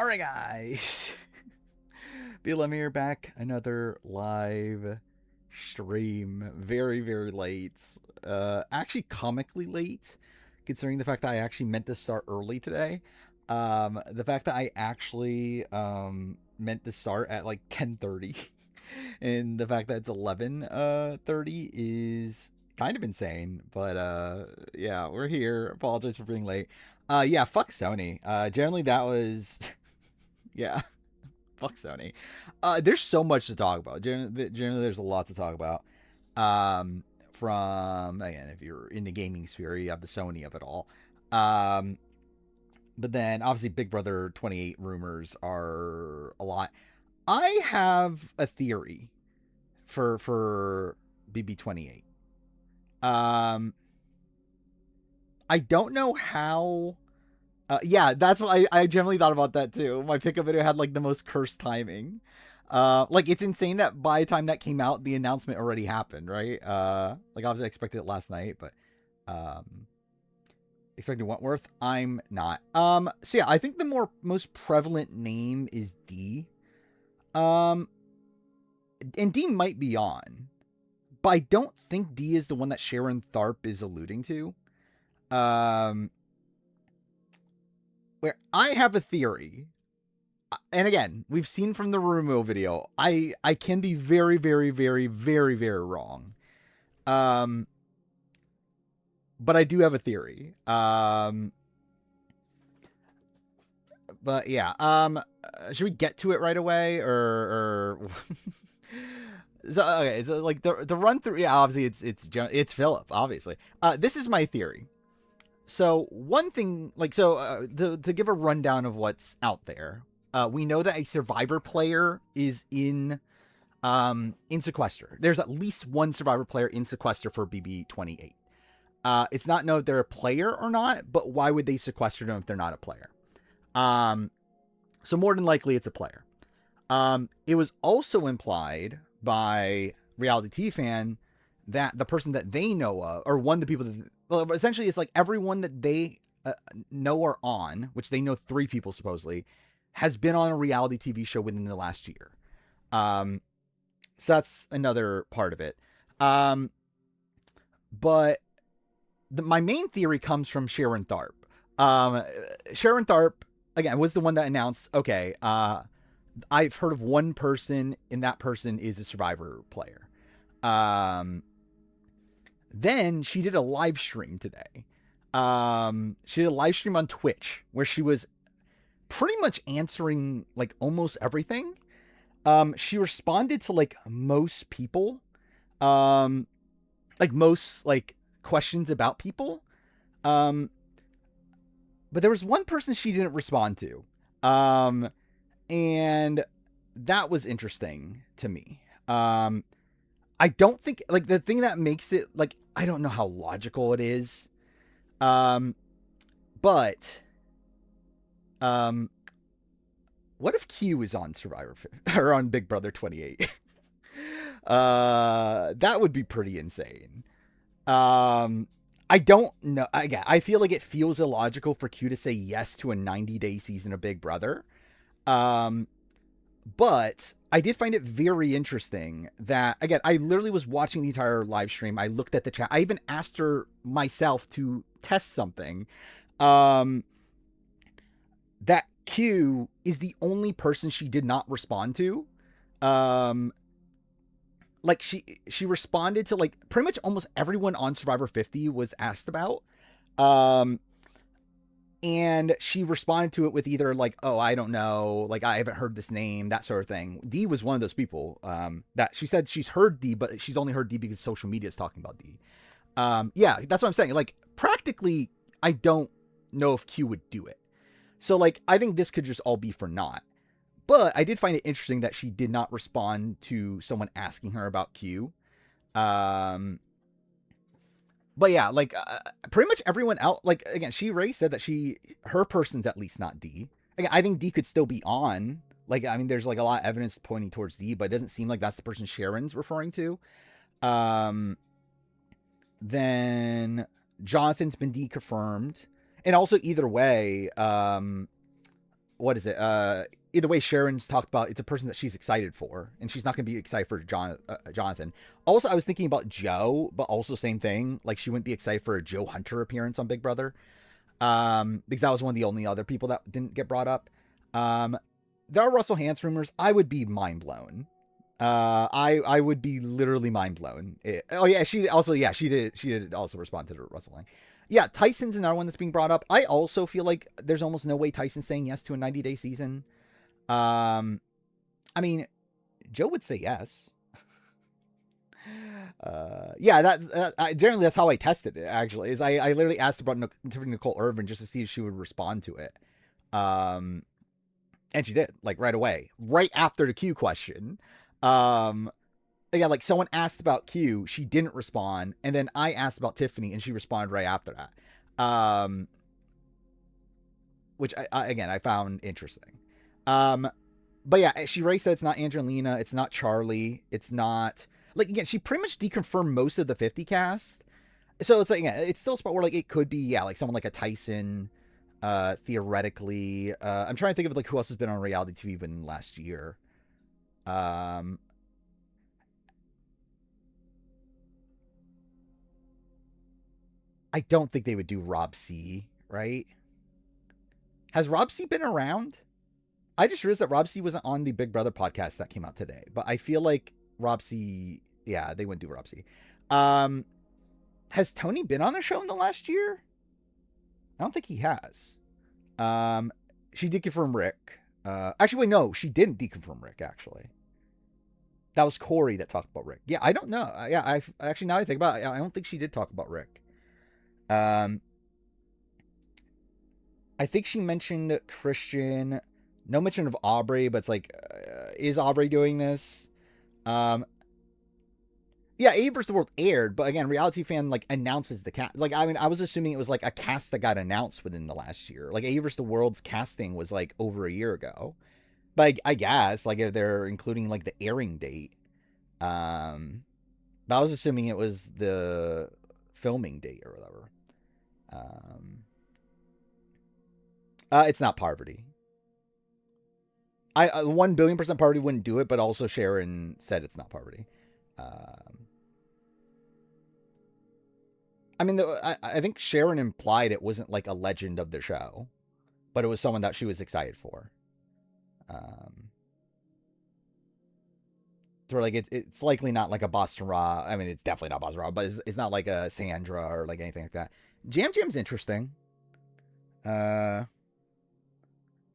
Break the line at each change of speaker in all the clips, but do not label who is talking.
All right, guys. BLM here back. Another live stream. Very, very late. Actually, comically late, considering the fact that I actually meant to start early today. The fact that I actually meant to start at like 10:30, and the fact that it's 11:30 is kind of insane. But yeah, we're here. Apologize for being late. Yeah, fuck Sony. Generally, that was yeah. Fuck Sony. There's so much to talk about. Generally, there's a lot to talk about. From again, if you're in the gaming sphere, you have the Sony of it all. Um, but then obviously, Big Brother 28 rumors are a lot. I have a theory for BB 28. Um, I don't know how. Yeah, that's what I generally thought about that too. My pickup video had like the most cursed timing. Like it's insane that by the time that came out, the announcement already happened, right? Like obviously I expected it last night, but expecting Wentworth, I'm not. So yeah, I think the most prevalent name is D. Um, and D might be on, but I don't think D is the one that Sharon Tharp is alluding to. Um, where I have a theory, and again, we've seen from the Rumo video, I can be very, very, very, very, very wrong. Um, but I do have a theory. But yeah. Should we get to it right away, or so okay? So like the run through. Yeah, obviously it's Philip. Obviously, this is my theory. So one thing, like, to give a rundown of what's out there, we know that a Survivor player is in Sequester. There's at least one Survivor player in Sequester for BB28. It's not known if they're a player or not, but why would they sequester them if they're not a player? Um, so more than likely it's a player. It was also implied by Reality TV Fan that the person that they know of, or one of the people that, well, essentially it's like everyone that they know are on, which they know three people supposedly, has been on a reality TV show within the last year. Um, so that's another part of it. Um, but my main theory comes from Sharon Tharp. Um, Sharon Tharp, again, was the one that announced, okay, I've heard of one person, and that person is a Survivor player. Um, then she did a live stream today. She did a live stream on Twitch where she was pretty much answering like almost everything. She responded to like most people, um, like most like questions about people. Um, but there was one person she didn't respond to. And that was interesting to me. I don't think like the thing that makes it like I don't know how logical it is. Um, but um, what if Q is on Survivor or on Big Brother 28? That would be pretty insane. Um, I don't know. Again, I feel like it feels illogical for Q to say yes to a 90-day season of Big Brother. Um, but I did find it very interesting that, again, I literally was watching the entire live stream. I looked at the chat. I even asked her myself to test something. Um, that Q is the only person she did not respond to. Um, like she responded to like pretty much almost everyone on Survivor 50 was asked about. Um, and she responded to it with either like, oh, I don't know, like I haven't heard this name, that sort of thing. D was one of those people that she said she's heard D, but she's only heard D because social media is talking about D. Yeah, that's what I'm saying. Like practically, I don't know if Q would do it. So like, I think this could just all be for naught. But I did find it interesting that she did not respond to someone asking her about Q. Um, but yeah, like pretty much everyone else. Like again, she Ray said that her person's at least not D. Again, I think D could still be on. Like I mean, there's like a lot of evidence pointing towards D, but it doesn't seem like that's the person Sharon's referring to. Um, then Jonathan's been D confirmed, and also either way, what is it? Either way, Sharon's talked about it's a person that she's excited for, and she's not going to be excited for Jonathan. Also, I was thinking about Joe, but also same thing. Like she wouldn't be excited for a Joe Hunter appearance on Big Brother, because that was one of the only other people that didn't get brought up. There are Russell Hantz rumors. I would be mind blown. I would be literally mind blown. Oh yeah, she did also respond to the Russell Lang. Yeah, Tyson's another one that's being brought up. I also feel like there's almost no way Tyson's saying yes to a 90-day season. I mean, Joe would say yes. Yeah, generally that's how I tested it. Actually, is I literally asked about Tiffany Nicole Irvin just to see if she would respond to it. And she did, like right away, right after the Q question. Yeah, like someone asked about Q, she didn't respond, and then I asked about Tiffany, and she responded right after that. Which I found interesting. But yeah, she already said it's not Angelina, it's not Charlie, it's not like again, she pretty much deconfirmed most of the 50 cast. So it's like yeah, it's still a spot where like it could be like someone like a Tyson, theoretically. I'm trying to think of like who else has been on reality TV even last year. I don't think they would do Rob C, right? Has Rob C been around? I just realized that Rob C wasn't on the Big Brother podcast that came out today, but I feel like Rob C, yeah, they wouldn't do Rob C. Has Tony been on a show in the last year? I don't think he has. She did confirm Rick. Actually, wait, no, she didn't deconfirm Rick, actually. That was Corey that talked about Rick. Yeah, I don't know. Yeah, I actually, now I think about it, I don't think she did talk about Rick. I think she mentioned Christian. No mention of Aubrey, but it's like, is Aubrey doing this? Yeah, A vs. the World aired, but again, Reality Fan like announces the cast. Like, I mean, I was assuming it was like a cast that got announced within the last year. Like A vs. the World's casting was like over a year ago, but I guess like if they're including like the airing date, but I was assuming it was the filming date or whatever. It's not Parvati. I 1,000,000,000% Parvati wouldn't do it, but also Sharon said it's not Parvati. I mean, I think Sharon implied it wasn't like a legend of the show, but it was someone that she was excited for. So like it's likely not like a Boston Raw. I mean, it's definitely not Boston Raw, but it's not like a Sandra or like anything like that. Jam Jam's interesting.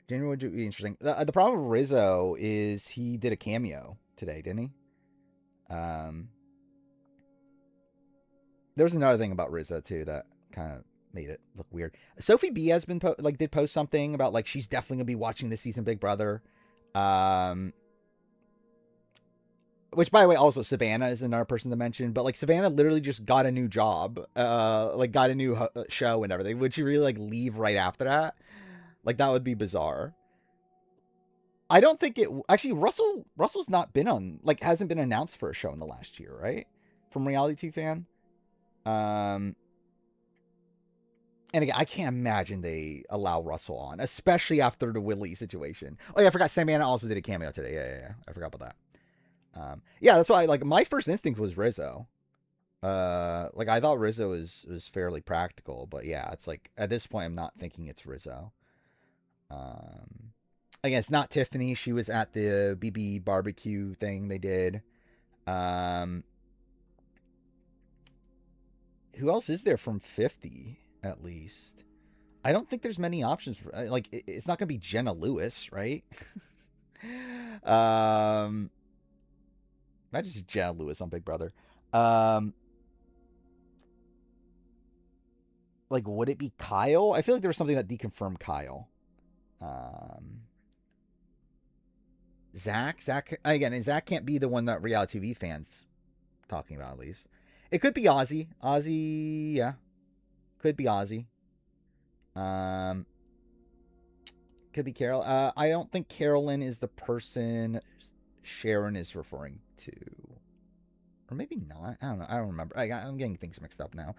January would be interesting. The problem with Rizzo is he did a cameo today, didn't he? There's another thing about Rizzo too that kind of made it look weird. Sophie B has been did post something about like she's definitely gonna be watching this season Big Brother. Which, by the way, also Savannah is another person to mention. But like Savannah literally just got a new job, like got a new show and everything. Would she really like leave right after that? Like that would be bizarre. I don't think it actually. Russell's not been on like hasn't been announced for a show in the last year, right? From Reality Fan. And again, I can't imagine they allow Russell on, especially after the Willie situation. Oh yeah, I forgot Savannah also did a cameo today. Yeah. I forgot about that. Yeah, that's why like my first instinct was Rizzo. Like I thought Rizzo was fairly practical, but yeah, it's like at this point I'm not thinking it's Rizzo. Again, it's not Tiffany. She was at the BB barbecue thing they did. Who else is there from 50 at least? I don't think there's many options for like it's not gonna be Jenna Lewis, right? Imagine Jenna Lewis on Big Brother. Like, would it be Kyle? I feel like there was something that deconfirmed Kyle. Zach again, and Zach can't be the one that reality TV fans talking about at least. It could be Ozzy. Ozzy, yeah, could be Ozzy. Could be Carol. I don't think Carolyn is the person Sharon is referring to, or maybe not. I don't know. I don't remember. I'm getting things mixed up now.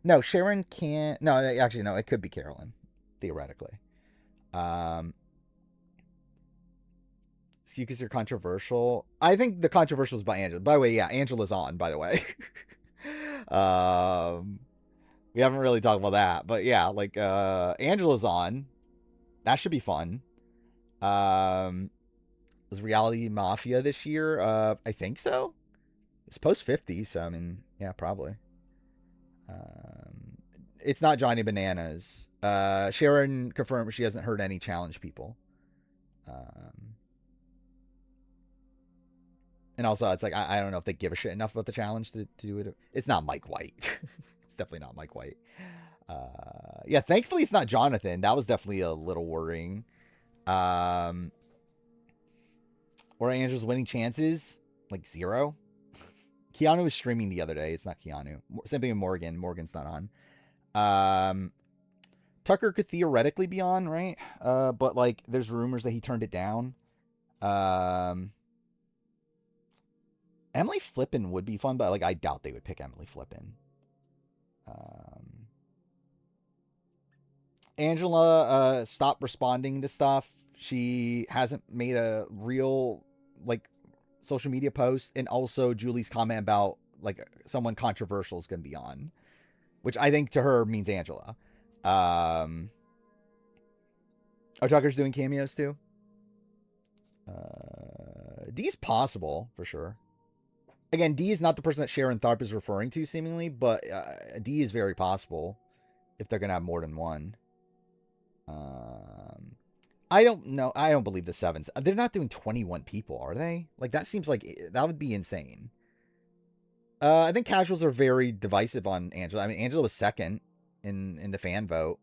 No, Sharon can't. No, actually, no. It could be Carolyn, theoretically. because you're controversial. I think the controversial is by Angela. By the way, yeah, Angela's on, by the way. um, we haven't really talked about that, but yeah, like Angela's on. That should be fun. Was Reality Mafia this year? I think so. It's post 50, so I mean, yeah, probably. Um, it's not Johnny Bananas. Sharon confirmed she hasn't heard any challenge people. And also, it's like I don't know if they give a shit enough about the challenge to do it. It's not Mike White. It's definitely not Mike White. Yeah, thankfully it's not Jonathan. That was definitely a little worrying. Or Andrew's winning chances like 0. Keanu was streaming the other day. It's not Keanu. Same thing with Morgan. Morgan's not on. Tucker could theoretically be on, right? But like, there's rumors that he turned it down. Emily Flippin would be fun, but like, I doubt they would pick Emily Flippin. Angela stopped responding to stuff. She hasn't made a real like social media post, and also Julie's comment about like someone controversial is going to be on, which I think to her means Angela. Oh, Tucker's doing cameos too. D's possible for sure. Again, D is not the person that Sharon Tharp is referring to, seemingly, but D is very possible if they're gonna have more than one. I don't know. I don't believe the sevens. They're not doing 21 people, are they? Like, that seems like that would be insane. I think casuals are very divisive on Angela. I mean, Angela was second in the fan vote,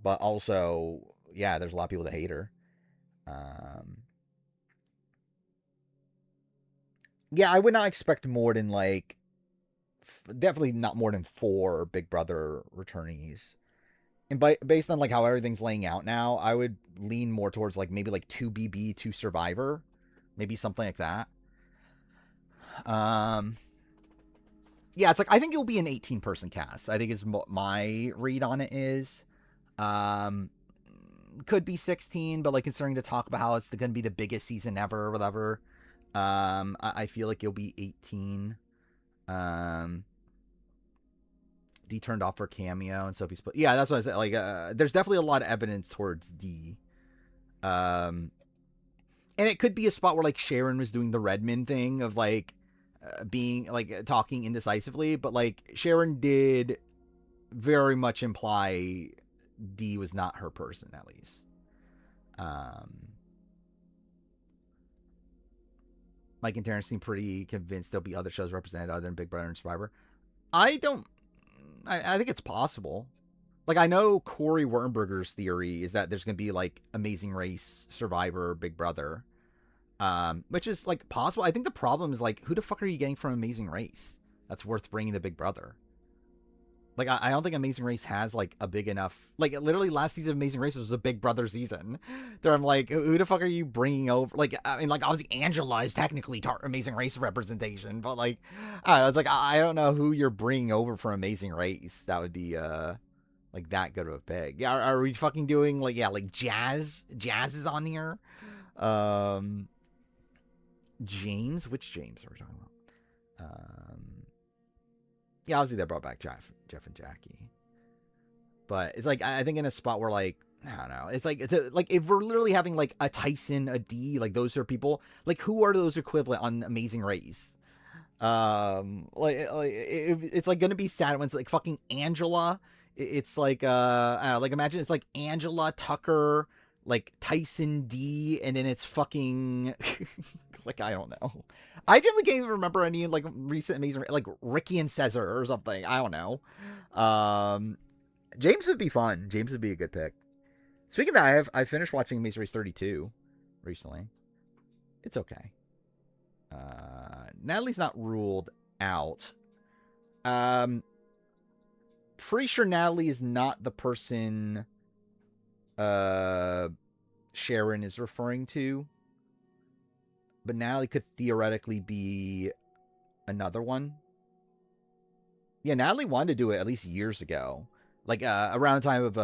but also, yeah, there's a lot of people that hate her. Yeah, I would not expect more than like, definitely not more than 4 Big Brother returnees. And based on like how everything's laying out now, I would lean more towards like maybe like 2 BB, 2 Survivor, maybe something like that. Yeah, it's like I think it'll be an 18-person cast. I think is my read on it is. Could be 16, but like considering to talk about how it's going to be the biggest season ever or whatever. I feel like it'll be 18. D turned off for cameo and Sophie's split. Yeah, that's what I said. Like, there's definitely a lot of evidence towards D. And it could be a spot where like Sharon was doing the Redmond thing of like being like talking indecisively, but like Sharon did very much imply D was not her person, at least. Mike and Terrence seem pretty convinced there'll be other shows represented other than Big Brother and Survivor. I think it's possible. Like, I know Corey Wernberger's theory is that there's going to be, like, Amazing Race, Survivor, Big Brother. Which is, like, possible. I think the problem is, like, who the fuck are you getting from Amazing Race that's worth bringing to Big Brother? Like, I don't think Amazing Race has, like, a big enough... Like, literally last season of Amazing Race was a Big Brother season. There I'm like, who the fuck are you bringing over? Like, I mean, like, obviously Angela is technically Amazing Race representation, but, like, it's like, I don't know who you're bringing over from Amazing Race. That would be, like, that good of a pick. Yeah, are we fucking doing, like, yeah, like, Jazz? Jazz is on here. James? Which James are we talking about? Yeah, obviously they brought back Jeff and Jackie. But it's like, I think in a spot where, like, I don't know. It's like, like if we're literally having like a Tyson, a D, like those are people, like who are those equivalent on Amazing Race? It's like gonna be sad when it's like fucking Angela. It's like, I don't know, like imagine it's like Angela, Tucker, like Tyson D, and then it's fucking like I don't know. I definitely can't even remember any like recent Amazing like Ricky and Cesar or something. I don't know. James would be fun. James would be a good pick. Speaking of that, I finished watching Amazing Race 32 recently. It's okay. Natalie's not ruled out. Pretty sure Natalie is not the person Sharon is referring to. But Natalie could theoretically be another one. Yeah, Natalie wanted to do it at least years ago. Like, around the time of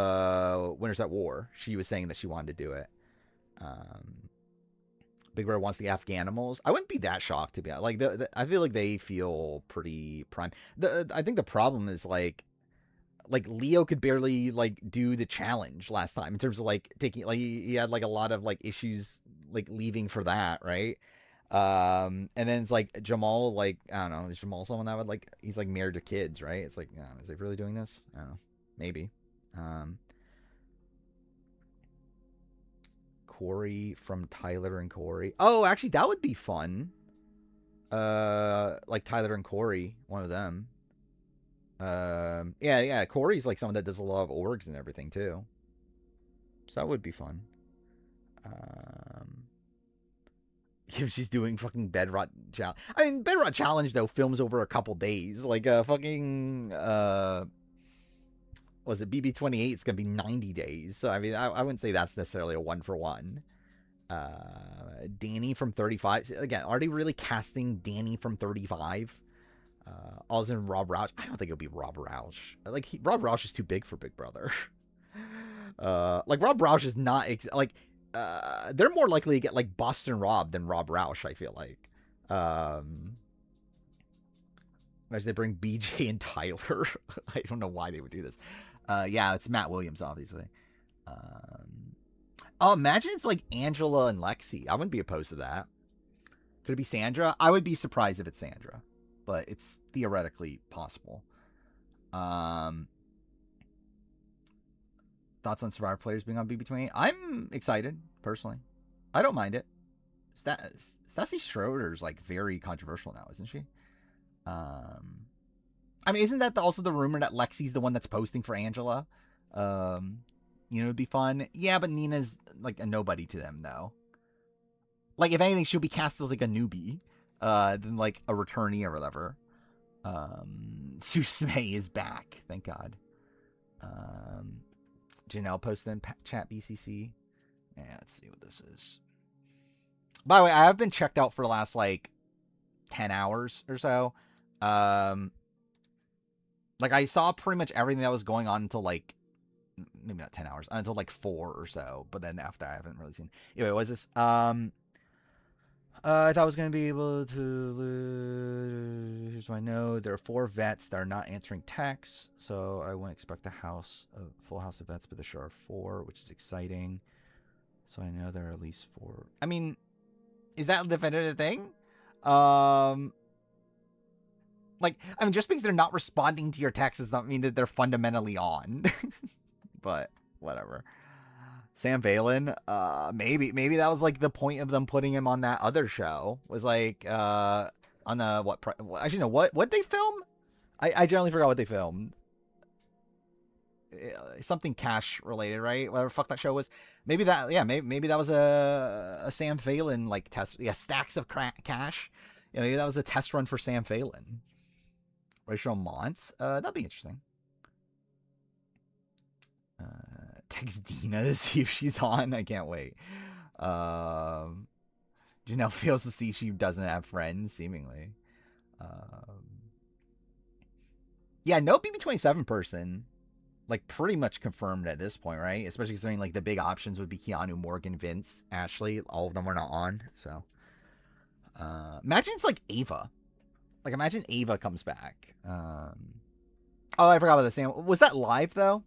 Winners at War, she was saying that she wanted to do it. Big Brother wants the Afghanimals. I wouldn't be that shocked to be honest. Like I feel like they feel pretty prime. I think the problem is like Leo could barely like do the challenge last time in terms of like taking like he had like a lot of like issues like leaving for that, right? And then it's like Jamal, like I don't know, is Jamal someone that would like he's like married to kids, right? It's like, is he really doing this? I don't know. Maybe. Um Corey from Tyler and Corey. Oh, actually that would be fun. Like Tyler and Corey, one of them. Yeah, Corey's like someone that does a lot of orgs and everything too. So that would be fun. Um, she's doing fucking Bedrock Challenge. I mean, Bedrock Challenge though films over a couple days. Like fucking was it BB28? It's gonna be 90 days. So I mean, I wouldn't say that's necessarily a one for one. Danny from 35. Again, are they really casting Danny from 35? Also in Rob Roush. I don't think it'll be Rob Roush. Like Rob Roush is too big for Big Brother. Like Rob Roush is not they're more likely to get like Boston Rob than Rob Roush. I feel like. As they bring BJ and Tyler. I don't know why they would do this. Yeah, it's Matt Williams, obviously. Oh, imagine it's like Angela and Lexi. I wouldn't be opposed to that. Could it be Sandra? I would be surprised if it's Sandra, but it's theoretically possible. Thoughts on Survivor players being on BB28? I'm excited, personally. I don't mind it. Stassi Schroeder's like very controversial now, isn't she? I mean, isn't that also the rumor that Lexi's the one that's posting for Angela? It'd be fun. Yeah, but Nina's like a nobody to them, though. Like, if anything, she'll be cast as like a newbie, than like a returnee or whatever. Susme is back, thank God. Janelle posted in chat BCC. Yeah, let's see what this is. By the way, I have been checked out for the last like 10 hours or so. Like I saw pretty much everything that was going on until like maybe not 10 hours, until like 4 or so, but then after I haven't really seen. Anyway, what was this? I thought I was going to be able to. Here's what I know. There are 4 vets that are not answering texts, so I wouldn't expect a full house of vets, but there sure are 4, which is exciting. So I know there are at least 4. I mean, is that a definitive thing? Like, I mean, just because they're not responding to your texts does not mean that they're fundamentally on. But whatever. Sam Valen, maybe that was like the point of them putting him on that other show. Was like on the what? Actually, no. What they film? I generally forgot what they filmed. Something cash related, right? Whatever the fuck that show was. Maybe that. Yeah, maybe that was a Sam Valen like test. Yeah, stacks of cash. Maybe that was a test run for Sam Valen. Rachel Mont. That'd be interesting. Text Dina to see if she's on. I can't wait. Janelle fails to see she doesn't have friends, seemingly. Yeah, no BB27 person. Like, pretty much confirmed at this point, right? Especially considering, like, the big options would be Keanu, Morgan, Vince, Ashley. All of them are not on, so. Imagine it's, like, Ava. Like, imagine Ava comes back. Oh, I forgot about the same. Was that live, though?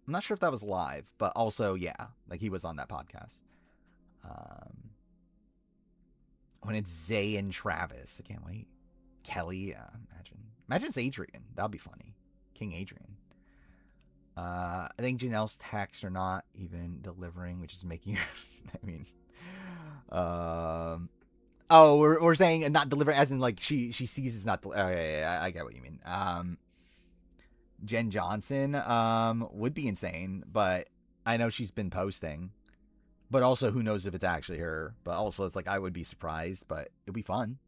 I'm not sure if that was live, but also, yeah, like he was on that podcast. When it's Zay and Travis, I can't wait. Kelly, yeah, imagine it's Adrian. That'd be funny. King Adrian. I think Janelle's texts are not even delivering, which is making her. I mean, oh, we're saying not delivering as in like she sees it's not. Yeah, I get what you mean. Jen Johnson would be insane, but I know she's been posting. But also, who knows if it's actually her? But also, it's like I would be surprised, but it'd be fun.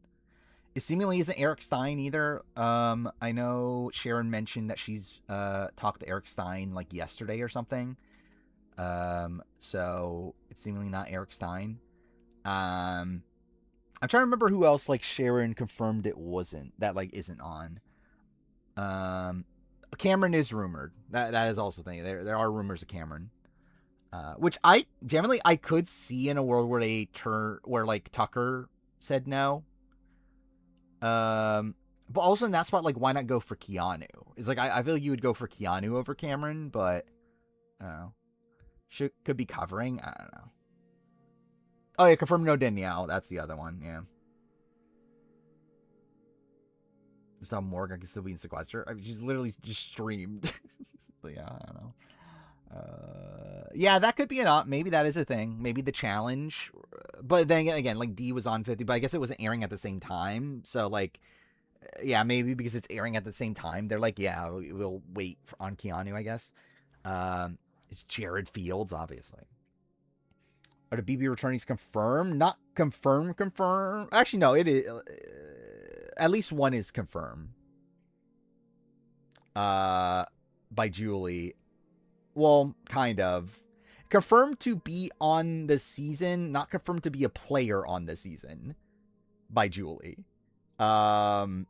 It seemingly isn't Eric Stein either. I know Sharon mentioned that she's talked to Eric Stein like yesterday or something. So it's seemingly not Eric Stein. I'm trying to remember who else like Sharon confirmed it wasn't that like isn't on. Cameron is rumored. That is also the thing. There are rumors of Cameron. Which I generally I could see in a world where they turn where like Tucker said no. Um, but also in that spot, like, why not go for Keanu? It's like I feel like you would go for Keanu over Cameron, but I don't know. Could be covering. I don't know. Oh yeah, confirmed no Danielle. That's the other one. Yeah. Some Morgan can still be in sequester. I mean, she's literally just streamed. But yeah, I don't know. Yeah, that could be an op. Maybe that is a thing. Maybe the challenge. But then again, like D was on 50, but I guess it wasn't airing at the same time. So like, yeah, maybe because it's airing at the same time, they're like, yeah, we'll wait on Keanu, I guess. It's Jared Fields, obviously. Are the BB returnees confirmed? Not confirmed. Confirmed. Actually, no. It is. At least one is confirmed. By Julie. Well, kind of. Confirmed to be on the season, not confirmed to be a player on the season. By Julie. Like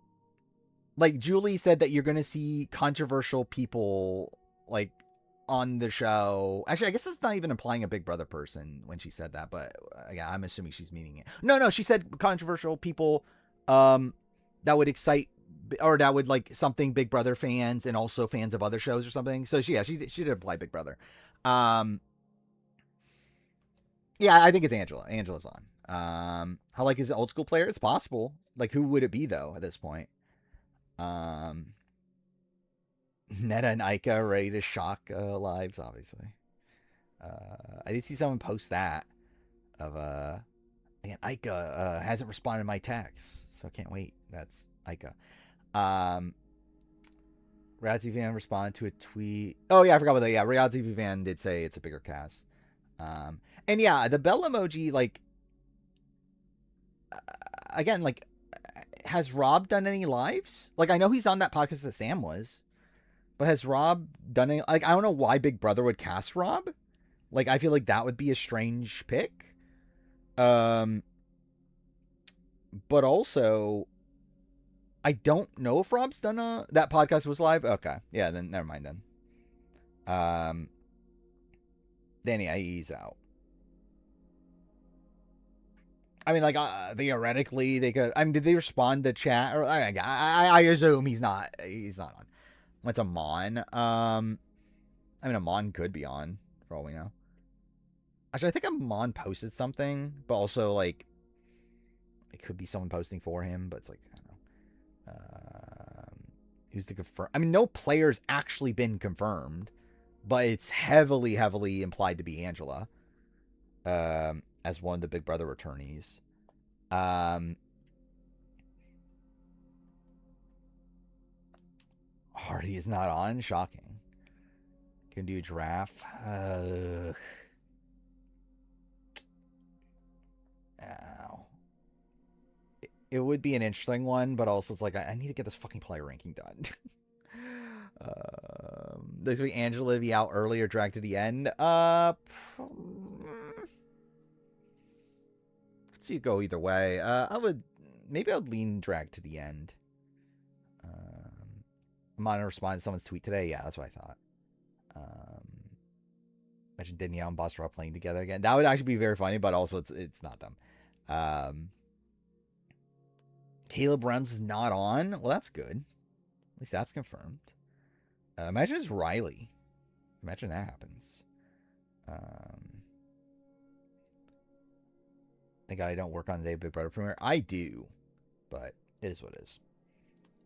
Julie said that you're gonna see controversial people like on the show. Actually, I guess that's not even implying a Big Brother person when she said that, but yeah, I'm assuming she's meaning it. No, she said controversial people that would excite or that would like something Big Brother fans and also fans of other shows or something. So she did imply Big Brother. Yeah, I think it's Angela. Angela's on. How like is it old school player? It's possible. Like who would it be though at this point? Um, Netta and Ika ready to shock lives, obviously. I did see someone post that of again, Ika hasn't responded to my text, so I can't wait. That's Ika. Reality Van responded to a tweet. Oh yeah, I forgot about that. Yeah, Reality Van did say it's a bigger cast. And yeah, the bell emoji, like again, like has Rob done any lives? Like I know he's on that podcast that Sam was, but has Rob done any? Like I don't know why Big Brother would cast Rob. Like I feel like that would be a strange pick. Um, but also I don't know if Rob's done that podcast was live. Okay, yeah, then never mind then. Danny, he's out. I mean, like theoretically, they could. I mean, did they respond to chat? Or I assume he's not. He's not on. What's Amon? I mean, Amon could be on for all we know. Actually, I think Amon posted something, but also like it could be someone posting for him. But it's like I don't know. Who's to confirm? I mean, no player's actually been confirmed, but it's heavily, heavily implied to be Angela, as one of the Big Brother returnees. Hardy is not on. Shocking. Can do a giraffe. Ow. It would be an interesting one, but also it's like I need to get this fucking player ranking done. There's gonna be Angela be out early or dragged to the end. Let's see it go either way. I would lean drag to the end. I'm gonna respond to someone's tweet today. Yeah, that's what I thought. Imagine Danielle and Boss Rob playing together again. That would actually be very funny, but also it's not them. Caleb Brown's is not on. Well, that's good. At least that's confirmed. Imagine it's Riley. Imagine that happens. Thank God I don't work on the day of Big Brother premiere. I do, but it is what it is.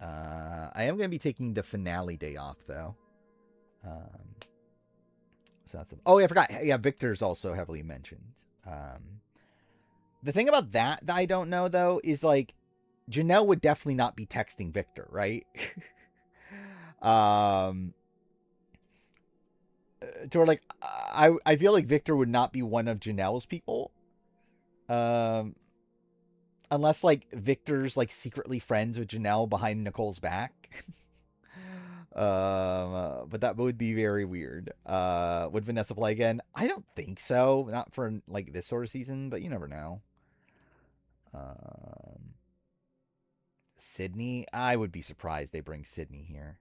I am going to be taking the finale day off, though. So that's oh yeah, I forgot. Yeah, Victor's also heavily mentioned. The thing about that I don't know though is like Janelle would definitely not be texting Victor, right? To where like I feel like Victor would not be one of Janelle's people. Unless like Victor's like secretly friends with Janelle behind Nicole's back. But that would be very weird. Would Vanessa play again? I don't think so. Not for like this sort of season, but you never know. Sydney, I would be surprised they bring Sydney here.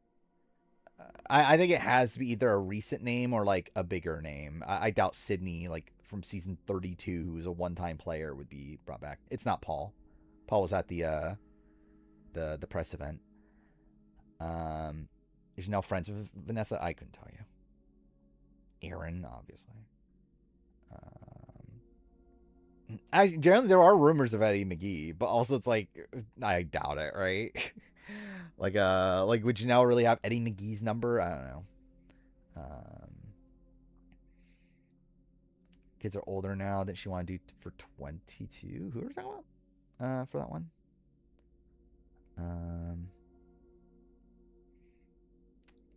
I think it has to be either a recent name or like a bigger name. I doubt Sydney, like from season 32, who was a one-time player, would be brought back. It's not Paul. Paul was at the press event. Is now friends with Vanessa? I couldn't tell you. Aaron, obviously. Generally there are rumors of Eddie McGee, but also it's like I doubt it, right? like would you now really have Eddie McGee's number? I don't know. Kids are older now than she want to do for 22. Who are we talking about? For that one.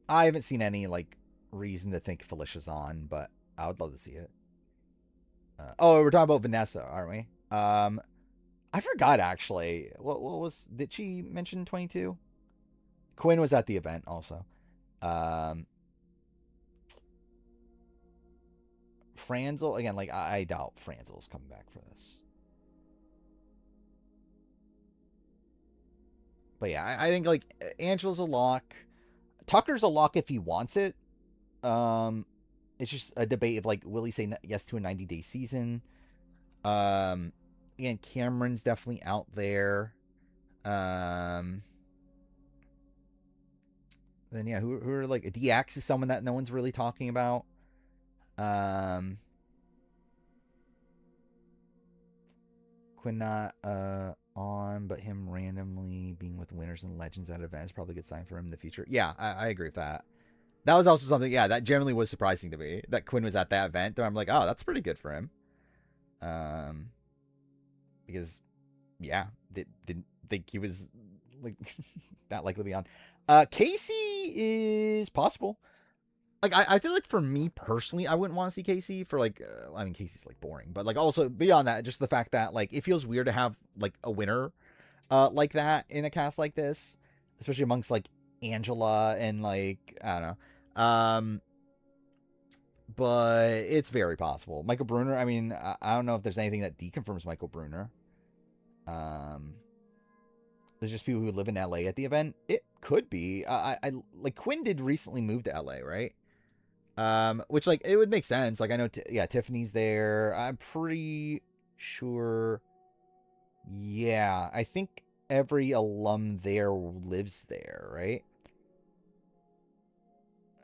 I haven't seen any like reason to think Felicia's on, but I would love to see it. Oh, we're talking about Vanessa, aren't we? I forgot actually. What was did she mention 22? Quinn was at the event also. Um, Franzel again. Like I doubt Franzel's coming back for this. But yeah, I think like Angela's a lock. Tucker's a lock if he wants it. Um, it's just a debate of like, will he say yes to a 90-day season? Um, Again, Cameron's definitely out there. Then yeah, who are like DX is someone that no one's really talking about. Um, Quinn not on, but him randomly being with winners and legends at events probably a good sign for him in the future. Yeah, I agree with that. That was also something, yeah, that generally was surprising to me that Quinn was at that event. I'm like, oh, that's pretty good for him. Because yeah, didn't think he was like that likely to be on. Casey is possible. Like I feel like for me personally, I wouldn't want to see Casey for like. I mean, Casey's like boring, but like also beyond that, just the fact that like it feels weird to have like a winner, like that in a cast like this, especially amongst like Angela and like I don't know. But it's very possible. Michael Bruner. I mean, I don't know if there's anything that deconfirms Michael Bruner. Um, there's just people who live in LA at the event. It could be. I like Quinn did recently move to LA, right? Which like it would make sense. Like I know, yeah, Tiffany's there. I'm pretty sure. Yeah, I think every alum there lives there, right?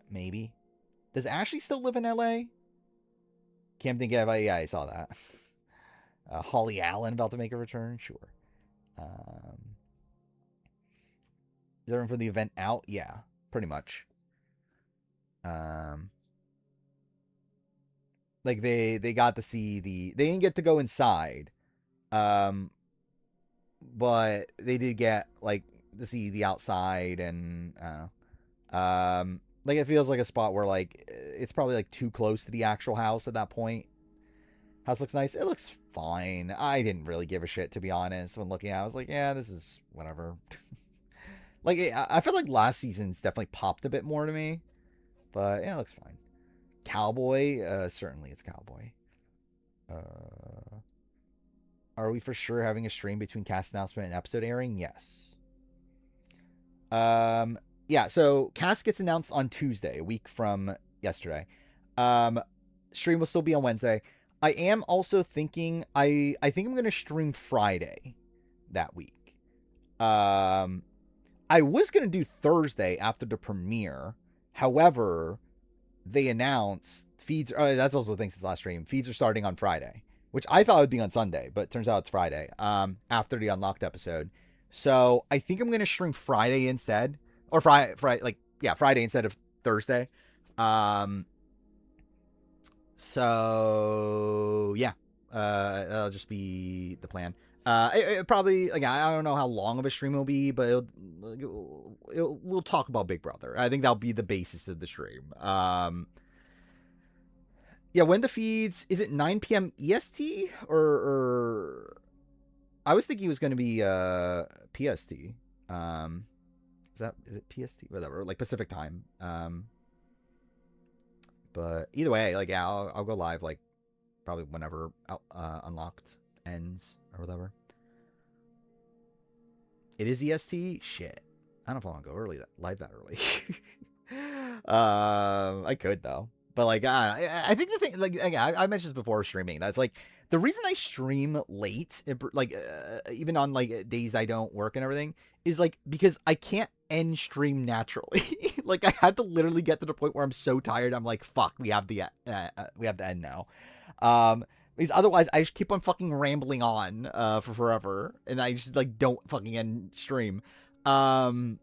Maybe. Does Ashley still live in LA? Can't think of. Yeah, I saw that. Holly Allen about to make a return. Sure. Um, is everyone from the event out? Yeah, pretty much. Um, like they got to see they didn't get to go inside, um, but they did get like to see the outside and like it feels like a spot where like it's probably like too close to the actual house at that point. House looks nice. It looks fine. I didn't really give a shit to be honest when looking at it. I was like, yeah, this is whatever. Like I feel like last season's definitely popped a bit more to me, but yeah, it looks fine. Cowboy, certainly it's Cowboy. Uh, are we for sure having a stream between cast announcement and episode airing? Yes. Um, yeah. So cast gets announced on Tuesday, a week from yesterday. Um, Stream will still be on Wednesday. I am also thinking I think I'm gonna stream Friday that week. Um, I was gonna do Thursday after the premiere. However, they announced feeds. That's also the thing since last stream. Feeds are starting on Friday, which I thought would be on Sunday, but it turns out it's Friday. After the unlocked episode, so I think I'm gonna stream Friday instead, or Friday, like yeah, Friday instead of Thursday. Um, so yeah, that'll just be the plan. It probably like I don't know how long of a stream it'll be, but we'll talk about Big Brother. I think that'll be the basis of the stream. Yeah, when the feeds is it 9 p.m. EST or I was thinking it was going to be PST. Is it PST? Whatever, like Pacific time. But either way, like yeah, I'll go live like probably whenever unlocked ends or whatever. It is EST. Shit, I don't know if I want to go early live that early. I could though, but like I think the thing, like again, I mentioned this before streaming. That's like the reason I stream late, like even on like days I don't work and everything, is like because I can't end stream naturally. Like I had to literally get to the point where I'm so tired. I'm like, fuck, we have to end now. Because otherwise I just keep on fucking rambling on for forever, and I just like don't fucking end stream. Um,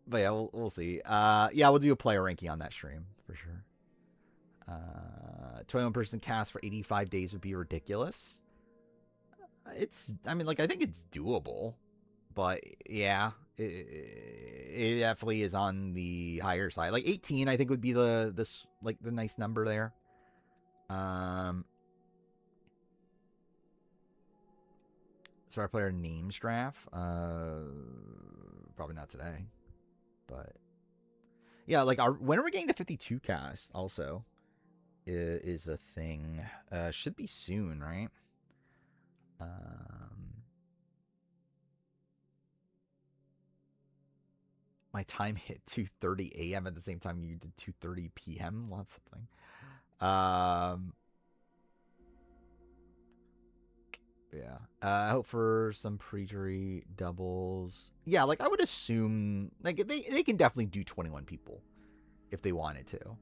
but yeah, we'll see. Yeah, we'll do a player ranking on that stream for sure. 21-person cast for 85 days would be ridiculous. I mean, like, I think it's doable, but yeah, it definitely is on the higher side. Like 18, I think would be the nice number there. So our player names draft. Probably not today, but yeah, like when are we getting the 52 cast? Also, is a thing. Should be soon, right? My time hit 2:30 a.m. at the same time you did 2:30 p.m. Well, that's something. Yeah. I hope for some pre-jury doubles. Yeah, like I would assume like they can definitely do 21 people if they wanted to.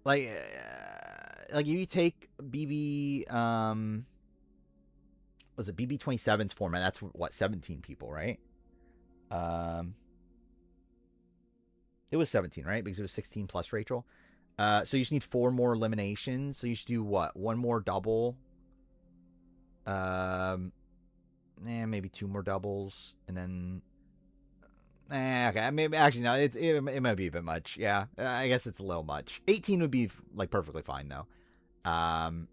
Like if you take BB was it BB27's format, that's what 17 people, right? It was 17, right? Because it was 16 plus Rachel. So you just need 4 more eliminations. So you should do what? 1 more double. Maybe 2 more doubles, and then. Okay. Maybe actually no. It might be a bit much. Yeah, I guess it's a little much. 18 would be like perfectly fine though. Can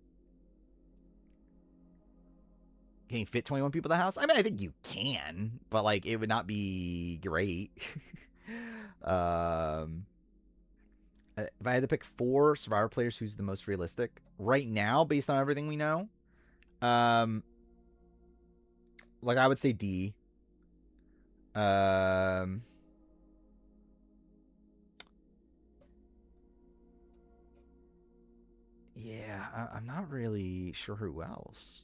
you fit 21 people in the house? I mean, I think you can, but like it would not be great. If I had to pick 4 Survivor players, who's the most realistic right now, based on everything we know? Like I would say D. Yeah, I'm not really sure who else.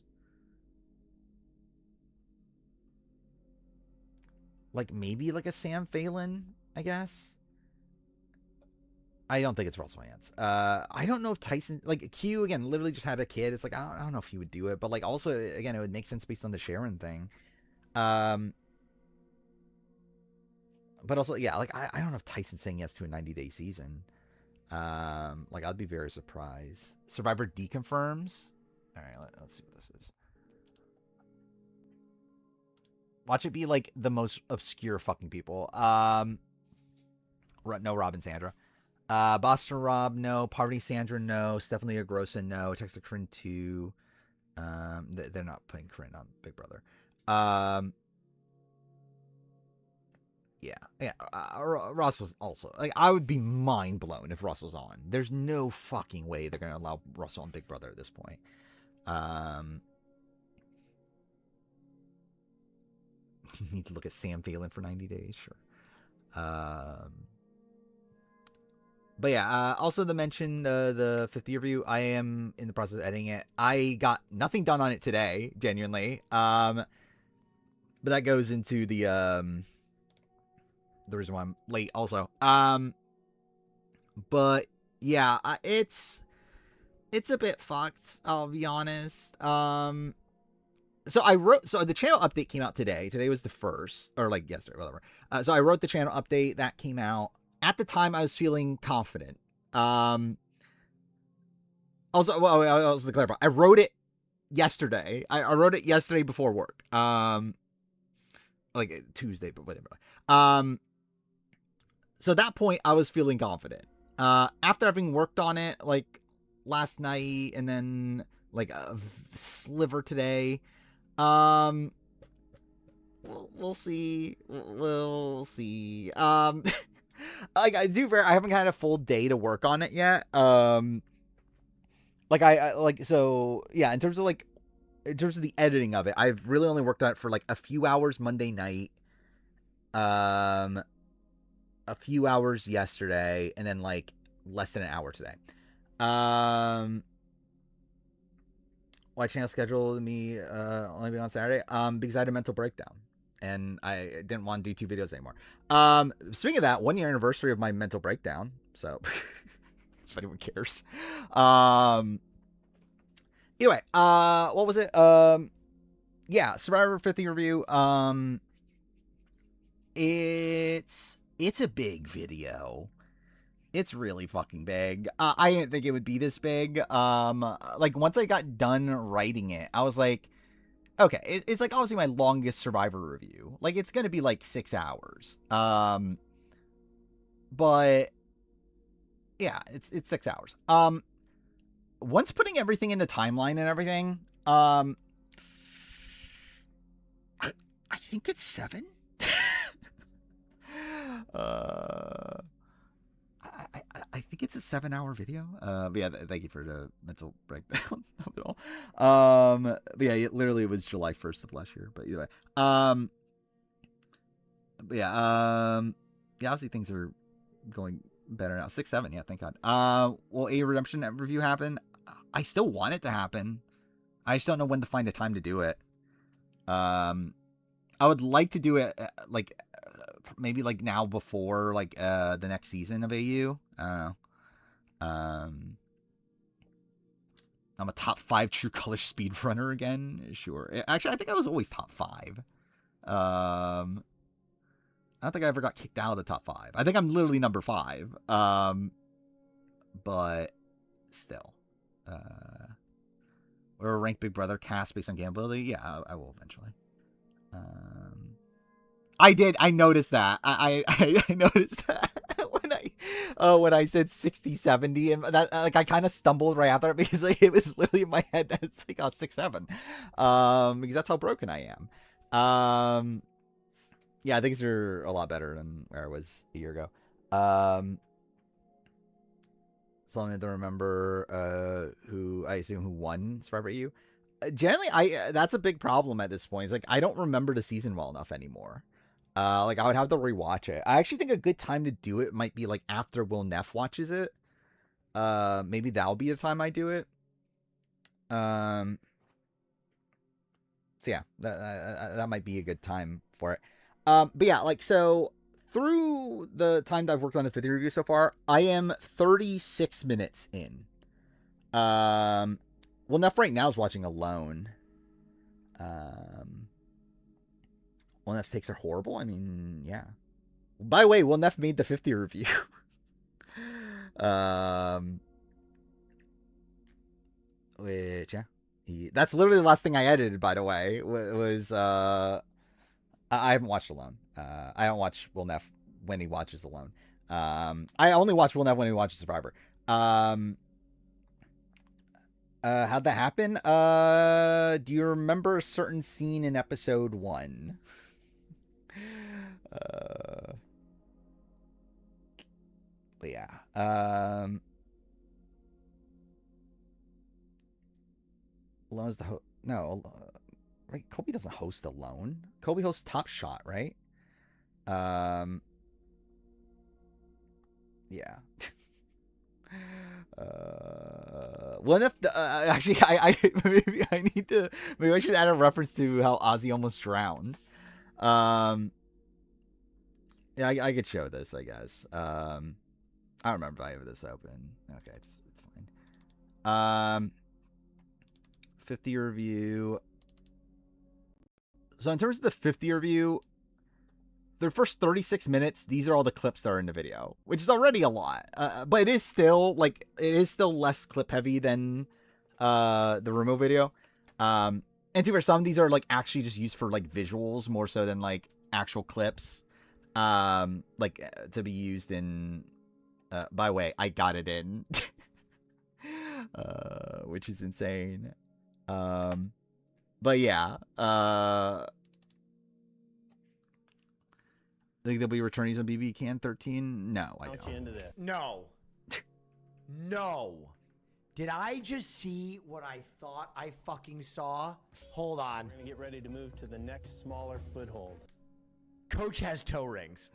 Like maybe like a Sam Phelan, I guess. I don't think it's Russell Hantz. I don't know if Tyson, like Q again, literally just had a kid. It's like I don't know if he would do it, but like also again, it would make sense based on the Sharon thing. But also yeah, like I don't know if Tyson's saying yes to a 90-day season. Like I'd be very surprised. Survivor deconfirms. All right, let's see what this is. Watch it be like the most obscure fucking people. No Rob and Sandra. Boston Rob, no. Parvati Sandra, no. Stephanie Agrosa, no. Texas Corinne 2. They're not putting Corinne on Big Brother. Yeah. Russell's also like I would be mind blown if Russell's on. There's no fucking way they're gonna allow Russell on Big Brother at this point. You need to look at Sam Phelan for 90 days, sure. But yeah, also to mention the 50 review, I am in the process of editing it. I got nothing done on it today, genuinely. But that goes into the reason why I'm late also. But yeah, it's a bit fucked, I'll be honest. So the channel update came out today. Today was the first, or like yesterday, whatever. So I wrote the channel update that came out. At the time, I was feeling confident. Also, well, I was to clarify, I wrote it yesterday. I wrote it yesterday before work. Like Tuesday, but whatever. So at that point, I was feeling confident. After having worked on it, like last night, and then like a sliver today. We'll see. We'll see. Like I haven't had a full day to work on it yet. Like I like so yeah. In terms of the editing of it, I've really only worked on it for like a few hours Monday night. a few hours yesterday, and then like less than an hour today. Why channel scheduled me only be on Saturday? Because I had a mental breakdown and I didn't want to do 2 videos anymore. Speaking of that, 1 year anniversary of my mental breakdown. So if anyone cares. Anyway, what was it? Yeah, Survivor 50 review. It's a big video. It's really fucking big. I didn't think it would be this big. Like once I got done writing it, I was like, okay, it's like obviously my longest Survivor review. Like it's gonna be like 6 hours. But yeah, it's 6 hours. Once putting everything in the timeline and everything, I think it's 7. I think it's a 7-hour video. But yeah, thank you for the mental breakdown of it all. But yeah, it literally was July 1st of last year. But either way, but yeah, obviously things are going better now. 6-7, yeah, thank God. Will a Redemption review happen? I still want it to happen. I just don't know when to find the time to do it. I would like to do it like maybe like now before like the next season of AU. I don't know. I'm a top 5 True Color speedrunner again. Sure. Actually, I think I was always top 5. I don't think I ever got kicked out of the top 5. I think I'm literally number 5. But still. Or a rank Big Brother cast based on game ability. Yeah, I will eventually. I did. I noticed that. I noticed that when I said 60, 70, and that like I kind of stumbled right after it because like, it was literally in my head that it's like 6, 7. Because that's how broken I am. Yeah, things are a lot better than where I was a year ago. So I don't remember who I assume who won Survivor EU. Generally, that's a big problem at this point. It's like I don't remember the season well enough anymore. Like I would have to rewatch it. I actually think a good time to do it might be like after Will Neff watches it. Maybe that'll be the time I do it. So yeah, that might be a good time for it. But yeah, like so through the time that I've worked on the 50 review so far, I am 36 minutes in. Will Neff right now is watching Alone. Will Neff takes are horrible. I mean, yeah. By the way, Will Neff made the 50 review. Which yeah, that's literally the last thing I edited. By the way, was I haven't watched Alone. I don't watch Will Neff when he watches Alone. I only watch Will Neff when he watches Survivor. How'd that happen? Do you remember a certain scene in episode 1? But yeah. Alone is the host. No, right? Kobe doesn't host Alone. Kobe hosts Top Shot, right? Yeah. Well, if actually, maybe I need to. Maybe I should add a reference to how Ozzy almost drowned. Yeah, I could show this, I guess. I don't remember if I have this open. Okay, it's fine. 50 review. So in terms of the 50 review, the first 36 minutes, these are all the clips that are in the video, which is already a lot. But it is still less clip heavy than the Rumo video. And for some, these are like actually just used for like visuals more so than like actual clips. Like to be used in. By the way, I got it in, which is insane. But yeah. Think there'll be returnees on BB Can 13? No, I don't.
Into that.
No. No. Did I just see what I thought I fucking saw? Hold on.
We're gonna get ready to move to the next smaller foothold.
Coach has toe rings.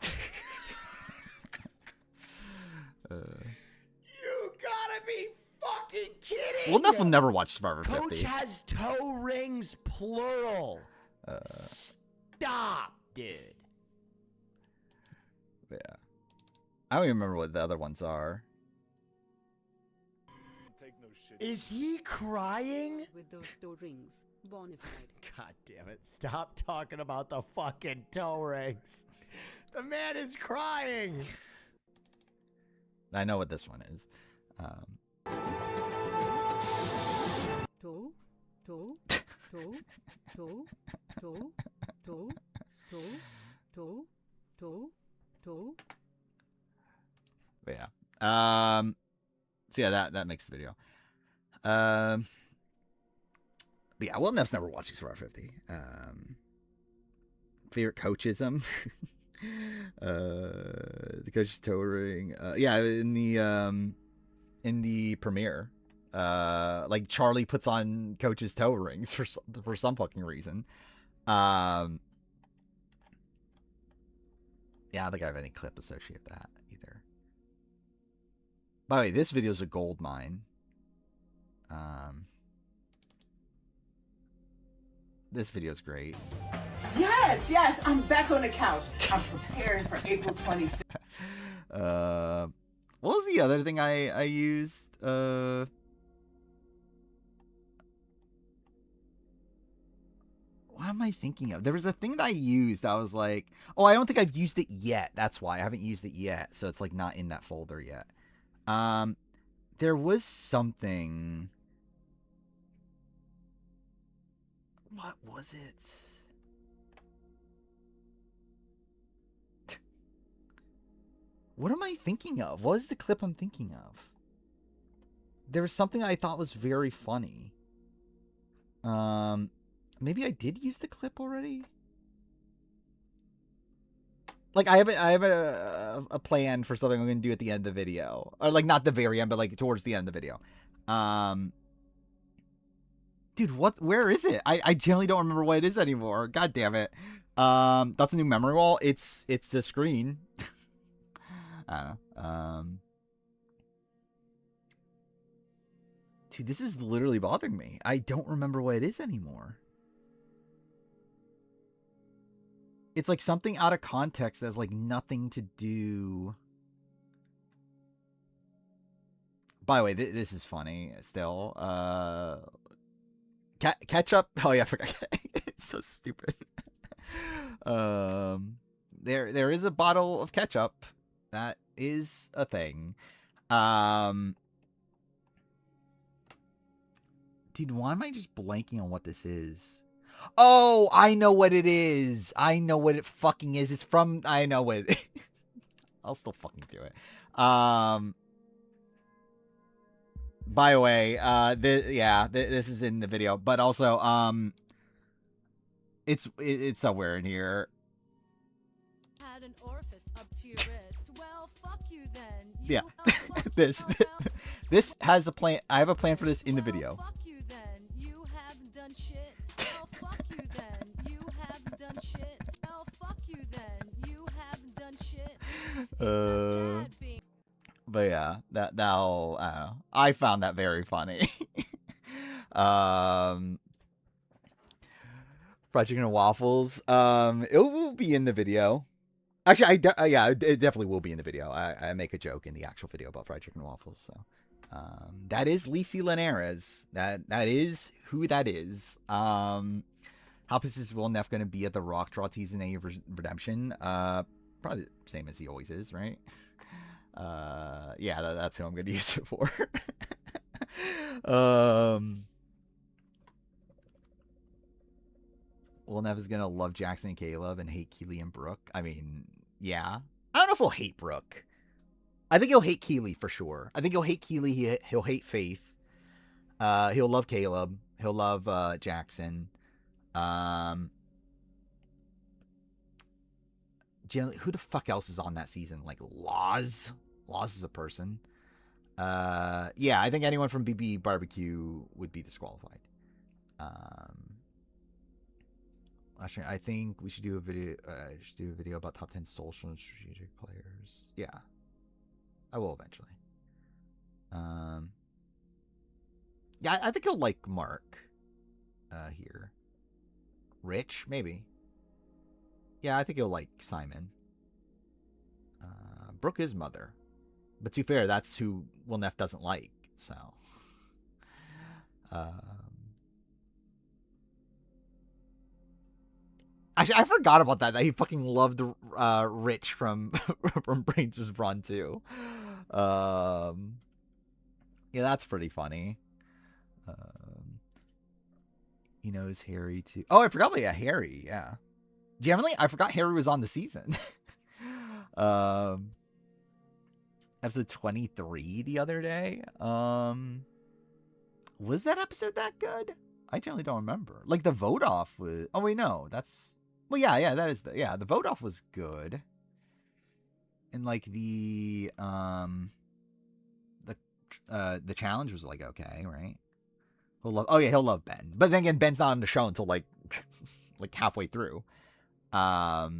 You gotta be fucking kidding!
Well, Neff will never watch Survivor
Coach
50.
has toe rings, plural. Stop, dude.
Yeah. I don't even remember what the other ones are.
Is he crying?
With those toe rings, bonafide.
God damn it. Stop talking about the fucking toe rings. The man is crying.
I know what this one is.
Toe, toe, toe, toe, toe, toe, toe, toe, toe, toe.
But yeah. So yeah, that makes the video. But yeah, well, Neff's never watched Survivor 50. Favorite coachism. The coach's toe ring. Yeah, in the premiere. Like Charlie puts on Coach's toe rings for some fucking reason. Yeah, I don't think I have any clip associated with that either. By the way, this video is a gold mine. This video is great.
Yes, I'm back on the couch. I'm preparing for April 25th.
What was the other thing I used? What am I thinking of? There was a thing that I used. I was like, oh, I don't think I've used it yet. That's why I haven't used it yet. So it's like not in that folder yet. There was something. What was it? What am I thinking of? What is the clip I'm thinking of? There was something I thought was very funny. Maybe I did use the clip already. Like I have a plan for something I'm gonna do at the end of the video, or like not the very end, but like towards the end of the video. Dude, where is it? I generally don't remember what it is anymore. God damn it. That's a new memory wall. It's a screen. I don't know. Dude, this is literally bothering me. I don't remember what it is anymore. It's like something out of context that has like nothing to do. By the way, this is funny still. Ketchup. Oh yeah, I forgot. It's so stupid. There is a bottle of ketchup. That is a thing. Dude, why am I just blanking on what this is? Oh, I know what it is. I know what it fucking is. It's from, I know what it is. I'll still fucking do it. By the way, this is in the video, but also, it's somewhere in here.
Had an orifice up to your wrist. Well, fuck you then.
Yeah, this has a plan. I have a plan for this in the video.
Fuck you then. You haven't done shit. Well, fuck you then. You haven't done shit. Well, fuck you then. You haven't done shit.
But yeah, I don't know. I found that very funny. Fried chicken and waffles. It will be in the video. Actually, it definitely will be in the video. I make a joke in the actual video about fried chicken and waffles. So, that is Lisi Linares. That is who that is. How pissed is Will Neff going to be at the Rock Draw TZNA Redemption? Probably the same as he always is, right? Yeah, that's who I'm going to use it for. Will Neff is going to love Jackson and Caleb and hate Keely and Brooke. I mean, yeah. I don't know if he'll hate Brooke. I think he'll hate Keely for sure. I think he'll hate Keely. He'll hate Faith. He'll love Caleb. He'll love Jackson. Generally, who the fuck else is on that season? Like Laws? Laws is a person. Yeah, I think anyone from BB Barbecue would be disqualified. Actually, I think we should do a video. About top 10 social and strategic players. Yeah. I will eventually. Yeah, I think he'll like Mark. Here. Rich, maybe. Yeah, I think he'll like Simon. Brooke is mother. But to be fair, that's who Will Neff doesn't like, so. Actually, I forgot about that he fucking loved Rich from from Brains was Brawn too. Yeah, that's pretty funny. He knows Harry too. Oh, I forgot about Harry. Yeah, generally, I forgot Harry was on the season. Episode 23 the other day. Was that episode that good? I generally don't remember. Like the vote off was. Oh wait, no, that's. Well, yeah, that is the vote off was good. And like the challenge was like okay, right? He'll love Ben. But then again, Ben's not on the show until like like halfway through. But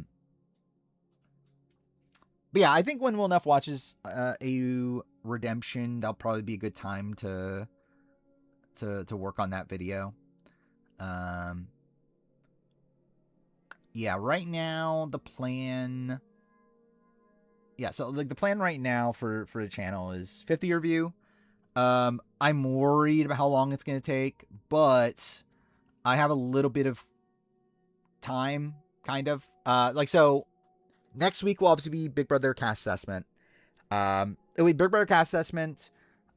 yeah, I think when Will Neff watches AU Redemption, that'll probably be a good time to work on that video. Yeah, right now the plan. Yeah, so like the plan right now for the channel is 50 review. I'm worried about how long it's gonna take, but I have a little bit of time, kind of. Like so, next week will obviously be Big Brother cast assessment. It'll be Big Brother cast assessment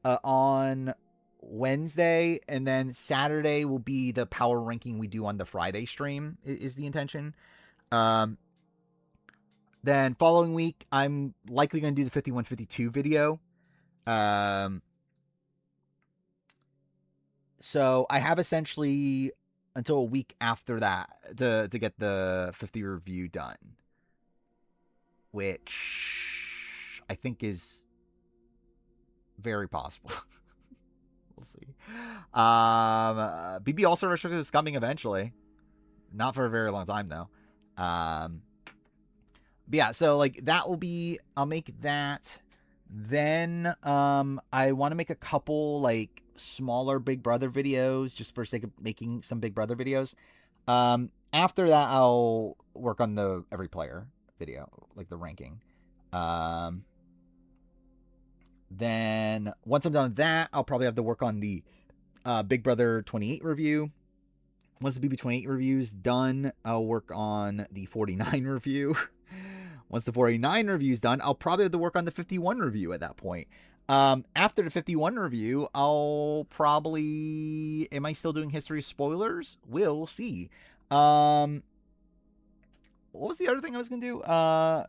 on Wednesday, and then Saturday will be the power ranking we do on the Friday stream. Is the intention. Then following week, I'm likely going to do the 51-52 video. So I have essentially until a week after that to get the 50 review done, which I think is very possible. We'll see. BB also restricted is coming eventually, not for a very long time though. But yeah, so like that will be. I'll make that. Then I want to make a couple like smaller Big Brother videos just for sake of making some Big Brother videos. After that, I'll work on the every player video, like the ranking. Then once I'm done with that, I'll probably have to work on the Big Brother 28 review. Once the BB 28 review's done, I'll work on the 49 review. Once the 49 review's done, I'll probably have to work on the 51 review at that point. After the 51 review, I'll probably... Am I still doing history spoilers? We'll see. What was the other thing I was going to do? Yeah,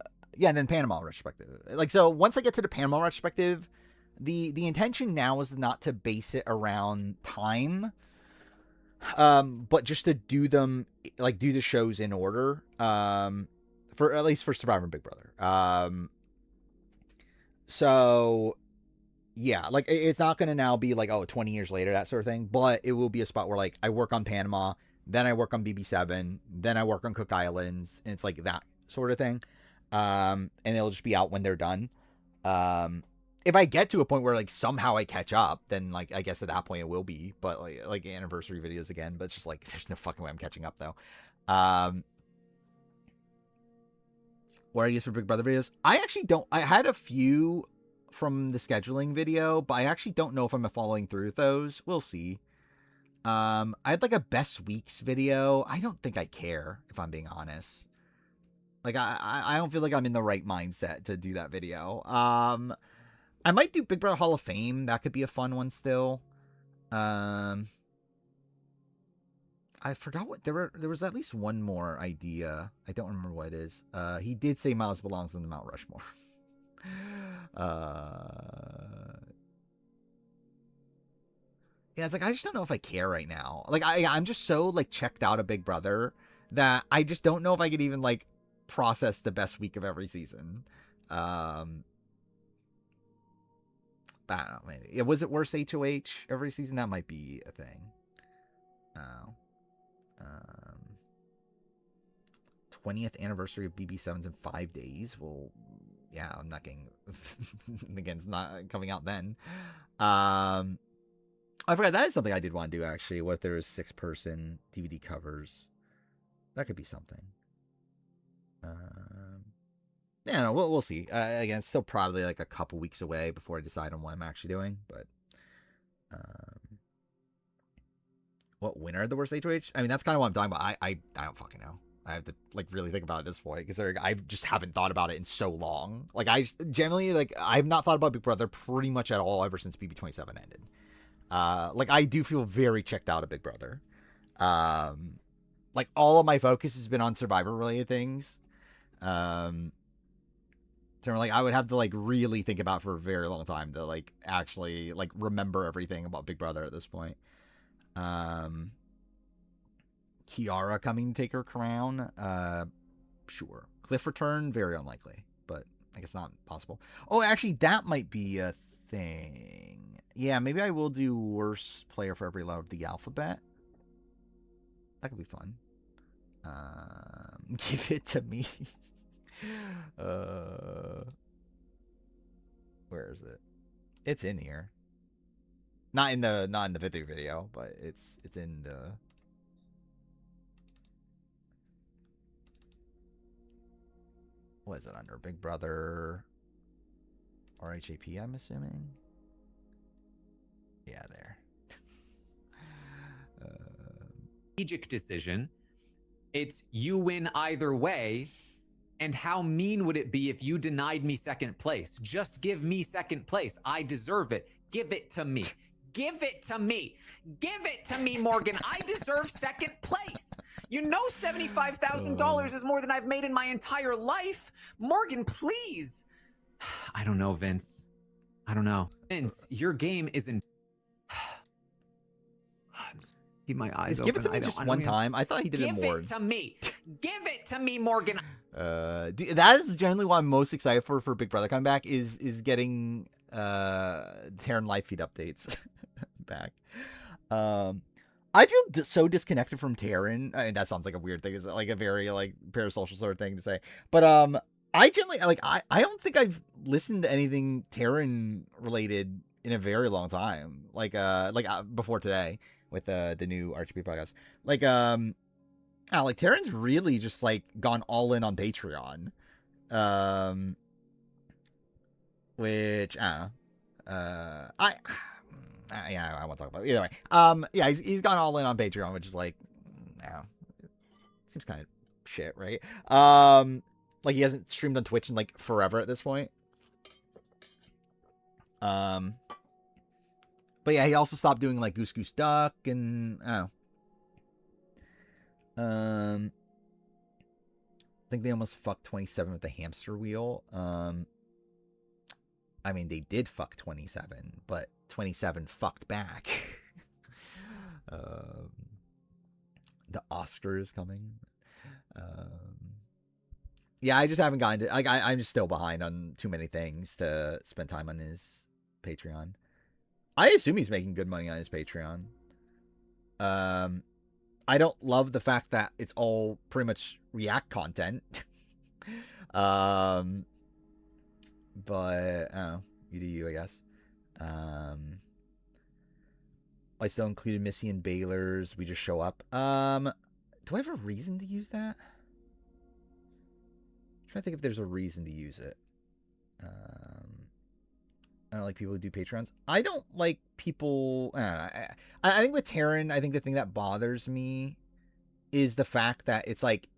and then Panama retrospective. Like, so once I get to the Panama retrospective, the intention now is not to base it around time, but just to do them, like, do the shows in order. For at least for Survivor and Big Brother. So yeah, like it's not going to now be like, 20 years later, that sort of thing, but it will be a spot where like I work on Panama, then I work on BB7, then I work on Cook Islands, and it's like that sort of thing. And it'll just be out when they're done. If I get to a point where like somehow I catch up, then like I guess at that point it will be, but like anniversary videos again, but it's just like there's no fucking way I'm catching up though. What I use for Big Brother videos? I actually don't. I had a few from the scheduling video, but I actually don't know if I'm following through with those. We'll see. I had like a best weeks video. I don't think I care, if I'm being honest. Like I don't feel like I'm in the right mindset to do that video. I might do Big Brother Hall of Fame. That could be a fun one still. I forgot what there was at least one more idea. I don't remember what it is. He did say Miles belongs in the Mount Rushmore. Yeah, it's like I just don't know if I care right now. Like I'm just so like checked out of Big Brother that I just don't know if I could even like process the best week of every season. I don't know, maybe. Was it worse HOH every season? That might be a thing. Oh. 20th anniversary of BB7's in 5 days. Well, yeah, I'm not getting again. It's not coming out then. I forgot that is something I did want to do actually. What if there was 6-person DVD covers? That could be something. Yeah, no, we'll see. Again, it's still probably like a couple weeks away before I decide on what I'm actually doing. But what winner of the worst HOH? I mean, that's kind of what I'm talking about. I don't fucking know. I have to like really think about it at this point because I just haven't thought about it in so long. Like I generally like I've not thought about Big Brother pretty much at all ever since BB27 ended. Like I do feel very checked out of Big Brother. Like all of my focus has been on Survivor related things. So like I would have to like really think about for a very long time to like actually like remember everything about Big Brother at this point. Kiara coming to take her crown. Sure. Cliff return, very unlikely, but I guess not possible. Oh, actually, that might be a thing. Yeah, maybe I will do worst player for every letter of the alphabet. That could be fun. Give it to me. Where is it? It's in here. Not in the victory video, but it's in the. What is it under? Big Brother RHAP, I'm assuming. Yeah, there.
Strategic decision. It's you win either way. And how mean would it be if you denied me second place? Just give me second place. I deserve it. Give it to me. Give it to me. Give it to me, Morgan. I deserve second place. You know $75,000 is more than I've made in my entire life. Morgan, please. I don't know, Vince. I don't know. Vince, your game is in... Keep my eyes open.
Give it to me just one time. I thought he did it more.
Give it to me. Give it to me, Morgan.
That is generally what I'm most excited for Big Brother coming back is getting Terran live feed updates back. I feel so disconnected from Terran. I mean, that sounds like a weird thing. It's like a very like parasocial sort of thing to say. But I generally like I don't think I've listened to anything Terran related in a very long time. Like before today with the new RGB podcast. Like like Terran's really just like gone all in on Patreon. Which I don't know. Yeah, I won't talk about it. Either way. Yeah, he's gone all in on Patreon, which is like, seems kind of shit, right? Like he hasn't streamed on Twitch in like forever at this point. But yeah, he also stopped doing like Goose Goose Duck and I think they almost fucked 27 with the hamster wheel. I mean, they did fuck 27, but 27 fucked back. The Oscar is coming. Yeah, I just haven't gotten to, like, I'm just still behind on too many things to spend time on his Patreon. I assume he's making good money on his Patreon. I don't love the fact that it's all pretty much React content. But you do you, I guess. I still included Missy and Baylor's We Just Show Up. Do I have a reason to use that? I'm trying to think if there's a reason to use it. I don't like people who do Patreons. I don't like people. I think with Terran, I think the thing that bothers me is the fact that it's like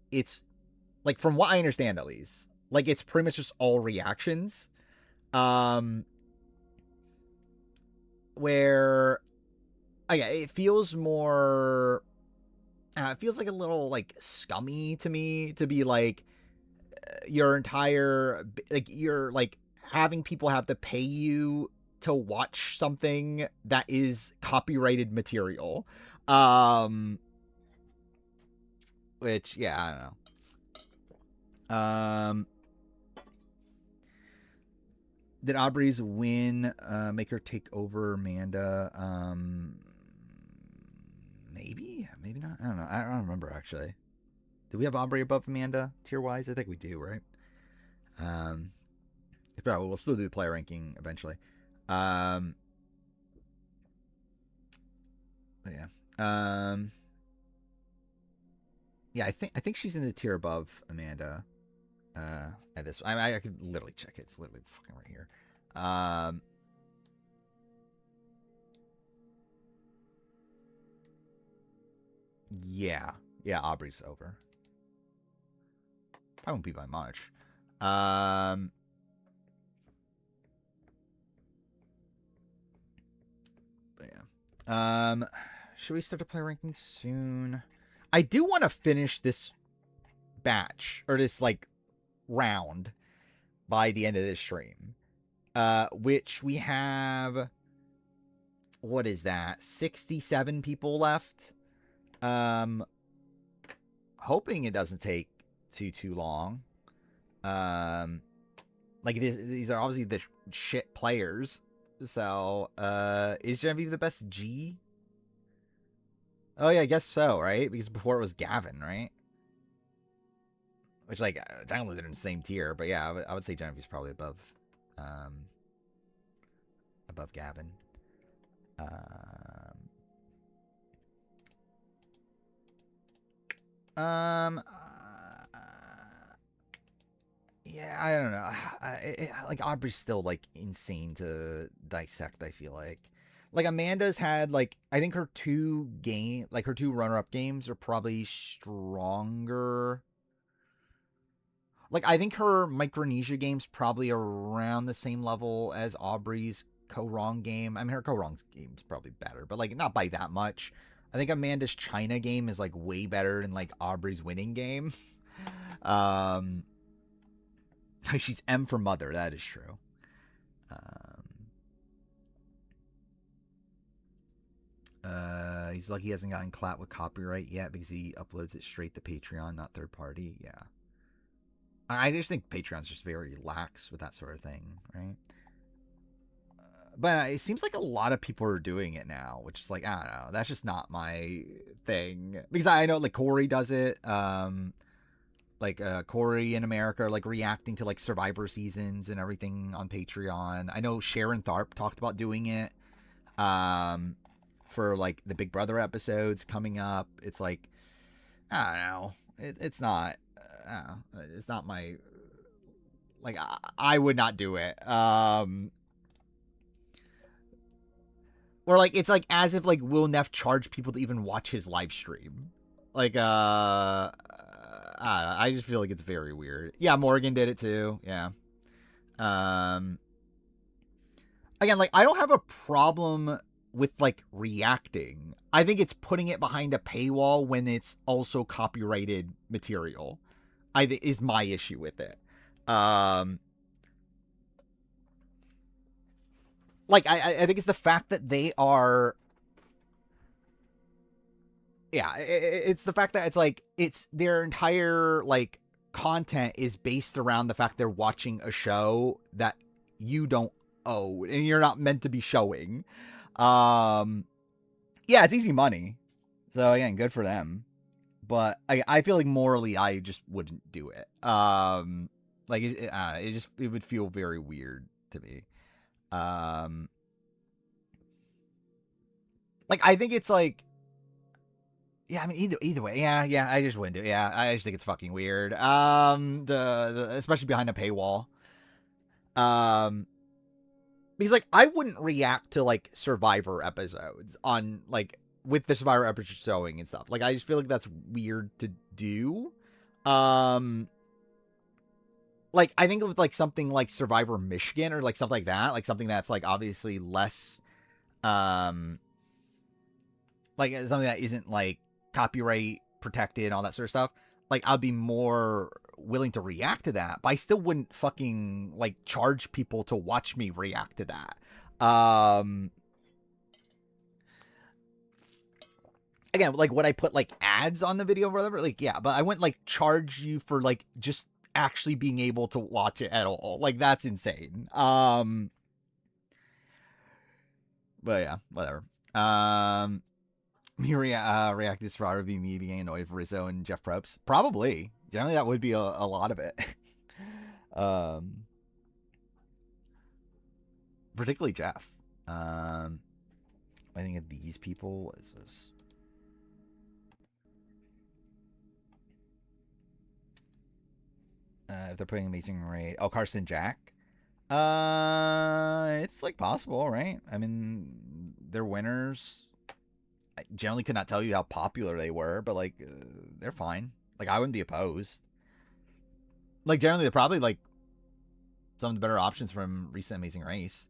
from what I understand at least, like it's pretty much just all reactions. Where, yeah, it feels more. It feels like a little like scummy to me to be like your entire like you're like having people have to pay you to watch something that is copyrighted material. Which, yeah, I don't know. Did Aubrey's win make her take over Amanda? Maybe not. I don't know. I don't remember actually. Do we have Aubrey above Amanda tier wise? I think we do, right? Probably we'll still do player ranking eventually. But yeah. Yeah, I think she's in the tier above Amanda. At this, I could literally check it. It's literally fucking right here. Yeah, Aubrey's over. I won't be by much. But yeah. Should we start to play rankings soon? I do want to finish this batch or this like round by the end of this stream. Which we have, what is that? 67 people left. Hoping it doesn't take too long. Like these are obviously the shit players. So, is Genevieve the best G? Oh yeah, I guess so, right? Because before it was Gavin, right? Which, like, technically they're in the same tier, but yeah, I would say Genevieve's probably above Gavin. Yeah, I don't know. Like, Aubrey's still, like, insane to dissect, I feel like. Like, Amanda's had, like, I think her two runner-up games are probably stronger. Like, I think her Micronesia game's probably around the same level as Aubrey's Ko-Rong game. I mean, her Ko-Rong game's probably better, but, like, not by that much. I think Amanda's China game is, like, way better than, like, Aubrey's winning game. She's M for mother. That is true. He's lucky he hasn't gotten clapped with copyright yet because he uploads it straight to Patreon, not third party. Yeah. I just think Patreon's just very lax with that sort of thing, right? But it seems like a lot of people are doing it now, which is like, I don't know. That's just not my thing. Because I know, like, Corey does it. Corey in America are, like, reacting to, like, Survivor seasons and everything on Patreon. I know Sharon Tharp talked about doing it for, like, the Big Brother episodes coming up. It's like, I don't know. It's not... it's not my, like, I would not do it. Or, like, it's like as if, like, Will Neff charged people to even watch his live stream. Like, I don't know, I just feel like it's very weird. Yeah, Morgan did it too. Yeah. Again, like, I don't have a problem with, like, reacting. I think it's putting it behind a paywall when it's also copyrighted material. Is my issue with it. Like, I think it's the fact that they are... Yeah, it's the fact that it's, like, it's their entire, like, content is based around the fact they're watching a show that you don't own and you're not meant to be showing. Yeah, it's easy money. So, again, good for them. But I feel like morally, I just wouldn't do it. Like, it would feel very weird to me. Like, I think it's like, yeah, I mean, either way, yeah, I just wouldn't do it. Yeah, I just think it's fucking weird. Especially behind a paywall. Because, like, I wouldn't react to, like, Survivor episodes on, like, with the Survivor episode showing and stuff. Like, I just feel like that's weird to do. Like, I think with, like, something like Survivor Michigan or, like, something like that, like, something that's, like, obviously less, like, something that isn't, like, copyright protected and all that sort of stuff, like, I'd be more willing to react to that, but I still wouldn't fucking, like, charge people to watch me react to that. Again, like, would I put, like, ads on the video or whatever? Like, yeah, but I wouldn't, like, charge you for, like, just actually being able to watch it at all. Like, that's insane. But yeah, whatever. Me react to this fraud would be me being annoyed for Rizzo and Jeff Probst. Probably. Generally, that would be a lot of it. particularly Jeff. I think of these people. What is this? If they're putting Amazing Race, oh, Carson Jack. It's like possible, right? I mean, they're winners. I generally could not tell you how popular they were, but like, they're fine. Like, I wouldn't be opposed. Like, generally, they're probably like some of the better options from recent Amazing Race.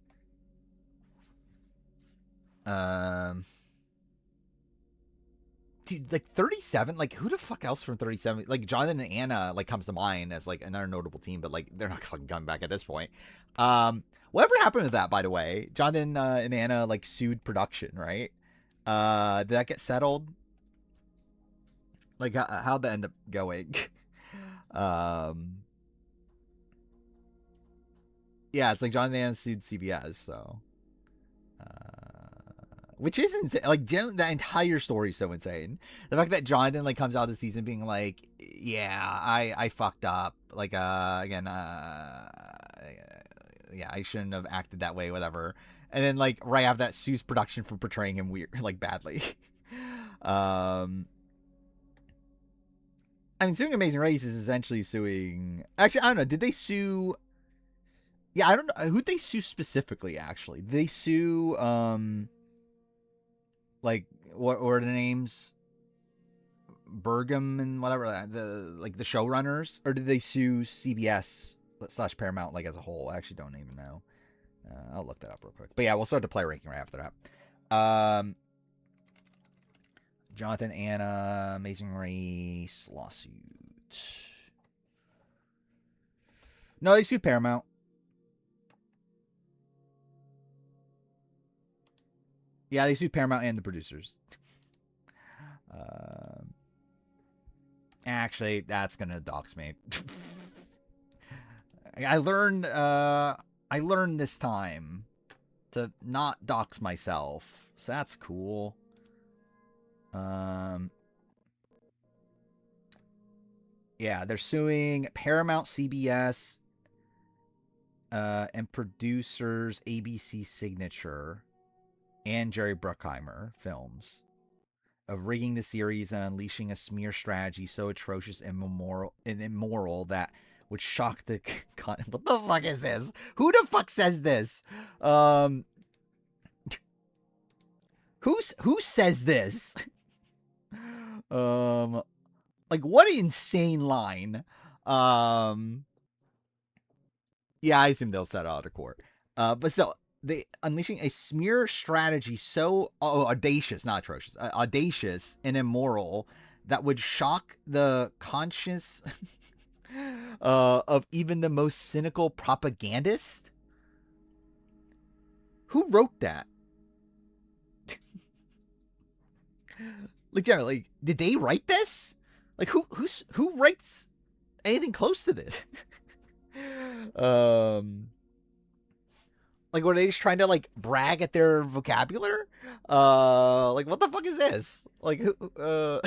Dude, like 37, like who the fuck else from 37? Like Jonathan and Anna like comes to mind as like another notable team, but like they're not fucking coming back at this point. Whatever happened with that, by the way? Jonathan and Anna like sued production, right? Did that get settled? Like how'd that end up going? Yeah, it's like Jonathan and Anna sued CBS, so which is insane. Like, that entire story is so insane. The fact that Jonathan like comes out of the season being like, "Yeah, I fucked up. Like, again, yeah, I shouldn't have acted that way, whatever." And then like right after that, sues production for portraying him weird, like badly. I mean, suing Amazing Race is essentially suing. Actually, I don't know. Did they sue? Yeah, I don't know. Who'd they sue specifically? Actually, did they sue? Like, what were the names? Bergam and whatever, the showrunners, or did they sue CBS / Paramount like as a whole? I actually don't even know. I'll look that up real quick. But yeah, we'll start the player ranking right after that. Jonathan, Anna, Amazing Race lawsuit. No, they sued Paramount. Yeah, they sued Paramount and the producers. Actually, that's gonna dox me. I learned this time to not dox myself, so that's cool. Yeah, they're suing Paramount, CBS, and producers ABC Signature and Jerry Bruckheimer Films of rigging the series and unleashing a smear strategy so atrocious and immoral that would shock the what the fuck is this? Who the fuck says this? Who says this? Like, what an insane line. Yeah, I assume they'll set it out of court. But still, they unleashing a smear strategy so audacious, not atrocious, audacious and immoral that would shock the conscience of even the most cynical propagandist. Who wrote that? Like, generally, did they write this? Like, who writes anything close to this? Like, were they just trying to like brag at their vocabulary? Like, what the fuck is this? Like, I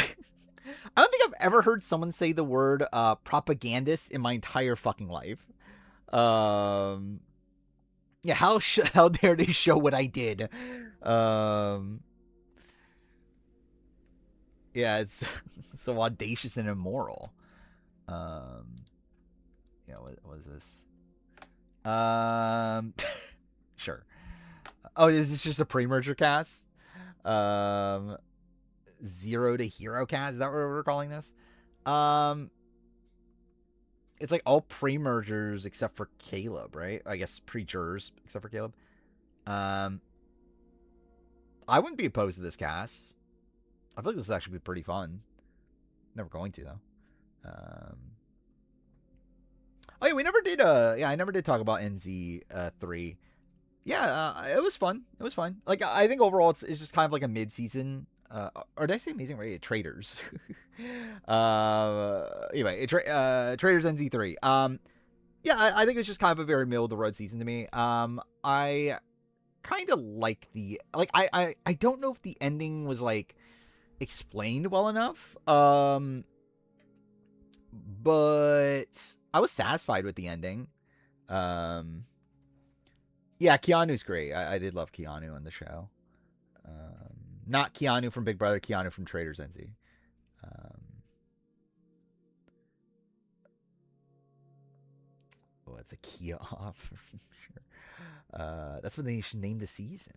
don't think I've ever heard someone say the word propagandist in my entire fucking life. Yeah, how dare they show what I did? Yeah, it's so audacious and immoral. Yeah, what was this? Sure. Oh, is this just a pre-merger cast? 0 to hero cast? Is that what we're calling this? It's like all pre-mergers except for Caleb, right? I guess pre-jurors except for Caleb. I wouldn't be opposed to this cast. I feel like this would actually be pretty fun. Never going to though. Oh yeah, we never did. Yeah, I never did talk about NZ 3. Yeah, it was fun. It was fun. Like, I think overall it's just kind of like a mid-season. Or did I say Amazing Race? Traders. Anyway, Traders NZ3. Yeah, I think it's just kind of a very middle of the road season to me. I kind of like the I don't know if the ending was like explained well enough. But I was satisfied with the ending. Yeah, Keanu's great. I did love Keanu on the show. Not Keanu from Big Brother, Keanu from Trader Zenzi. Oh, it's a Kia off. Sure. That's what they should name the season.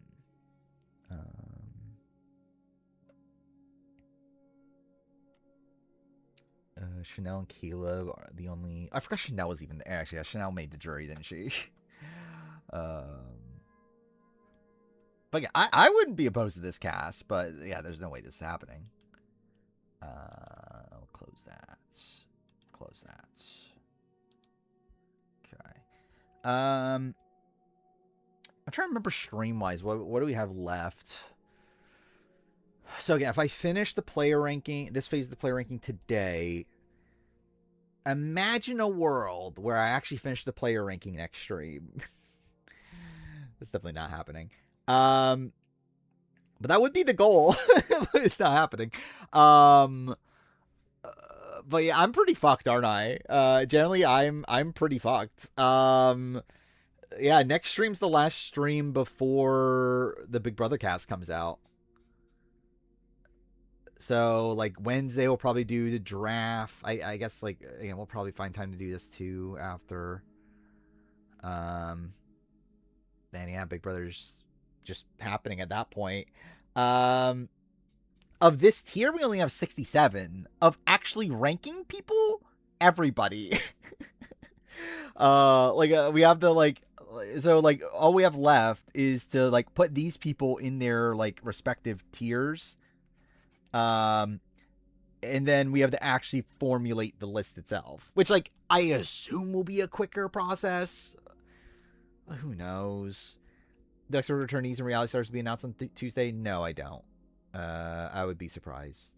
Chanel and Caleb are the only. I forgot Chanel was even there. Actually, yeah, Chanel made the jury, didn't she? But yeah, I wouldn't be opposed to this cast, but yeah, there's no way this is happening. I'll close that. Close that. Okay. I'm trying to remember stream-wise. What do we have left? So again, if I finish the player ranking, this phase of the player ranking today, imagine a world where I actually finish the player ranking next stream. That's definitely not happening. But that would be the goal. It's not happening. But yeah, I'm pretty fucked, aren't I? Generally, I'm pretty fucked. Yeah, next stream's the last stream before the Big Brother cast comes out. So, like, Wednesday we'll probably do the draft. I guess, like, again, we'll probably find time to do this too after. Then, yeah, Big Brother's just happening at that point. Of this tier, we only have 67. Of actually ranking people, everybody. We have to, like, so, like, all we have left is to, like, put these people in their, like, respective tiers. And then we have to actually formulate the list itself, which, like, I assume will be a quicker process. Who knows? Do extra returnees and reality stars to be announced on Tuesday? No, I don't. I would be surprised.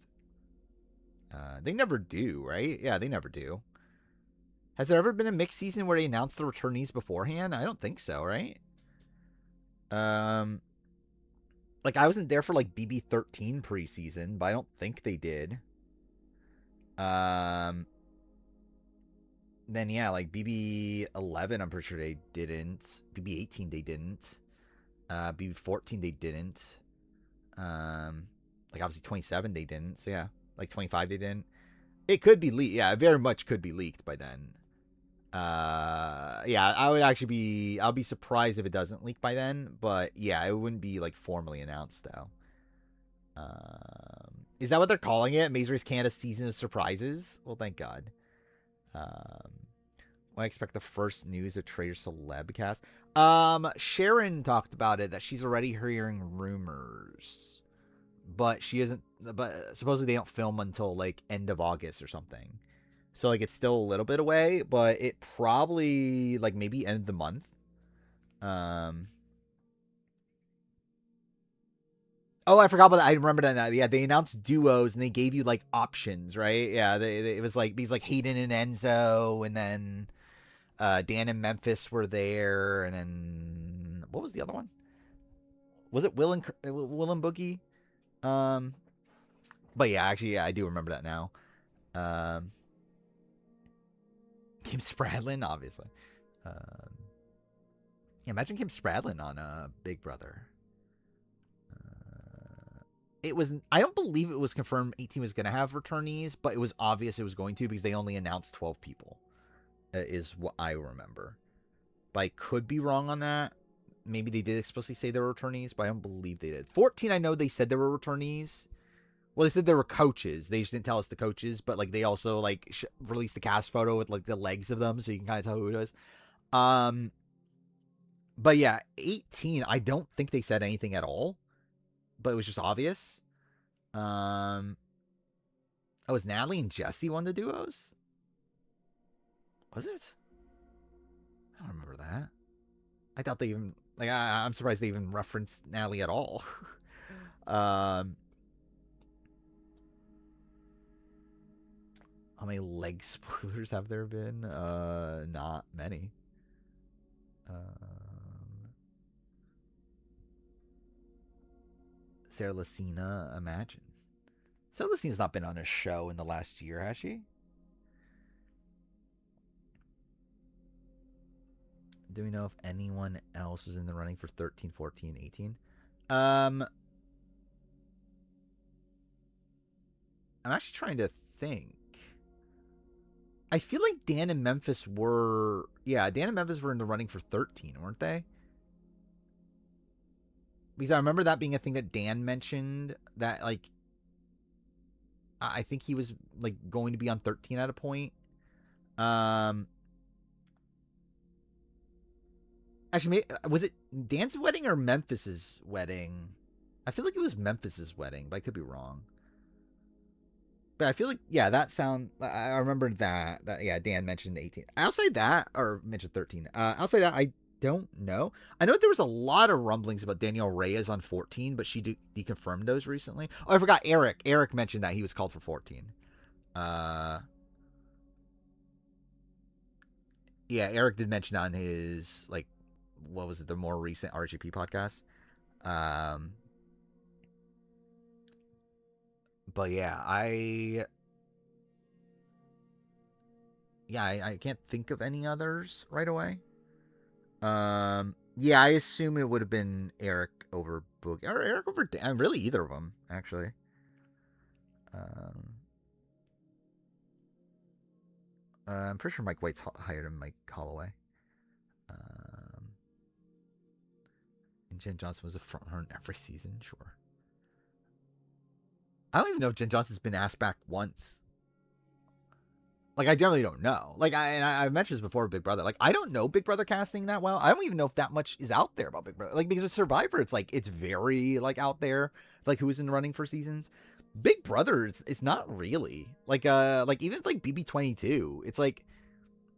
They never do, right? Yeah, they never do. Has there ever been a mixed season where they announced the returnees beforehand? I don't think so, right? Like, I wasn't there for, like, BB13 preseason, but I don't think they did. Then, yeah, like, BB11, I'm pretty sure they didn't. BB18, they didn't. BB14, they didn't. Like, obviously, 27, they didn't. So, yeah, like, 25, they didn't. It could be leaked. Yeah, it very much could be leaked by then. Yeah, I'll be surprised if it doesn't leak by then, but yeah, it wouldn't be like formally announced though. Is that what they're calling it? Maze Race Canada Season of Surprises? Well, thank God. I expect the first news of Trader Celeb cast. Sharon talked about it, that she's already hearing rumors, but she isn't. But supposedly they don't film until like end of August or something. So, like, it's still a little bit away, but it probably, like, maybe end of the month. Oh, I forgot about that. I remember that now. Yeah, they announced duos, and they gave you, like, options, right? Yeah, it was, like, these, like, Hayden and Enzo, and then Dan and Memphis were there, and then... What was the other one? Was it Will and Boogie? But, yeah, actually, yeah, I do remember that now. Kim Spradlin, obviously. Yeah, imagine Kim Spradlin on Big Brother. It was. I don't believe it was confirmed 18 was going to have returnees, but it was obvious it was going to because they only announced 12 people. Is what I remember. But I could be wrong on that. Maybe they did explicitly say there were returnees, but I don't believe they did. 14, I know they said there were returnees. Well, they said there were coaches. They just didn't tell us the coaches, but like they also like released the cast photo with like the legs of them, so you can kind of tell who it was. But yeah, 18. I don't think they said anything at all, but it was just obvious. Oh, was Natalie and Jesse one of the duos? Was it? I don't remember that. I thought they even like. I'm surprised they even referenced Natalie at all. How many leg spoilers have there been? Not many. Sarah Lacina, imagine. Sarah Lacina's not been on a show in the last year, has she? Do we know if anyone else was in the running for 13, 14, 18? I'm actually trying to think. I feel like Dan and Memphis were... Yeah, Dan and Memphis were in the running for 13, weren't they? Because I remember that being a thing that Dan mentioned, that, like... I think he was, like, going to be on 13 at a point. Actually, was it Dan's wedding or Memphis's wedding? I feel like it was Memphis's wedding, but I could be wrong. But I feel like, yeah, that sound... I remember that yeah, Dan mentioned 18. Outside that, or mentioned 13. Outside that, I don't know. I know there was a lot of rumblings about Danielle Reyes on 14, but she deconfirmed those recently. Oh, I forgot Eric. Eric mentioned that he was called for 14. Yeah, Eric did mention on his, like, what was it, the more recent RGP podcast. But yeah, I can't think of any others right away. Yeah, I assume it would have been Eric over Boogie, or Eric over Dan, really either of them, actually. I'm pretty sure Mike White's hired him, Mike Holloway. And Jen Johnson was a front runner every season, sure. I don't even know if Jen Johnson's been asked back once. Like, I generally don't know. Like, I've mentioned this before with Big Brother. Like, I don't know Big Brother casting that well. I don't even know if that much is out there about Big Brother. Like, because with Survivor, it's like, it's very, like, out there. Like, who's in the running for seasons. Big Brother, it's not really. Like, even like BB22, it's like,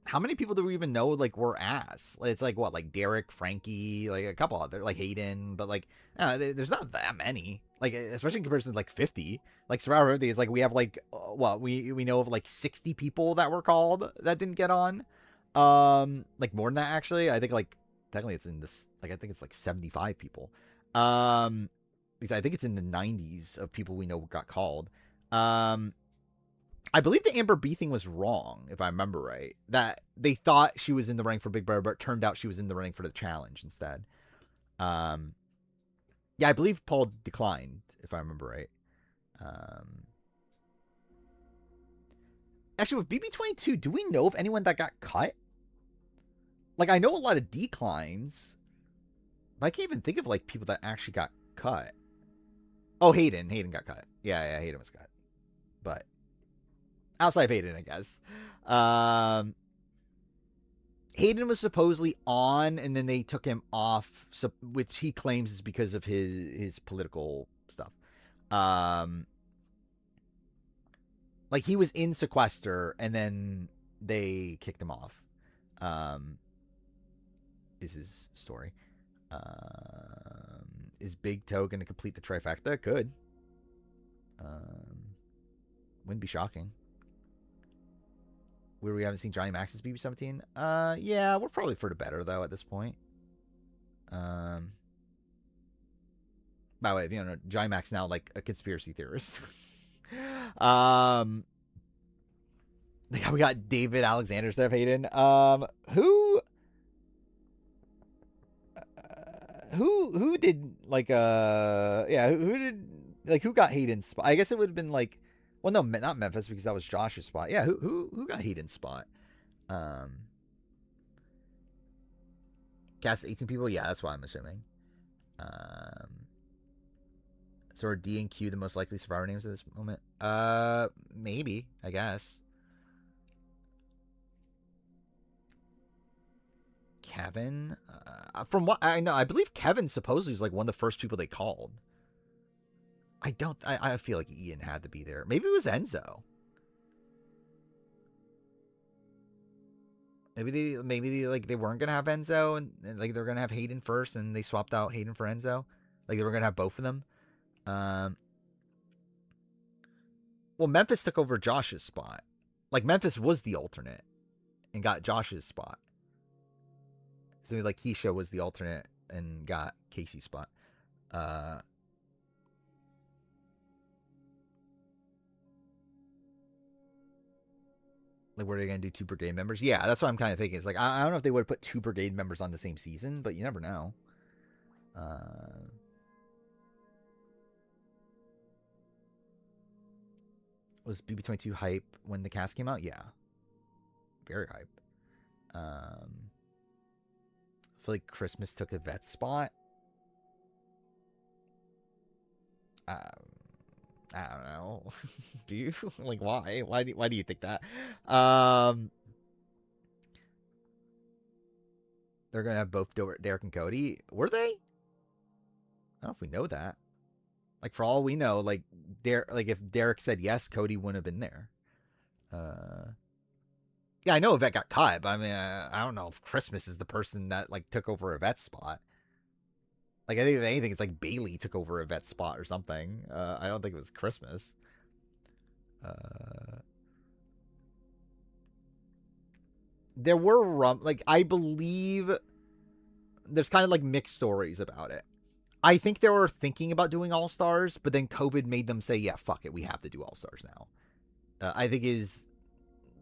how many people do we even know, like, were ass? It's like, what, like Derek, Frankie, like a couple other, like Hayden, but like, there's not that many. Like, especially in comparison to like 50. Like Survivor 50 is like, we have like, what, we know of like 60 people that were called that didn't get on. Like more than that, actually. I think like, technically it's in this, like, I think it's like 75 people. Because I think it's in the 90s of people we know got called. I believe the Amber B thing was wrong, if I remember right. That they thought she was in the running for Big Brother, but it turned out she was in the running for the challenge instead. Yeah, I believe Paul declined, if I remember right. Actually, with BB22, do we know of anyone that got cut? Like, I know a lot of declines, but I can't even think of, like, people that actually got cut. Oh, Hayden. Hayden got cut. Yeah, Hayden was cut. But outside of Hayden, I guess. Hayden was supposedly on, and then they took him off, which he claims is because of his political stuff. Like, he was in sequester, and then they kicked him off. Is his story. Is Big Toe going to complete the trifecta? Could. Wouldn't be shocking. Where we haven't seen Johnny Max's BB17? Yeah, we're probably for the better, though, at this point. By the way, you know, Johnny Max now, like, a conspiracy theorist. We got David Alexander, Steph Hayden. Who did, like, yeah, who did, like, who got Hayden's spot? I guess it would have been, like, well, no, not Memphis, because that was Josh's spot. Yeah, who got Hayden's spot? Cast 18 people? Yeah, that's what I'm assuming. So are D and Q the most likely survivor names at this moment? Maybe, I guess. Kevin? From what I know, I believe Kevin supposedly was like one of the first people they called. I feel like Ian had to be there. Maybe it was Enzo. Maybe they like they weren't gonna have Enzo and like they're gonna have Hayden first, and they swapped out Hayden for Enzo. Like they were gonna have both of them. Well, Memphis took over Josh's spot. Like Memphis was the alternate and got Josh's spot. So like Keisha was the alternate and got Casey's spot. Like, were they gonna do 2 brigade members? Yeah, that's what I'm kind of thinking. It's like I don't know if they would put 2 brigade members on the same season, but you never know. Was BB22 hype when the cast came out? Yeah, very hype. I feel like Christmas took a vet spot. I don't know. Do you like why? Why do you think that? They're gonna have both Derek and Cody. Were they? I don't know if we know that. Like, for all we know, like if Derek said yes, Cody wouldn't have been there. Yeah, I know Yvette got cut, but I mean, I don't know if Christmas is the person that like took over Yvette's spot. Like, I think if anything, it's like Bailey took over Yvette's spot or something. I don't think it was Christmas. There were like, I believe there's kind of like mixed stories about it. I think they were thinking about doing All Stars, but then COVID made them say, yeah, fuck it, we have to do All Stars now. I think is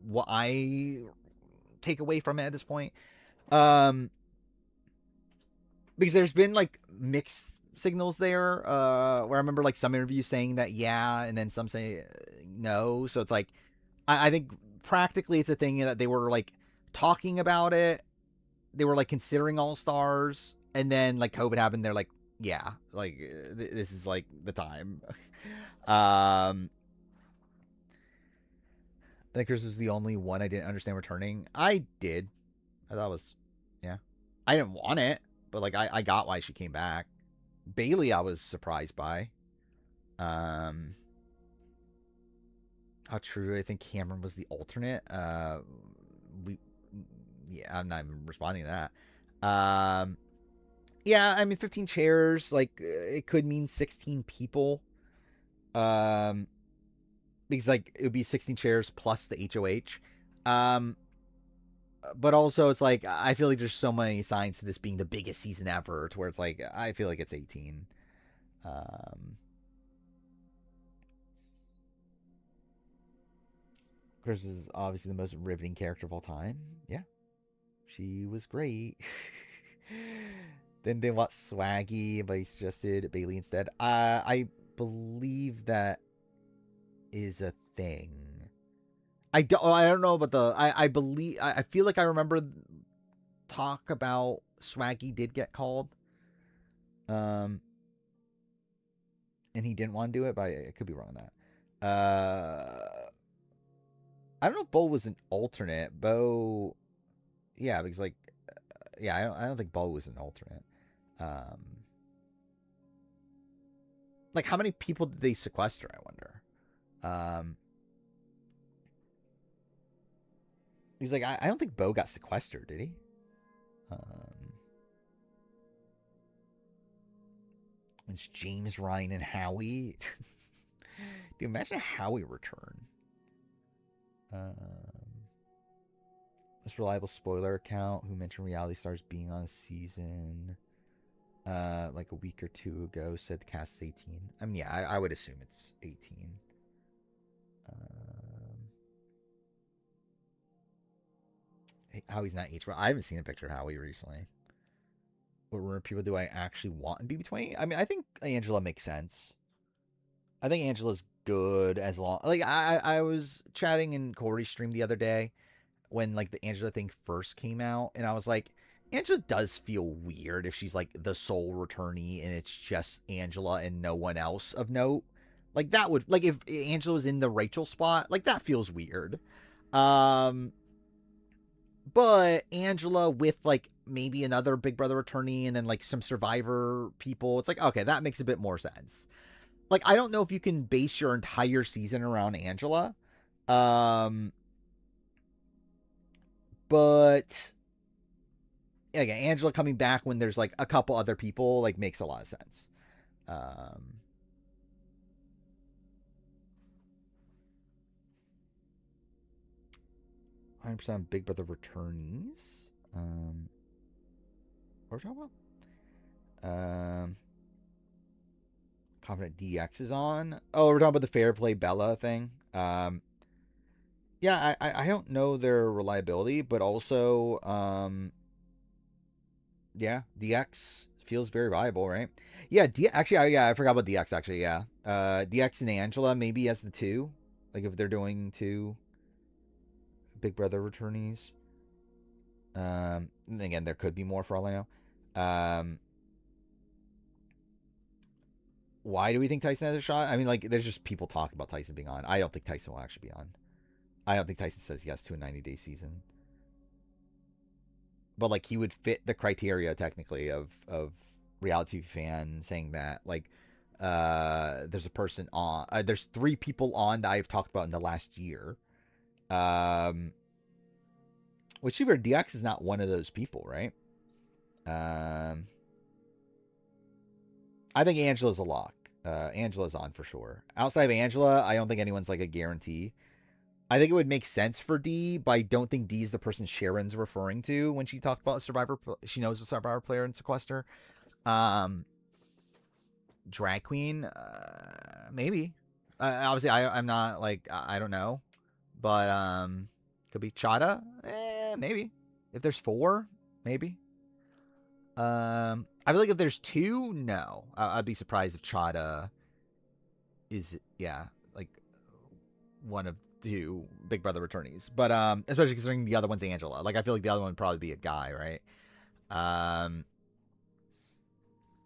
what I take away from it at this point. Because there's been like mixed signals there, where I remember like some interviews saying that yeah, and then some say no. So it's like, I think practically it's a thing that they were like talking about it. They were like considering All Stars, and then like COVID happened. They're like, yeah, like this is like the time. I think Chris was the only one I didn't understand returning. I did. I thought it was, yeah. I didn't want it, but like I got why she came back. Bailey, I was surprised by. How true? I think Cameron was the alternate. Yeah, I'm not even responding to that. Yeah, I mean, 15 chairs, like, it could mean 16 people. Because, like, it would be 16 chairs plus the HOH. But also, it's like, I feel like there's so many signs to this being the biggest season ever, to where it's like, I feel like it's 18. Chris is obviously the most riveting character of all time. Yeah. She was great. Then they watched Swaggy, but he suggested Bailey instead. I believe that is a thing. I don't know about the. I believe. I feel like I remember talk about Swaggy did get called. And he didn't want to do it, but I could be wrong on that. I don't know if Bo was an alternate. Bo, yeah, because like, yeah, I don't think Bo was an alternate. Like, how many people did they sequester, I wonder? He's like, I don't think Bo got sequestered, did he? It's James, Ryan, and Howie. Dude, imagine a Howie return. This reliable spoiler account who mentioned reality stars being on a season like a week or two ago said the cast is 18. I mean, yeah, I would assume it's 18. Howie's not age. I haven't seen a picture of Howie recently. What people do I actually want in BB20? I mean, I think Angela makes sense. I think Angela's good as long. Like, I was chatting in Corey's stream the other day when like the Angela thing first came out, and I was like, Angela does feel weird if she's like the sole returnee and it's just Angela and no one else of note. Like, that would, like, if Angela was in the Rachel spot, like, that feels weird. But Angela with like maybe another Big Brother returnee and then like some Survivor people, it's like, okay, that makes a bit more sense. Like, I don't know if you can base your entire season around Angela. But again, Angela coming back when there's like a couple other people like makes a lot of sense. 100% Big Brother returnees. What are we talking about? Confident DX is on. Oh, we're talking about the Fair Play Bella thing. Yeah, Yeah, I don't know their reliability, but also, yeah, DX feels very viable, right? Yeah, actually, I forgot about DX. Actually, yeah, DX and Angela maybe as the two, like if they're doing two Big Brother returnees. And again, there could be more for all I know. Why do we think Tyson has a shot? I mean, like, there's just people talking about Tyson being on. I don't think Tyson will actually be on. I don't think Tyson says yes to a 90-day season. But like, he would fit the criteria technically of reality fan saying that like, there's a person on. There's 3 people on that I've talked about in the last year. Which Super DX is not one of those people, right? I think Angela's a lock. Angela's on for sure. Outside of Angela, I don't think anyone's like a guarantee. I think it would make sense for D, but I don't think D is the person Sharon's referring to when she talked about a Survivor. She knows a Survivor player in Sequester. Drag Queen, maybe. Obviously, I'm not like I don't know, but could be Chada, maybe. If there's 4, maybe. I feel like if there's 2, no. I'd be surprised if Chada is, yeah, like one of 2 Big Brother returnees. But especially considering the other one's Angela. Like I feel like the other one would probably be a guy, right?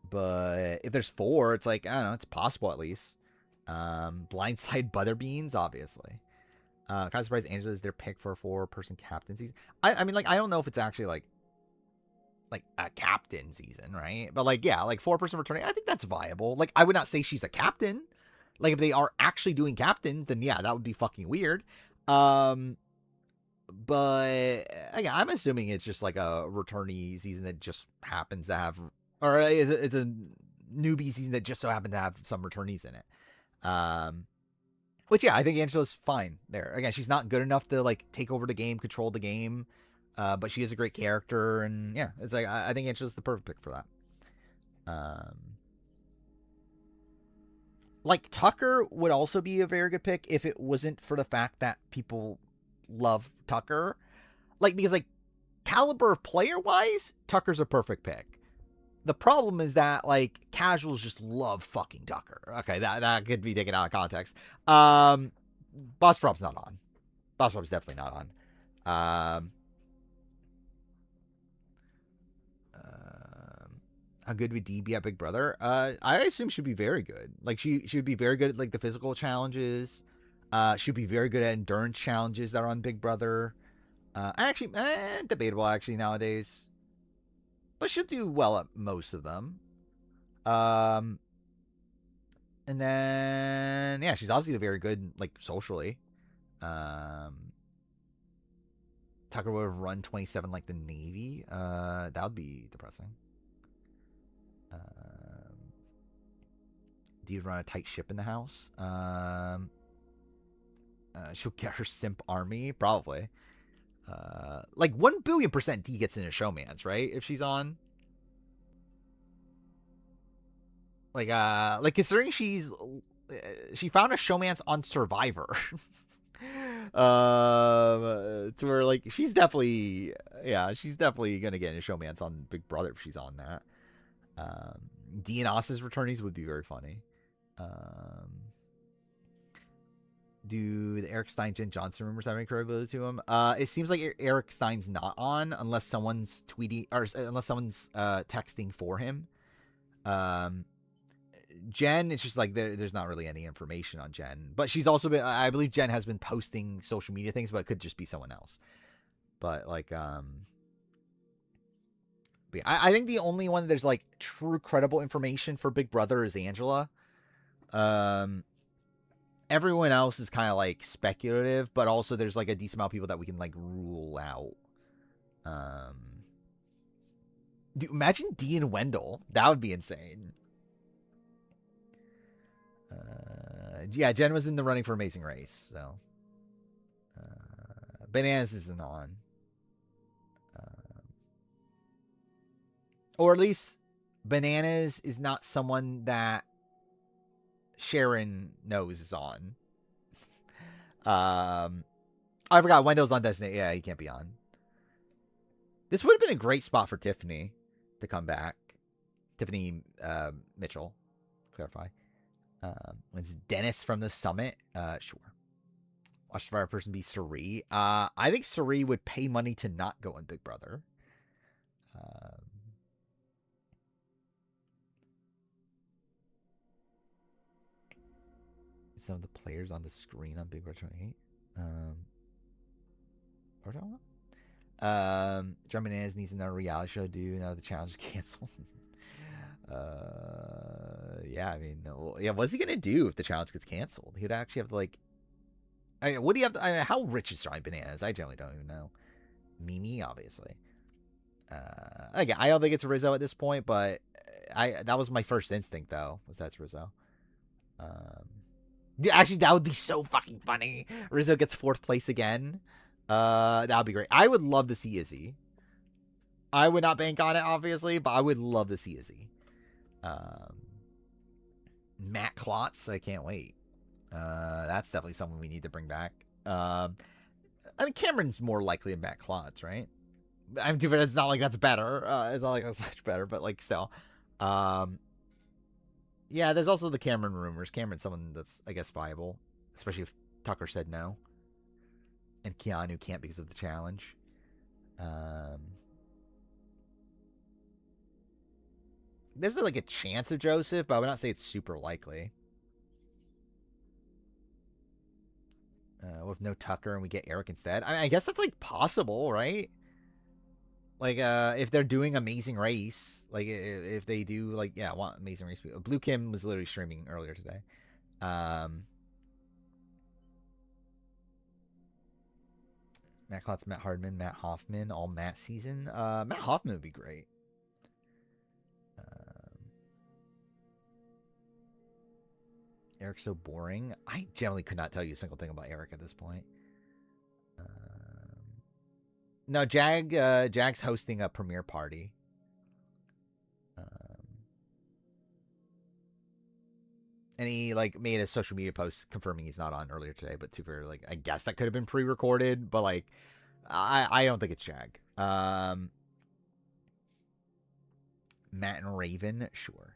But if there's 4, it's like, I don't know, it's possible at least. Blindside Butterbeans, obviously. Kind of surprised Angela is their pick for a 4-person captaincy. I mean, like, I don't know if it's actually like a captain season, right? But like, yeah, like 4-person returning, I think that's viable. Like, I would not say she's a captain. Like, if they are actually doing captains, then yeah, that would be fucking weird. But again, I'm assuming it's just like a returnee season that just happens to have, or it's a newbie season that just so happened to have some returnees in it. Which yeah, I think Angela's fine there. Again, she's not good enough to like take over the game, control the game. But she is a great character, and yeah, it's like I think Angela's the perfect pick for that. Like Tucker would also be a very good pick if it wasn't for the fact that people love Tucker. Like, because like caliber player wise, Tucker's a perfect pick. The problem is that like casuals just love fucking Tucker. Okay, that could be taken out of context. Boss Drop's not on. Boss Drop's definitely not on. How good would D be at Big Brother? I assume she'd be very good. Like she would be very good at like the physical challenges. She'd be very good at endurance challenges that are on Big Brother. Actually, debatable actually nowadays. But she'll do well at most of them. And then yeah, she's obviously very good like socially. Tucker would have run 27 like the Navy. That would be depressing. Do you run a tight ship in the house? She'll get her simp army, probably. Like 1,000,000,000% D gets into Showman's, right? If she's on. Like considering she found a Showman's on Survivor. To where like she's definitely gonna get into Showman's on Big Brother if she's on that. D and Austin's returnees would be very funny. Do the Eric Stein, Jen Johnson rumors have any credibility to him? It seems like Eric Stein's not on unless someone's tweeting or unless someone's texting for him. Jen, it's just like there's not really any information on Jen, but she's also been. I believe Jen has been posting social media things, but it could just be someone else. But like, but yeah, I think the only one there's like true credible information for Big Brother is Angela. Everyone else is kind of like speculative, but also there's like a decent amount of people that we can like rule out. Dude, imagine D and Wendell. That would be insane. Yeah, Jen was in the running for Amazing Race, so Bananas isn't on. Or at least Bananas is not someone that Sharon knows is on. I forgot Wendell's on Destiny. Yeah, he can't be on. This would have been a great spot for Tiffany to come back. Tiffany Mitchell, clarify. When it's Dennis from the Summit, sure. Watch the fire person be Suri. I think Suri would pay money to not go on Big Brother. Some of the players on the screen on Big Brother 28. What are we talking about? John Bananas needs another reality show to do now the challenge is canceled. Yeah, I mean, yeah, what's he gonna do if the challenge gets canceled? He'd actually have to, like, I mean, what do you have to, I mean, how rich is John Bananas? I generally don't even know. Mimi, obviously. Again, I don't think it's Rizzo at this point, but that was my first instinct though, was that's Rizzo. Actually, that would be so fucking funny. Rizzo gets 4th place again. That would be great. I would love to see Izzy. I would not bank on it, obviously, but I would love to see Izzy. Matt Klotz, I can't wait. That's definitely someone we need to bring back. I mean, Cameron's more likely than Matt Klotz, right? I mean, it's not like that's better. It's not like that's much better, but like still. Yeah, there's also the Cameron rumors. Cameron's someone that's, I guess, viable, especially if Tucker said no. And Keanu can't because of the challenge. There's like a chance of Joseph, but I would not say it's super likely. With no Tucker and we get Eric instead. I guess that's like possible, right? Like, if they're doing Amazing Race, like if they do, like, yeah, I want Amazing Race. Blue Kim was literally streaming earlier today. Matt Klotz, Matt Hardman, Matt Hoffman, all Matt season. Matt Hoffman would be great. Eric's so boring. I generally could not tell you a single thing about Eric at this point. No, Jag's hosting a premiere party. And he like made a social media post confirming he's not on earlier today, but to fair, like I guess that could have been pre-recorded, but like I don't think it's Jag. Matt and Raven, sure.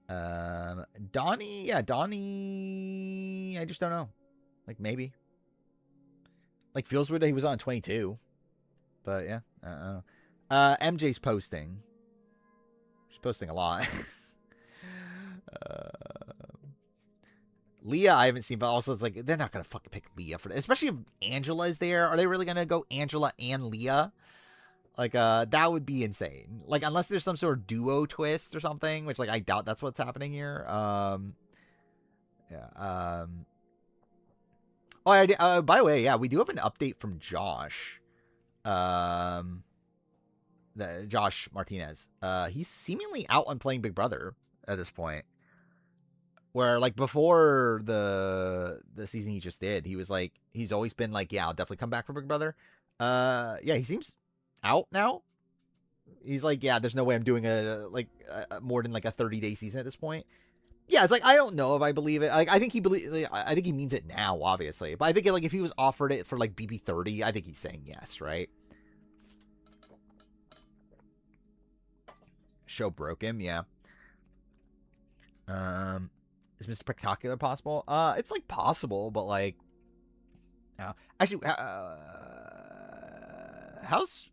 Donnie, yeah, Donnie, I just don't know. Like maybe. Like feels weird that he was on 22. But yeah, I don't know. MJ's posting. She's posting a lot. Leah, I haven't seen, but also it's like they're not gonna fucking pick Leah for that, especially if Angela is there. Are they really gonna go Angela and Leah? Like, that would be insane. Like, unless there's some sort of duo twist or something, which like I doubt that's what's happening here. Yeah. Oh, by the way, yeah, we do have an update from Josh. Josh Martinez. He's seemingly out on playing Big Brother at this point. Where like before the season he just did, he was like he's always been like, yeah, I'll definitely come back for Big Brother. Yeah, he seems out now. He's like, yeah, there's no way I'm doing more than like a 30-day season at this point. Yeah, it's like I don't know if I believe it. Like I think he means it now, obviously. But I think like if he was offered it for like BB30, I think he's saying yes, right? Show broke him, yeah. Is Mr. Spectacular possible? It's like possible, but like, actually,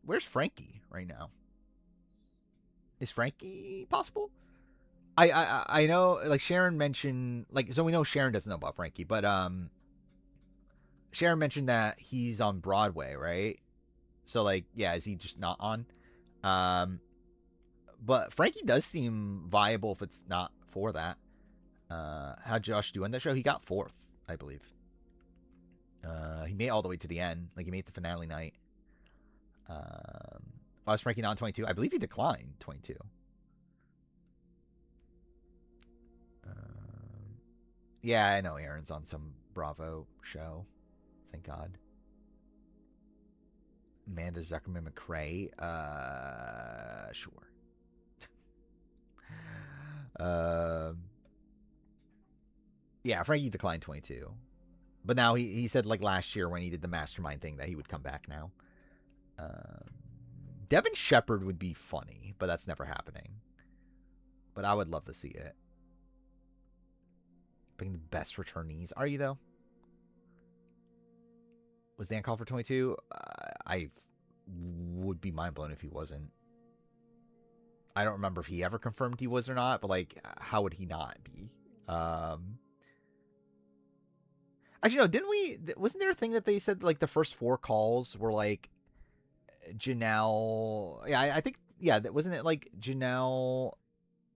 where's Frankie right now? Is Frankie possible? I know, like Sharon mentioned, like, so we know Sharon doesn't know about Frankie, but Sharon mentioned that he's on Broadway, right? So like, yeah, is he just not on? But Frankie does seem viable if it's not for that. How'd Josh do on that show? He got 4th, I believe. He made it all the way to the end. Like, he made the finale night. Was Frankie not on 22? I believe he declined 22. Yeah, I know Aaron's on some Bravo show. Thank God. Amanda Zuckerman McCrae. Sure. Yeah, Frankie declined 22. But now he said like last year when he did the mastermind thing that he would come back now. Devin Shepard would be funny, but that's never happening. But I would love to see it. Picking the best returnees. Are you, though? Was Dan called for 22? I would be mind blown if he wasn't. I don't remember if he ever confirmed he was or not, but like, how would he not be? Actually, no, didn't we? Wasn't there a thing that they said like the first 4 calls were like Janelle? Yeah, I think, yeah, wasn't it like Janelle,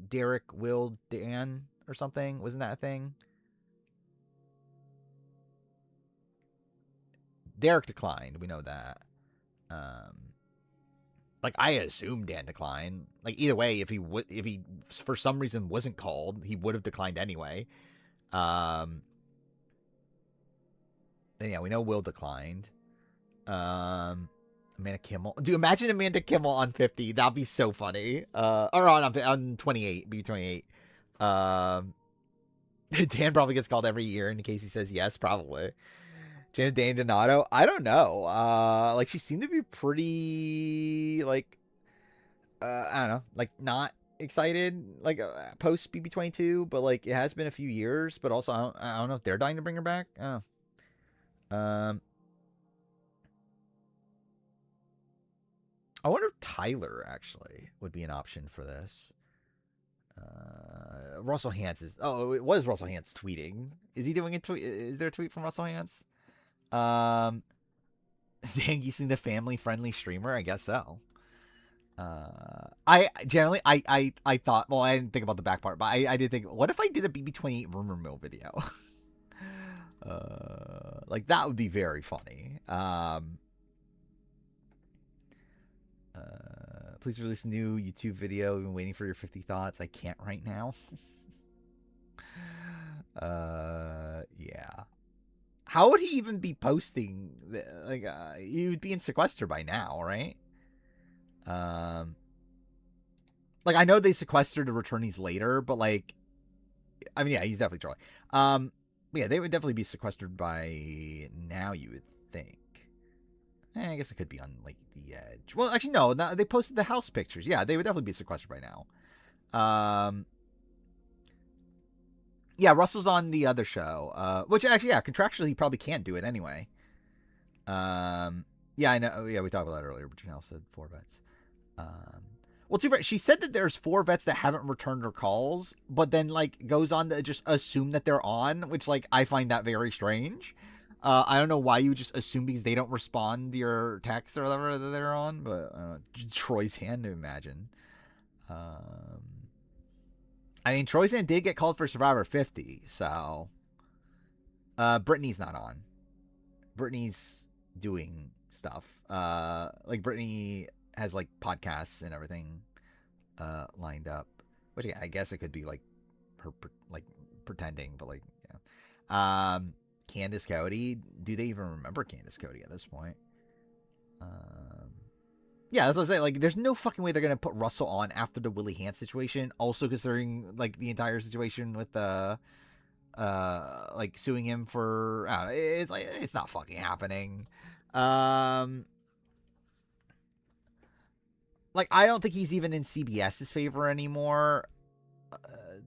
Derek, Will, Dan, or something? Wasn't that a thing? Derek declined. We know that. Like I assume Dan declined. Like either way, if he for some reason wasn't called, he would have declined anyway. Then yeah, we know Will declined. Amanda Kimmel. Dude, imagine Amanda Kimmel on 50. That'd be so funny. Or on 28, B28. Dan probably gets called every year in case he says yes, probably. James Dane Donato, I don't know. Like she seemed to be pretty like I don't know, like not excited like post BB22, but like it has been a few years, but also I don't know if they're dying to bring her back. I wonder if Tyler actually would be an option for this. Russell Hantz is. Oh, it was Russell Hantz tweeting. Is he doing a tweet? Is there a tweet from Russell Hantz? Dan Giesing, the family-friendly streamer. I guess so. I generally I thought. Well, I didn't think about the back part, but I did think. What if I did a BB28 rumor mill video? Like that would be very funny. Please release a new YouTube video. I've been waiting for your 50 thoughts. I can't right now. Yeah. How would he even be posting? Like, he would be in sequester by now, right? Like I know they sequestered the returnees later, but like, I mean, yeah, he's definitely trolling. Yeah, they would definitely be sequestered by now. You would think. I guess it could be on like the edge. Well, actually, no. They posted the house pictures. Yeah, they would definitely be sequestered by now. Yeah, Russell's on the other show. Which actually, yeah, contractually he probably can't do it anyway. Yeah, I know. Yeah, we talked about that earlier. But Janelle said 4 vets. Well, too bad. She said that there's 4 vets that haven't returned their calls, but then like goes on to just assume that they're on, which like I find that very strange. I don't know why you would just assume because they don't respond to your text or whatever that they're on, but Troy's hand to imagine. I mean, Troy's hand did get called for Survivor 50, so Brittany's not on. Brittany's doing stuff. Like Brittany has like podcasts and everything lined up, which yeah, I guess it could be like her like pretending, but like yeah. Candace Cody, do they even remember Candace Cody at this point? Yeah, that's what I'm saying. Like, there's no fucking way they're gonna put Russell on after the Willie Hant situation. Also, considering like the entire situation with the like suing him for, I don't know, it's like it's not fucking happening. Like, I don't think he's even in CBS's favor anymore.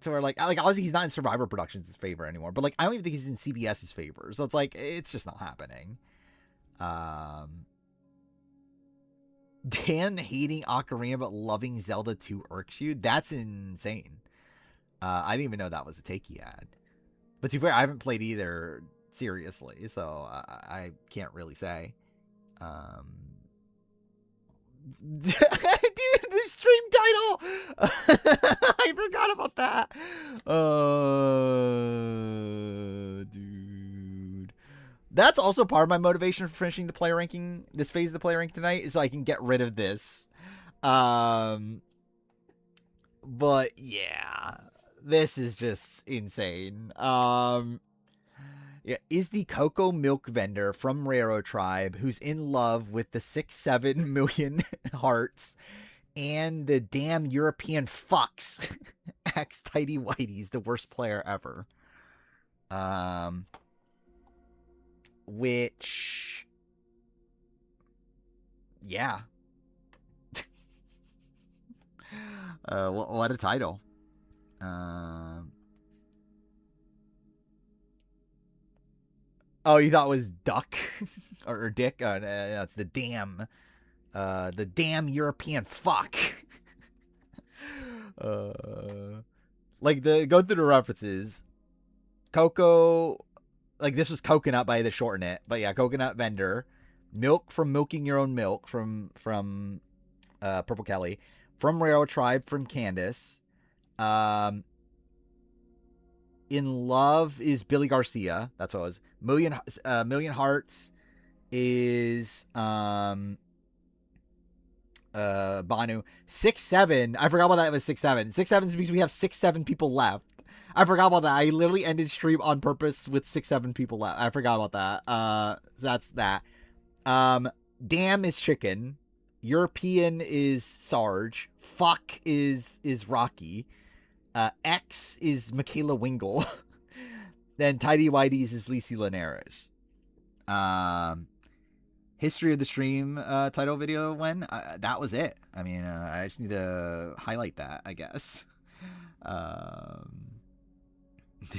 To where like obviously he's not in Survivor Productions' favor anymore, but like I don't even think he's in CBS's favor. So it's like it's just not happening. Dan hating Ocarina but loving Zelda 2 irks you. That's insane. I didn't even know that was a take he had. But to be fair, I haven't played either seriously, so I can't really say. Dude, the stream title! I forgot about that. Dude. That's also part of my motivation for finishing the player ranking, this phase of the player ranking tonight, is so I can get rid of this. But yeah, this is just insane. Yeah, is the cocoa milk vendor from Railroad Tribe who's in love with the 6-7 million hearts and the damn European fucks X Tidy Whitey's the worst player ever. which, yeah. What a title. Oh, you thought it was Duck or Dick? That's the damn European fuck. Like go through the references. Cocoa, like this was coconut by the shorten it, but yeah, coconut vendor. Milk from milking your own milk from Purple Kelly. From Railroad Tribe from Candace. In Love is Billy Garcia. That's what it was. Million Hearts is Banu. 6-7. I forgot about that. It was 6-7. 6-7 is because we have 6-7 people left. I forgot about that. I literally ended stream on purpose with 6-7 people left. I forgot about that. So that's that. Damn is Chicken. European is Sarge. Fuck is Rocky. X is Michaela Wingle. Then Tidy Whitey's is Lacey Linares. History of the stream title video when that was it. I mean, I just need to highlight that, I guess. The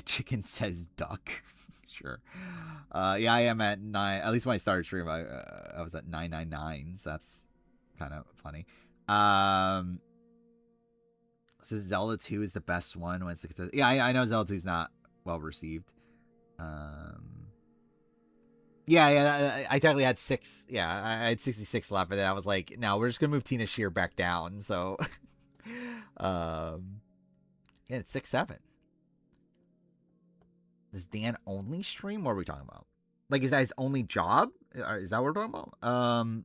chicken says duck. Sure. Yeah, I am at 9. At least when I started stream, I was at 999. So that's kind of funny. So Zelda 2 is the best one. When it's yeah, I know Zelda 2 is not well received. Yeah, I technically had 6. Yeah, I had 66 left, and then I was like, no, we're just gonna move Tina Shear back down. So, yeah, it's 6-7. Does Dan only stream? What are we talking about? Like, is that his only job? Is that what we're talking about?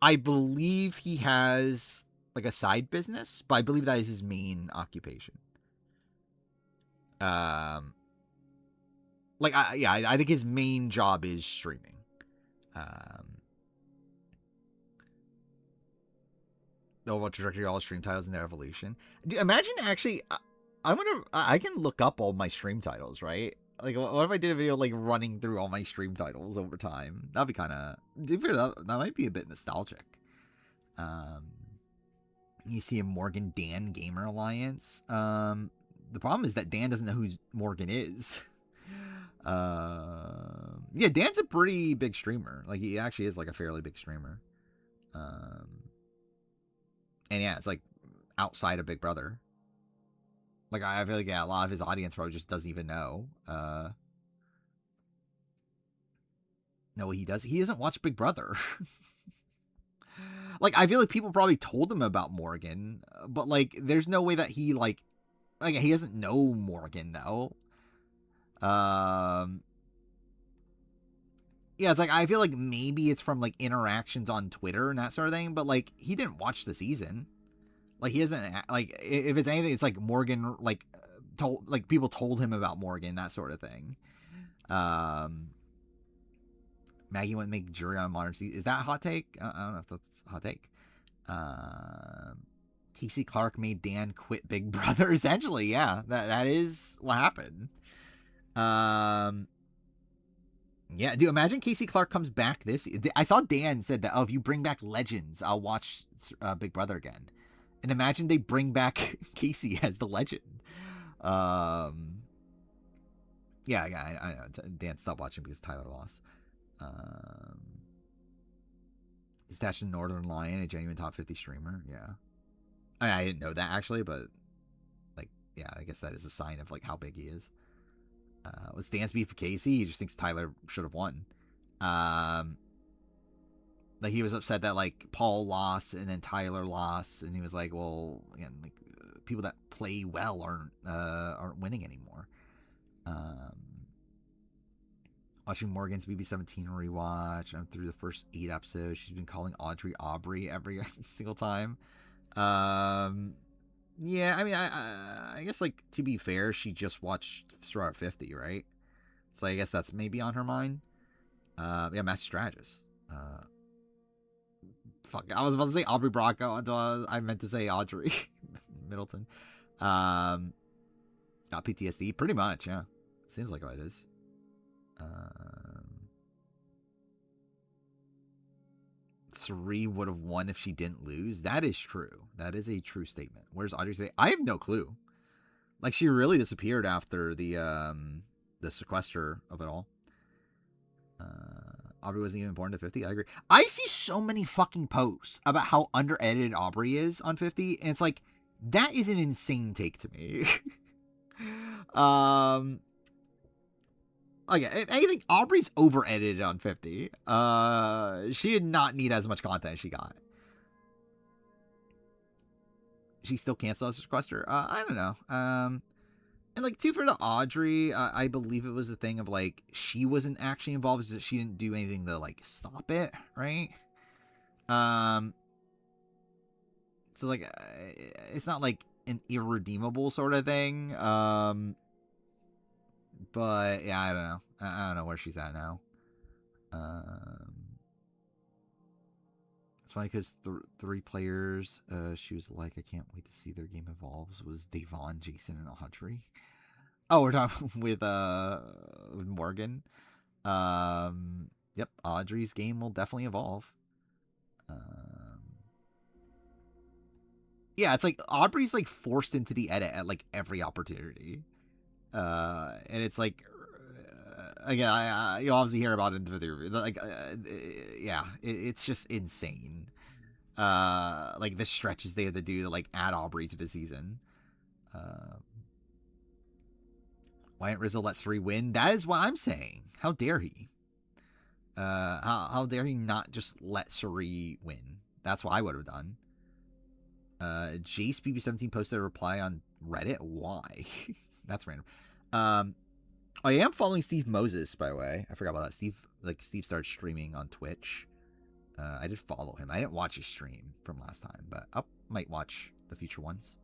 I believe he has like a side business, but I believe that is his main occupation. Like, I think his main job is streaming. What trajectory all stream titles and their evolution. Imagine actually, I can look up all my stream titles, right? Like, what if I did a video like running through all my stream titles over time? That'd be kind of, that might be a bit nostalgic. You see a Morgan Dan Gamer Alliance. The problem is that Dan doesn't know who Morgan is. Yeah, Dan's a pretty big streamer. Like, he actually is like a fairly big streamer. And yeah, it's like outside of Big Brother. Like, I feel like, yeah, a lot of his audience probably just doesn't even know. No, he does. He doesn't watch Big Brother. Like, I feel like people probably told him about Morgan, but like, there's no way that he like he doesn't know Morgan though. Yeah, it's like, I feel like maybe it's from like interactions on Twitter and that sort of thing, but like, he didn't watch the season. Like, he doesn't, like, if it's anything, it's like Morgan, like, people told him about Morgan, that sort of thing. Maggie wouldn't make jury on modern season. Is that a hot take? I don't know if that's a hot take. TC Clark made Dan quit Big Brother. Essentially, yeah, that is what happened. Yeah, dude, imagine Casey Clark comes back this. I saw Dan said that, oh, if you bring back Legends, I'll watch Big Brother again. And imagine they bring back Casey as the legend. Yeah, I know. Dan stopped watching because Tyler lost. Is Dashin Northern Lion a genuine top 50 streamer? Yeah. I didn't know that actually, but like, yeah, I guess that is a sign of like how big he is. With Dan's beef with Casey, he just thinks Tyler should have won. Like, he was upset that like Paul lost and then Tyler lost, and he was like, well, again, like, people that play well aren't winning anymore. Watching Morgan's BB17 rewatch. I'm through the first 8 episodes. She's been calling Audrey Aubrey every single time. Yeah, I mean, I guess, like, to be fair, she just watched Survivor 50, right? So I guess that's maybe on her mind. Yeah, Master Strategist. Fuck, I was about to say Aubrey Bracco until I meant to say Audrey Middleton. Got PTSD, pretty much, yeah. Seems like what it is. Suri would have won if she didn't lose. That is true. That is a true statement. Where's Audrey today? I have no clue. Like, she really disappeared after the sequester of it all. Aubrey wasn't even born to 50. I agree. I see so many fucking posts about how under-edited Aubrey is on 50, and it's like, that is an insane take to me. Okay, I think Aubrey's over-edited on 50. She did not need as much content as she got. She still canceled as a sequester. I don't know. And like, too, for the Audrey, I believe it was the thing of like, she wasn't actually involved, is that she didn't do anything to like stop it, right? So like, it's not like an irredeemable sort of thing. But yeah, I don't know. I don't know where she's at now. It's funny because three players she was like, I can't wait to see their game evolves, was Devon, Jason, and Audrey. Oh, we're talking with Morgan. Yep, Audrey's game will definitely evolve. Yeah, it's like Aubrey's like forced into the edit at like every opportunity. And it's like, again, you obviously hear about it in the video. Like, yeah, it's just insane. Like the stretches they had to do to like add Aubrey to the season. Why didn't Rizzo let Suri win? That is what I'm saying. How dare he? How dare he not just let Suri win? That's what I would have done. Jace BB17 posted a reply on Reddit. Why? That's random. I am following Steve Moses, by the way. I forgot about that. Steve started streaming on Twitch. I did follow him. I didn't watch his stream from last time, but I might watch the future ones.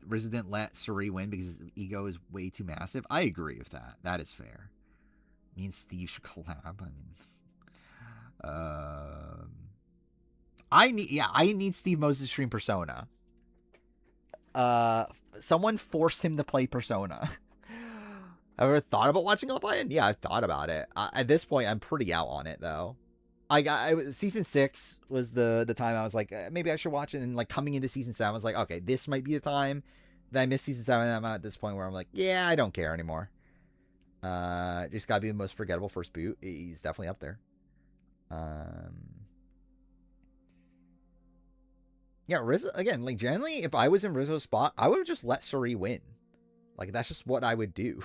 Rizzo didn't let Suri win because his ego is way too massive. I agree with that. That is fair. Me and Steve should collab. I mean, I need Steve Moses stream Persona. Someone forced him to play Persona. Have you ever thought about watching it play? Yeah, I've thought about it. At this point, I'm pretty out on it though. Season 6 was the time I was like, maybe I should watch it. And like coming into season 7, I was like, okay, this might be the time that I missed season 7. And I'm at this point where I'm like, yeah, I don't care anymore. Just gotta be the most forgettable first boot. He's definitely up there. Yeah, Rizzo, again, like, generally, if I was in Rizzo's spot, I would have just let Suri win. Like, that's just what I would do.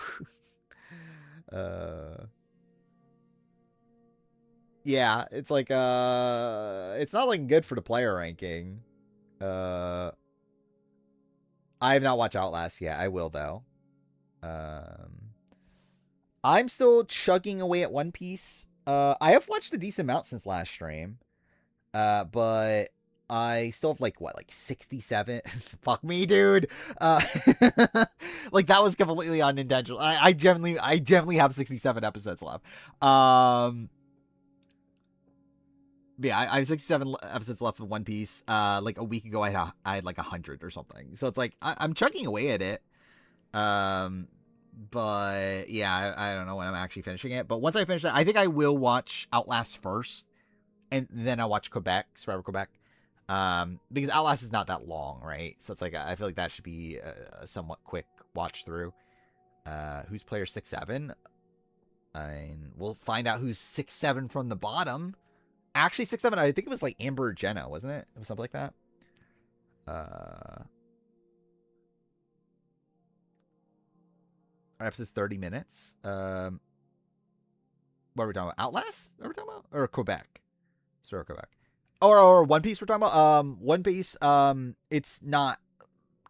Yeah, it's like, it's not looking good for the player ranking. I have not watched Outlast yet. I will, though. I'm still chugging away at One Piece. I have watched a decent amount since last stream. But I still have like 67. Fuck me, dude. Like that was completely unintentional. I generally have 67 episodes left. Yeah, I have 67 episodes left of One Piece. Like a week ago, I had like 100 or something. So it's like I'm chugging away at it. But yeah, I don't know when I'm actually finishing it. But once I finish that, I think I will watch Outlast first, and then I'll watch Survivor Quebec. Because Outlast is not that long, right? So it's like I feel like that should be a somewhat quick watch through. Who's player 6-7? And we'll find out who's 6-7 from the bottom. Actually, 6-7, I think it was like Amber or Jenna, wasn't it? It was something like that. Our episode's 30 minutes. What are we talking about? Outlast? Are we talking about? Or Quebec? Sorry, Quebec. Or One Piece we're talking about? One Piece, it's not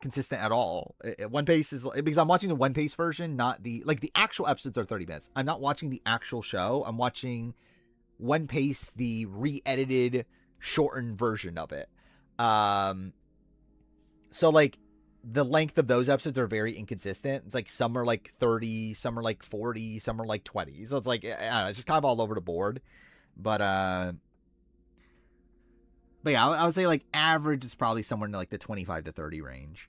consistent at all. One Piece is, because I'm watching the One Piece version, not the actual episodes are 30 minutes. I'm not watching the actual show. I'm watching One Piece, the re-edited, shortened version of it. So like the length of those episodes are very inconsistent. It's like some are like 30, some are like 40, some are like 20. So it's like, I don't know, it's just kind of all over the board. But yeah, I would say like average is probably somewhere in like the 25 to 30 range.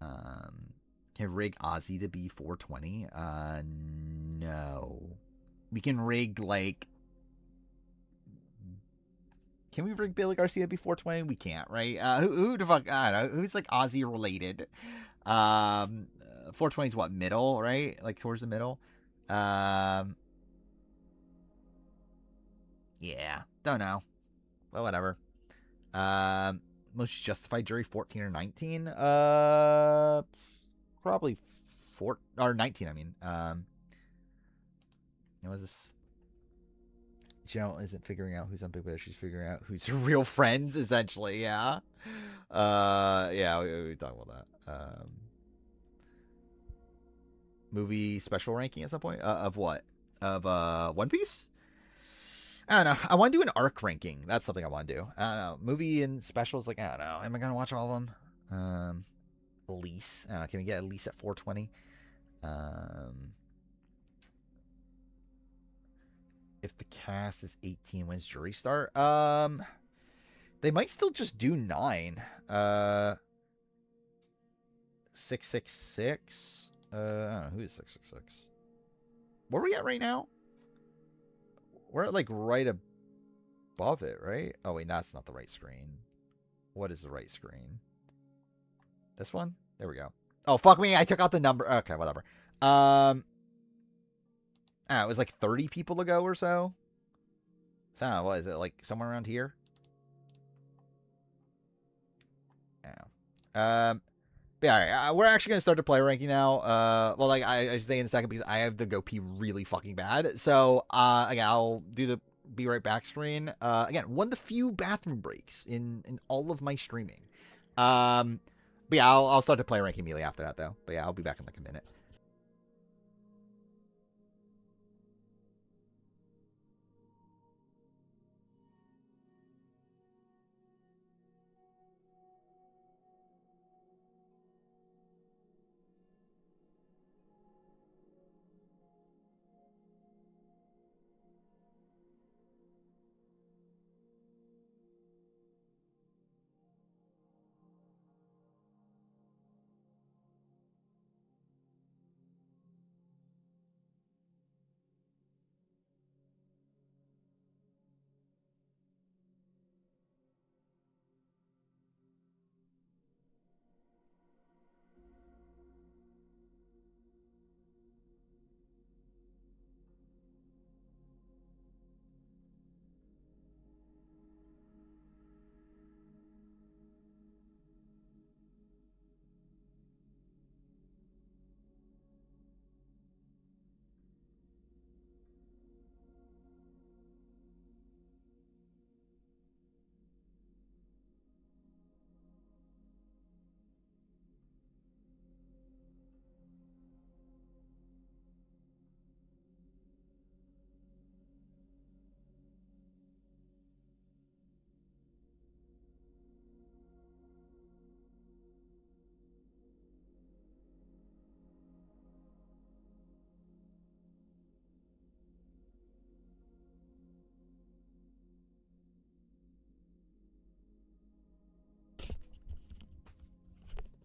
Can rig Ozzy to be 420? No. We can rig like Can we rig Billy Garcia before 420? We can't, right? Who the fuck? I don't know. Who's like Aussie related? 420 is what, middle, right? Like towards the middle. Yeah, don't know. Well, whatever. Most justified jury 14 or 19. Probably 4 or 19. I mean, what is this? Jill isn't figuring out who's on Big Brother. She's figuring out who's her real friends, essentially. Yeah. Yeah, we talked about that. Movie special ranking at some point of what? Of One Piece? I don't know. I want to do an arc ranking. That's something I want to do. I don't know. Movie and specials, like, I don't know. Am I gonna watch all of them? Elise. I don't know. Can we get Elise at 420? If the cast is 18, when's jury start? They might still just do 9. 666. I don't know. Who is 666? Where are we at right now? We're at, like, right above it, right? Oh, wait, that's not the right screen. What is the right screen? This one? There we go. Oh, fuck me. I took out the number. Okay, whatever. It was like 30 people ago or so. So, what is it? Like, somewhere around here? Yeah. But yeah, all right, we're actually going to start the player ranking now. Well, like, I should say in a second because I have to go pee really fucking bad. So, again, I'll do the be right back screen. Again, one of the few bathroom breaks in all of my streaming. But yeah, I'll start the player ranking immediately after that, though. But yeah, I'll be back in like a minute.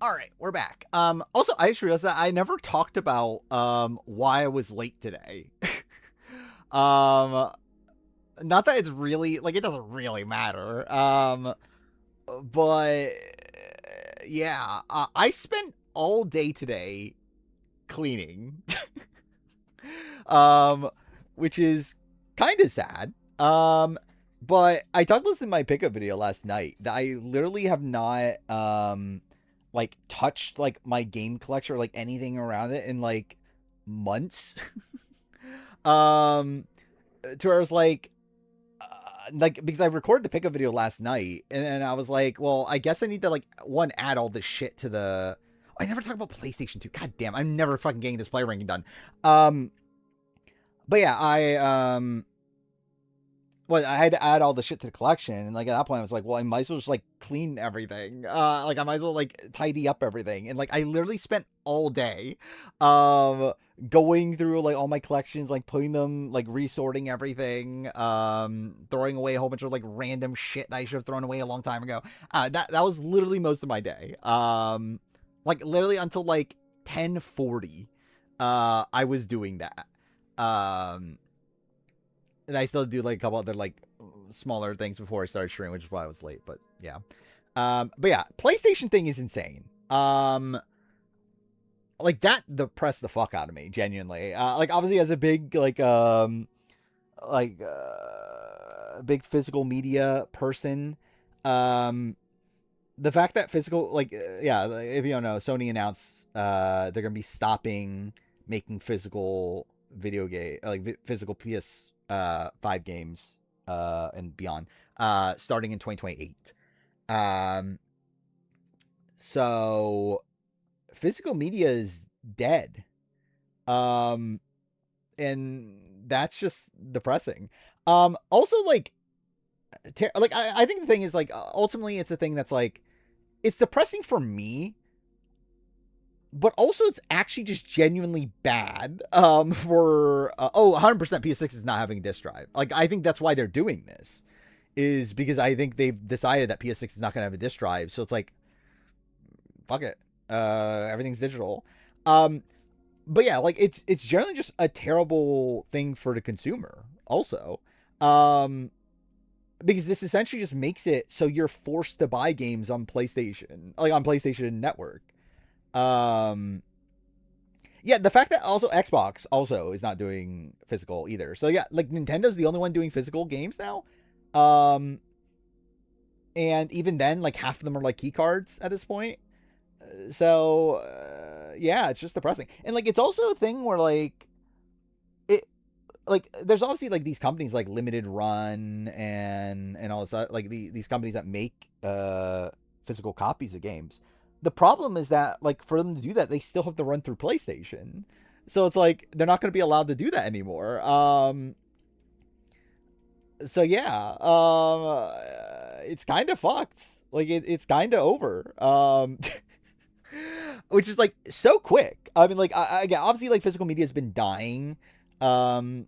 All right, we're back. Also, I just realized that I never talked about why I was late today. Not that it's really like it doesn't really matter. But yeah, I spent all day today cleaning. Which is kind of sad. But I talked about this in my pickup video last night that I literally have not like touched like my game collection or like anything around it in like months. To where I was like because I recorded the pickup video last night and I was like, well, I guess I need to like add all this shit to the. I never talked about PlayStation 2. God damn, I'm never fucking getting this player ranking done. But yeah, I had to add all the shit to the collection, and like at that point I was like, well, I might as well just like clean everything. Like I might as well like tidy up everything. And like I literally spent all day going through like all my collections, like putting them, like resorting everything, throwing away a whole bunch of like random shit that I should have thrown away a long time ago. That was literally most of my day. Like literally until like 10:40, I was doing that. And I still do like a couple other like smaller things before I started streaming, which is why I was late. But yeah, but yeah, PlayStation thing is insane. Like that depressed the fuck out of me, genuinely. Like obviously as a big big physical media person, the fact that physical, like, yeah, if you don't know, Sony announced they're gonna be stopping making physical video game, like physical PS5 games and beyond, starting in 2028. So physical media is dead, and that's just depressing. Also, like, I think the thing is, like, ultimately it's a thing that's like, it's depressing for me, but also it's actually just genuinely bad for 100% PS6 is not having a disk drive. Like, I think that's why they're doing this, is because I think they've decided that PS6 is not going to have a disk drive. So it's like, fuck it, everything's digital. But yeah, like, it's generally just a terrible thing for the consumer also, because this essentially just makes it so you're forced to buy games on PlayStation, like on PlayStation Network. Yeah, the fact that also Xbox also is not doing physical either. So yeah, like Nintendo's the only one doing physical games now. And even then, like half of them are like key cards at this point. So yeah, it's just depressing. And like it's also a thing where like there's obviously like these companies like Limited Run and all this, like these companies that make physical copies of games. The problem is that, like, for them to do that, they still have to run through PlayStation. So it's like they're not going to be allowed to do that anymore. So yeah, it's kind of fucked. Like it's kind of over. Which is like so quick. I mean, like again, obviously, like physical media has been dying. But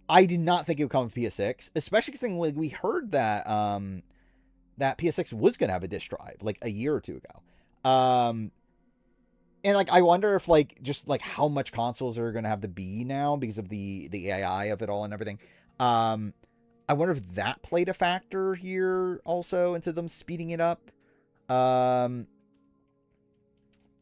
I did not think it would come with PS6, especially because we heard that that PS6 was gonna have a disk drive like a year or two ago. And like I wonder if like just like how much consoles are gonna have to be now because of the AI of it all and everything. I wonder if that played a factor here also into them speeding it up.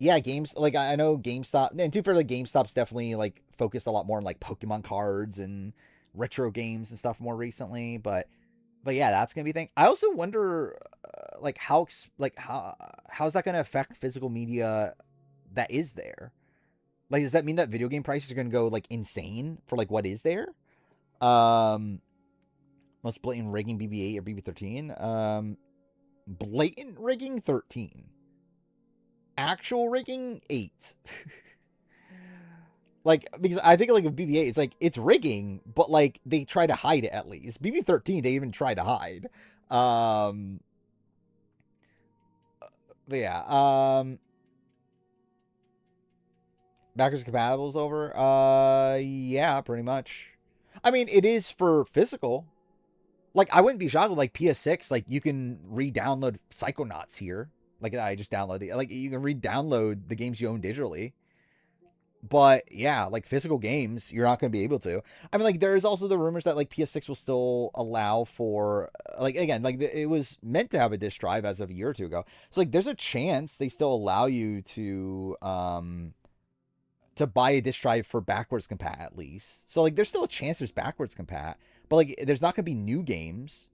Yeah, games like I know GameStop, and too, for like GameStop's definitely like focused a lot more on like Pokemon cards and retro games and stuff more recently, but yeah, that's gonna be a thing. I also wonder like how's that gonna affect physical media that is there? Like, does that mean that video game prices are gonna go like insane for like what is there? Most blatant rigging BB8 or BB13. Blatant rigging 13. Actual rigging 8. Like, because I think like with BB8, it's like it's rigging, but like they try to hide it at least. BB13, they even try to hide. But yeah, backwards compatible is over. Yeah, pretty much. I mean, it is for physical. Like, I wouldn't be shocked with like PS6. Like, you can re-download Psychonauts here. Like, I just download like you can re-download the games you own digitally. But yeah, like physical games, you're not going to be able to. I mean, like there's also the rumors that like PS6 will still allow for like, again, like it was meant to have a disk drive as of a year or two ago. So like there's a chance they still allow you to buy a disk drive for backwards compat at least. So like there's still a chance there's backwards compat, but like there's not going to be new games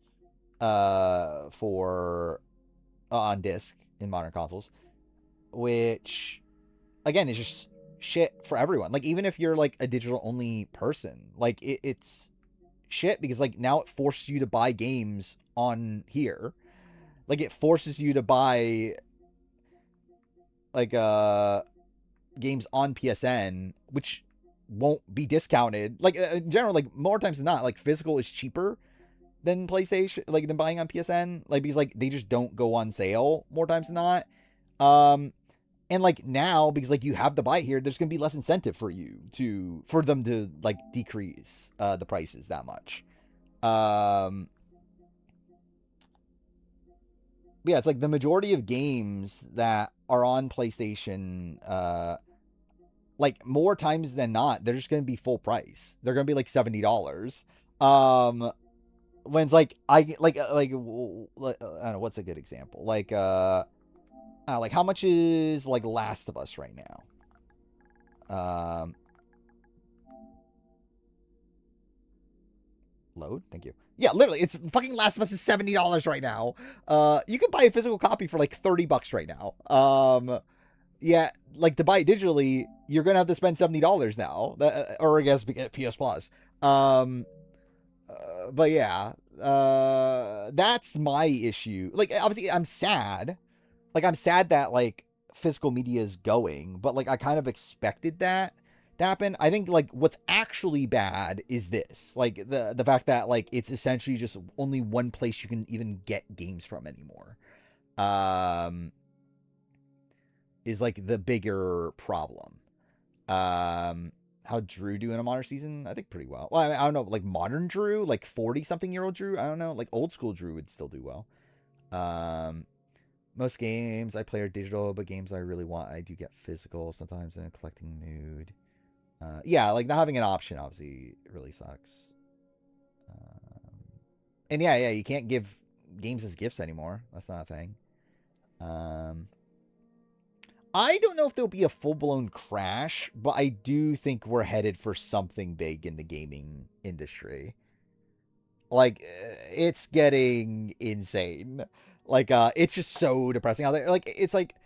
for on disc in modern consoles, which again is just shit for everyone. Like even if you're like a digital only person, like it's shit because like now it forces you to buy games on here. Like it forces you to buy like games on PSN, which won't be discounted. Like in general, like more times than not, like physical is cheaper than PlayStation, like than buying on PSN, like because like they just don't go on sale more times than not. And like now, because like you have to buy it here, there's gonna be less incentive for them to like decrease the prices that much. Yeah, it's like the majority of games that are on PlayStation, like more times than not, they're just gonna be full price. They're gonna be like $70. when it's like I don't know what's a good example. Like how much is like Last of Us right now? Load, thank you. Yeah, literally, it's fucking Last of Us is $70 right now. You can buy a physical copy for like $30 right now. Yeah, like to buy it digitally, you're gonna have to spend $70 now, or I guess PS Plus. But yeah, that's my issue. Like, obviously, I'm sad. Like, I'm sad that like physical media is going, but like I kind of expected that to happen. I think like what's actually bad is this, like the fact that like it's essentially just only one place you can even get games from anymore. Is like the bigger problem. How Drew doing a modern season? I think pretty well. Well, I don't know, like modern Drew, like 40-something-year-old Drew. I don't know, like old school Drew would still do well. Most games I play are digital, but games I really want, I do get physical sometimes in a collecting mood. Yeah, like not having an option obviously really sucks. And yeah, you can't give games as gifts anymore. That's not a thing. I don't know if there'll be a full-blown crash, but I do think we're headed for something big in the gaming industry. Like, it's getting insane. Like, it's just so depressing out there. Like, it's like,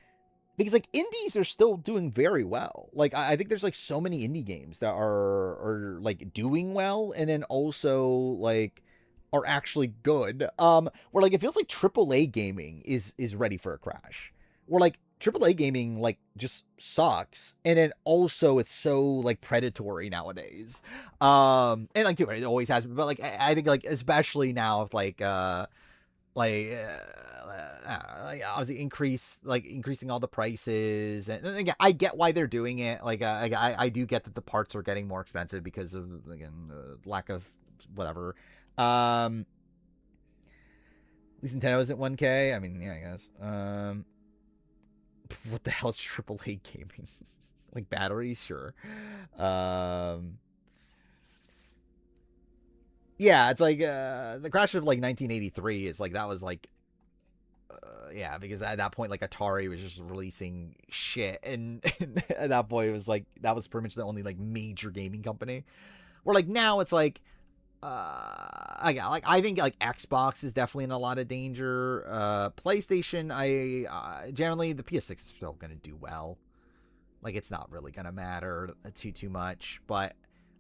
because like indies are still doing very well. Like, I think there's like so many indie games that are like doing well, and then also like are actually good. Where like it feels like AAA gaming is ready for a crash. Where like AAA gaming like just sucks, and then also it's so like predatory nowadays. And like dude, it always has, but like I think like especially now with like obviously increasing all the prices, and again I get why they're doing it. Like I do get that the parts are getting more expensive because of again the lack of whatever. At least Nintendo isn't 1K. I mean, yeah, I guess. What the hell is AAA gaming? Like batteries, sure. Yeah, it's like the crash of like 1983 is like that was like yeah, because at that point like Atari was just releasing shit, and at that point it was like that was pretty much the only like major gaming company. Where like now it's like I think like Xbox is definitely in a lot of danger. PlayStation, I generally the PS6 is still gonna do well. Like it's not really gonna matter too much, but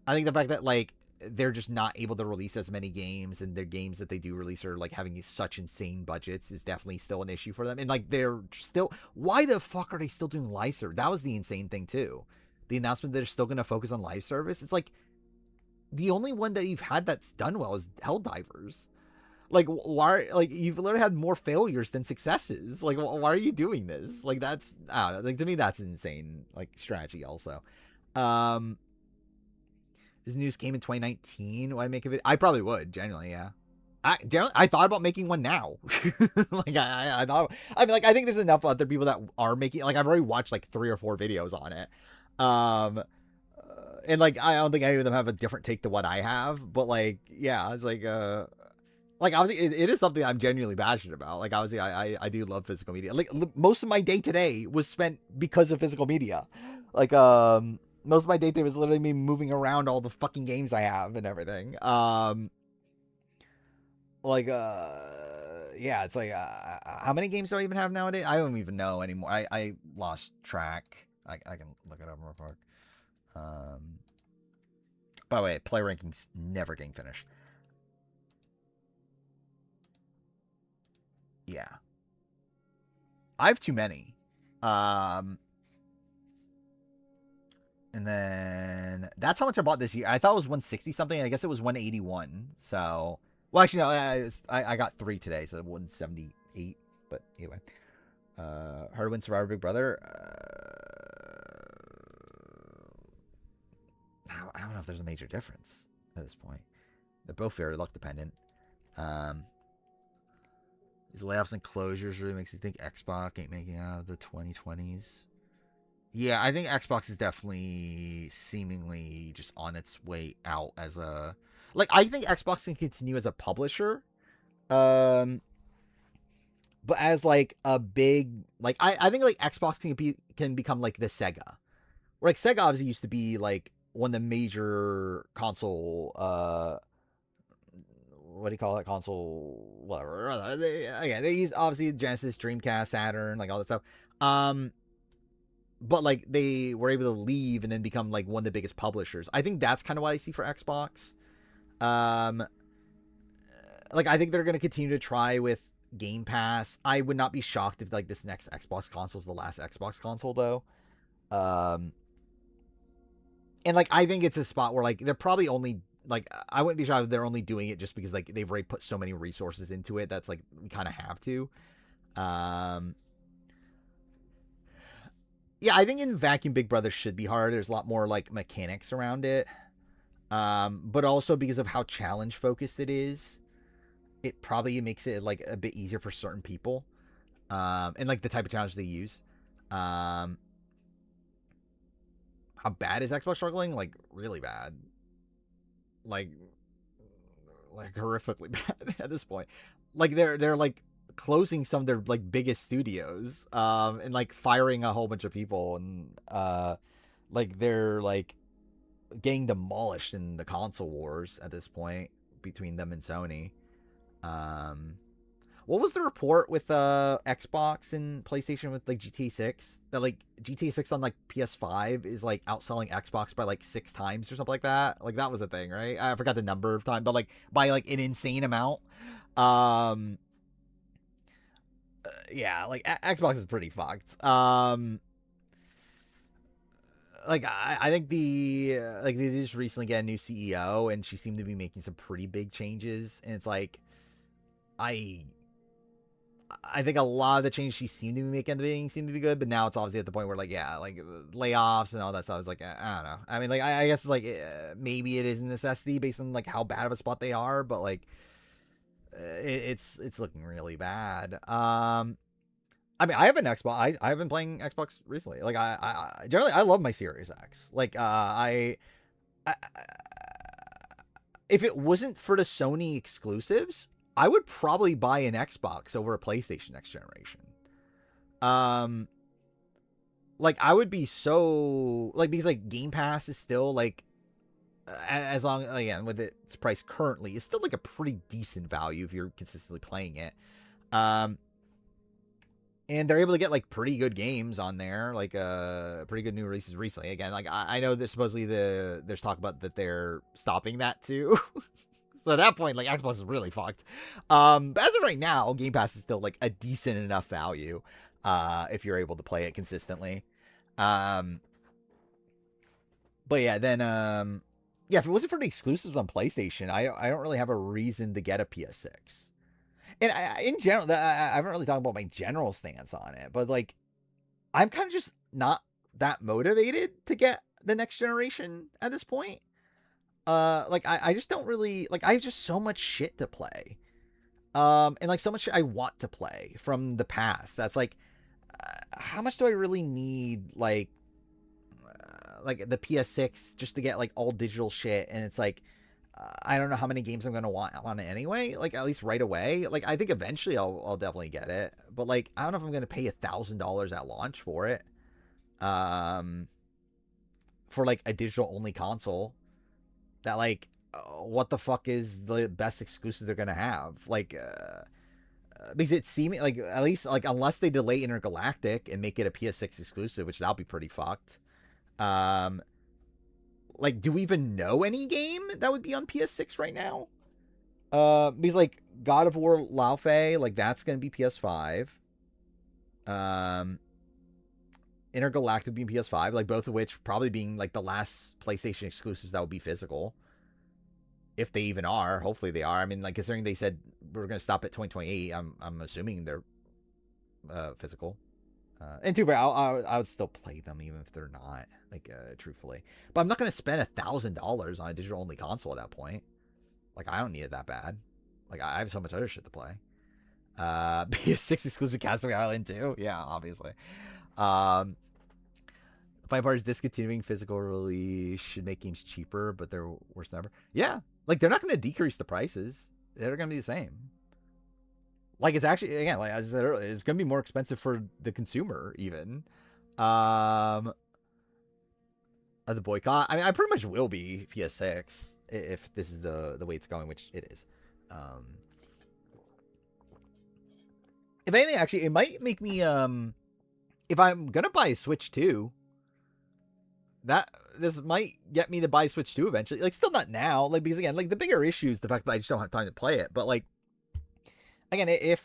I think the fact that like they're just not able to release as many games, and their games that they do release are like having such insane budgets is definitely still an issue for them. And like they're still, why the fuck are they still doing live service? That was the insane thing too. The announcement that they're still gonna focus on live service. It's like the only one that you've had that's done well is Helldivers. Like why? Like you've literally had more failures than successes. Like why are you doing this? Like that's I don't know. Like to me that's an insane like strategy. Also, this news came in 2019. Would I make a video? I probably would. Genuinely, yeah. I thought about making one now. Like I thought. I mean, like I think there's enough other people that are making. Like I've already watched like 3 or 4 videos on it. And like I don't think any of them have a different take to what I have, but like yeah, it's like obviously it is something I'm genuinely passionate about. Like obviously I do love physical media. Like most of my day today was spent because of physical media. Like most of my day today was literally me moving around all the fucking games I have and everything. Yeah, it's like how many games do I even have nowadays? I don't even know anymore. I lost track. I can look it up real quick. By the way, play rankings never getting finished. Yeah. I have too many. And then that's how much I bought this year. I thought it was 160 something. I guess it was 181. So, well, actually, no, I got 3 today, so 178. But anyway, Hard to Win Survivor Big Brother. I don't know if there's a major difference at this point. They're both very luck dependent. These layoffs and closures really makes you think Xbox ain't making out of the 2020s. Yeah, I think Xbox is definitely seemingly just on its way out as a like I think Xbox can continue as a publisher. Um but as like a big like I think like Xbox can become like the Sega. Where like Sega obviously used to be like one of the major console what do you call it? Console whatever. They use obviously Genesis, Dreamcast, Saturn, like all that stuff. Um but like they were able to leave and then become like one of the biggest publishers. I think that's kind of what I see for Xbox. Um, like I think they're going to continue to try with Game Pass. I would not be shocked if like this next Xbox console is the last Xbox console though. Um, and like I think it's a spot where like they're probably only like I wouldn't be shocked if they're only doing it just because like they've already put so many resources into it that's like we kind of have to. Um, yeah, I think in vacuum Big Brother should be hard. There's a lot more like mechanics around it. But also because of how challenge focused it is, it probably makes it like a bit easier for certain people. And like the type of challenge they use. How bad is Xbox struggling? Like really bad. Like horrifically bad at this point. Like they're like closing some of their like biggest studios and like firing a whole bunch of people and like they're like getting demolished in the console wars at this point between them and Sony. What was the report with Xbox and PlayStation with like GTA 6 that like GTA 6 on like PS5 is like outselling Xbox by like 6 times or something like that? Like that was a thing, right? I forgot the number of time, but like by like an insane amount. Yeah, like Xbox is pretty fucked. Like I think the like they just recently get a new CEO and she seemed to be making some pretty big changes and it's like I think a lot of the changes she seemed to be making at the beginning seemed to be good, but now it's obviously at the point where like yeah, like layoffs and all that stuff is like I don't know. I mean like I guess it's like maybe it is a necessity based on like how bad of a spot they are, but like it's looking really bad. I mean, I have an Xbox. I've been playing Xbox recently. Like, I generally I love my Series X. Like, I if it wasn't for the Sony exclusives, I would probably buy an Xbox over a PlayStation next generation. Like I would be so like because like Game Pass is still like as long again with its price currently, it's still like a pretty decent value if you're consistently playing it. And they're able to get like pretty good games on there, like pretty good new releases recently. Again, like I know that supposedly there's talk about that they're stopping that too. So at that point, like Xbox is really fucked. But as of right now, Game Pass is still like a decent enough value if you're able to play it consistently. But yeah, then yeah, if it wasn't for the exclusives on PlayStation, I don't really have a reason to get a PS6. And in general, I haven't really talked about my general stance on it, but like, I'm kind of just not that motivated to get the next generation at this point. Like I just don't really like. I have just so much shit to play, and like so much shit I want to play from the past. That's like, how much do I really need? Like the PS6 just to get like all digital shit, and it's like. I don't know how many games I'm gonna want on it anyway. Like at least right away. Like I think eventually I'll definitely get it. But like I don't know if I'm gonna pay $1,000 at launch for it. For like a digital only console. That like what the fuck is the best exclusive they're gonna have? Like because it seems like at least like unless they delay Intergalactic and make it a PS6 exclusive, which that'll be pretty fucked. Like, do we even know any game that would be on PS6 right now? Because like God of War Lao Fei, like that's gonna be PS5. Intergalactic being PS5, like both of which probably being like the last PlayStation exclusives that would be physical. If they even are, hopefully they are. I mean, like considering they said we're gonna stop at 2028, I'm assuming they're physical. And too bad, I would still play them even if they're not, like, truthfully. But I'm not going to spend $1,000 on a digital only console at that point. Like, I don't need it that bad. Like, I have so much other shit to play. PS6 exclusive Castaway Island too. Yeah, obviously. Funny part is discontinuing physical release should make games cheaper, but they're worse than ever. Yeah, like they're not going to decrease the prices. They're going to be the same. Like it's actually, again, like as I said earlier, it's going to be more expensive for the consumer even. The boycott. I mean, I pretty much will be PS6 if this is the way it's going, which it is. If anything, actually, it might make me if I'm gonna buy a Switch 2, this might get me to buy Switch 2 eventually. Like, still not now, like, because again, like the bigger issue is the fact that I just don't have time to play it. But like, again, if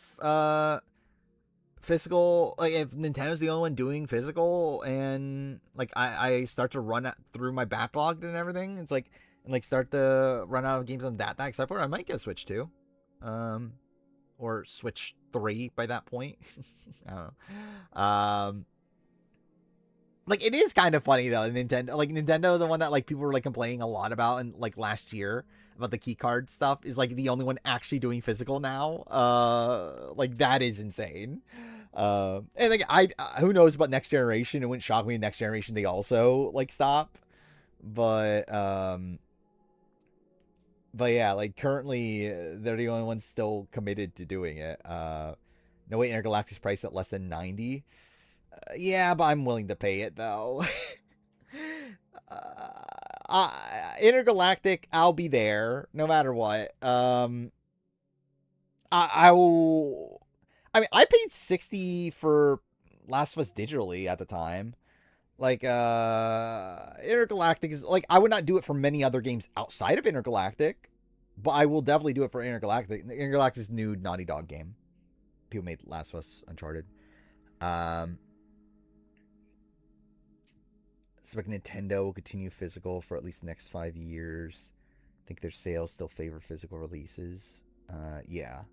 physical, like if Nintendo's the only one doing physical, and like I start to run through my backlog and everything, it's like, and like start to run out of games on that except for I might get a Switch 2, or Switch 3 by that point. I don't know. Like it is kind of funny though, Nintendo, the one that like people were like complaining a lot about and like last year about the key card stuff, is like the only one actually doing physical now. Like that is insane. And like who knows about next generation? It wouldn't shock me if next generation they also like stop. But yeah, like currently they're the only ones still committed to doing it. No Way Intergalactic's priced at less than $90. Yeah, but I'm willing to pay it though. Intergalactic, I'll be there no matter what. I mean, I paid $60 for Last of Us digitally at the time. Like, Intergalactic is like, I would not do it for many other games outside of Intergalactic, but I will definitely do it for Intergalactic. Intergalactic's new Naughty Dog game. People made Last of Us, Uncharted. Expect Nintendo will continue physical for at least the next 5 years. I think their sales still favor physical releases. Yeah.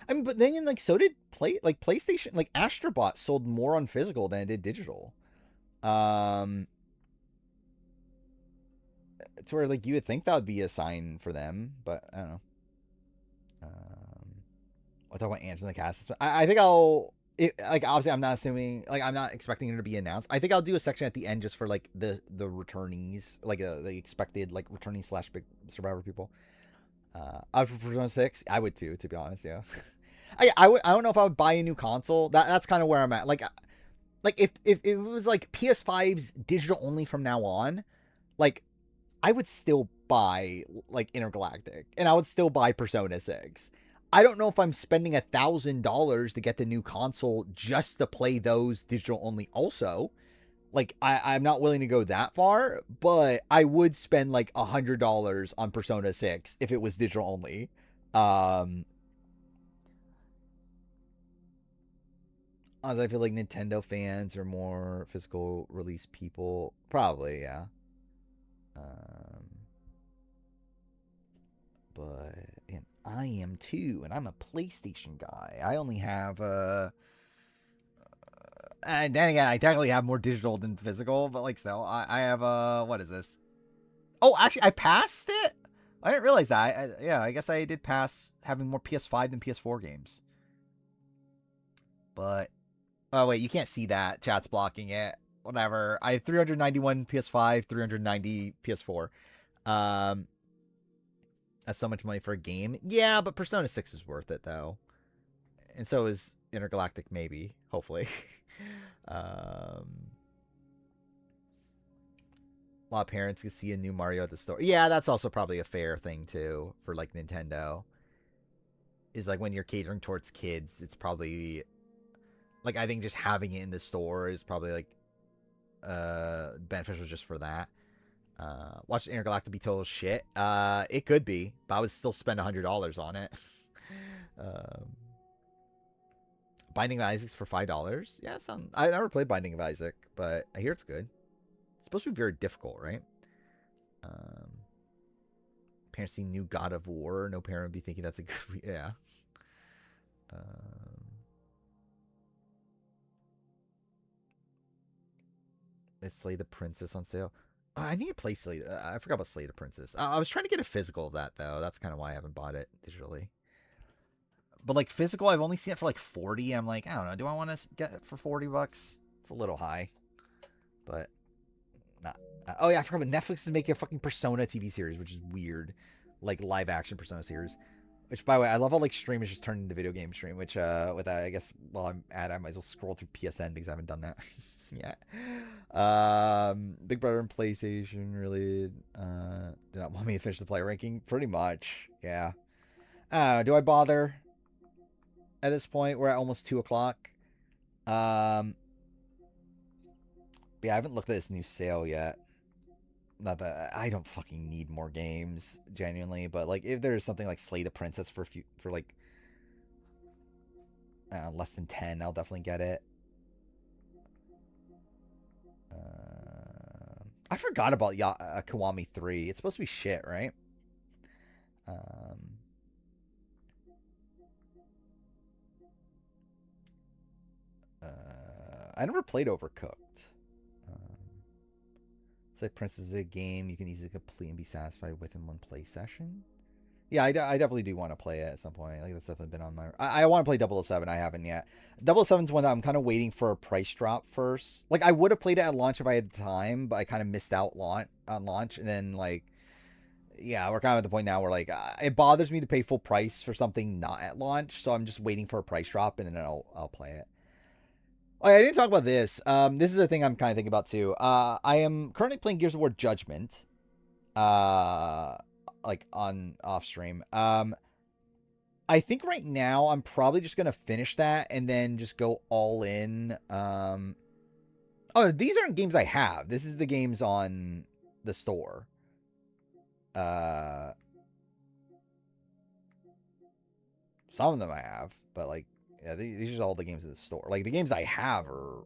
I mean, but then like so did PlayStation. Like Astrobot sold more on physical than it did digital. It's where like you would think that would be a sign for them, but I don't know. I'll talk about Angela in the cast. I think like obviously I'm not assuming, like I'm not expecting it to be announced. I think I'll do a section at the end just for like the returnees, like the expected like returnees / big Survivor people. I would for Persona 6. I would too, to be honest. Yeah. I don't know if I would buy a new console. That's kind of where I'm at. Like if it was like PS5's digital only from now on, like I would still buy like Intergalactic and I would still buy Persona 6. I don't know if I'm spending $1,000 to get the new console just to play those digital only also. Like, I'm not willing to go that far, but I would spend like $100 on Persona 6 if it was digital only. As I feel like Nintendo fans are more physical release people. Probably, yeah. But and I am too, and I'm a PlayStation guy. I only have and then again, I technically have more digital than physical, but like still, I have what is this? Oh, actually, I passed it. I didn't realize that. Yeah, I guess I did pass having more PS5 than PS4 games. But oh wait, you can't see that. Chat's blocking it. Whatever. I have 391 PS5, 390 PS4. That's so much money for a game. Yeah, but Persona 6 is worth it though, and so is Intergalactic, maybe, hopefully. A lot of parents can see a new Mario at the store. Yeah, that's also probably a fair thing too for like Nintendo. Is like when you're catering towards kids, it's probably like I think just having it in the store is probably like beneficial just for that. Watch Intergalactic be total shit. It could be, but I would still spend $100 on it. Binding of Isaac's for $5. Yeah, I never played Binding of Isaac, but I hear it's good. It's supposed to be very difficult, right? Parents see new God of War. No parent would be thinking that's a good. Yeah. Is Slay the Princess on sale? I need to play Slay. I forgot about Slay the Princess. I was trying to get a physical of that though. That's kind of why I haven't bought it digitally. But like physical, I've only seen it for like 40. I'm like, I don't know. Do I want to get it for $40? It's a little high, but Oh yeah, I forgot. But Netflix is making a fucking Persona TV series, which is weird, like live action Persona series. Which, by the way, I love how like stream is just turned into video game stream. Which, with that, I guess while I'm at, it, I might as well scroll through PSN because I haven't done that yet. Big Brother and PlayStation really did not want me to finish the player ranking. Pretty much, yeah. I don't know. Do I bother? At this point, we're at almost 2:00. Yeah, I haven't looked at this new sale yet. Not that I don't fucking need more games, genuinely, but like if there's something like Slay the Princess for like less than 10, I'll definitely get it. I forgot about Kiwami 3. It's supposed to be shit, right? I never played Overcooked. It's like Princess is a game you can easily complete and be satisfied with in one play session. Yeah, I definitely do want to play it at some point. Like that's definitely been on my. I want to play 007. I haven't yet. 007's one that I'm kind of waiting for a price drop first. Like I would have played it at launch if I had the time, but I kind of missed out on launch, and then like, yeah, we're kind of at the point now where like it bothers me to pay full price for something not at launch, so I'm just waiting for a price drop, and then I'll play it. Oh, yeah, I didn't talk about this. This is a thing I'm kind of thinking about too. I am currently playing Gears of War Judgment. Like on off stream. I think right now I'm probably just gonna finish that and then just go all in. Oh, these aren't games I have. This is the games on the store. Some of them I have, but like, yeah, these are all the games in the store. Like the games I have are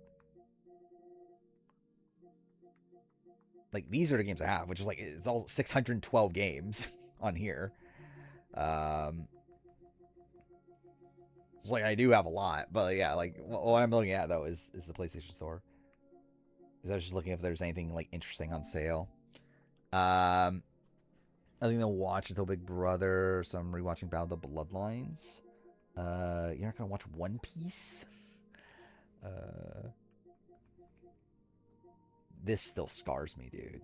like these are the games I have, which is like it's all 612 games on here. It's like I do have a lot, but yeah, like what I'm looking at though is the PlayStation Store. Because I was just looking if there's anything like interesting on sale. I think they'll watch until Big Brother, so I'm rewatching Battle of the Bloodlines. You're not gonna watch One Piece? This still scars me, dude.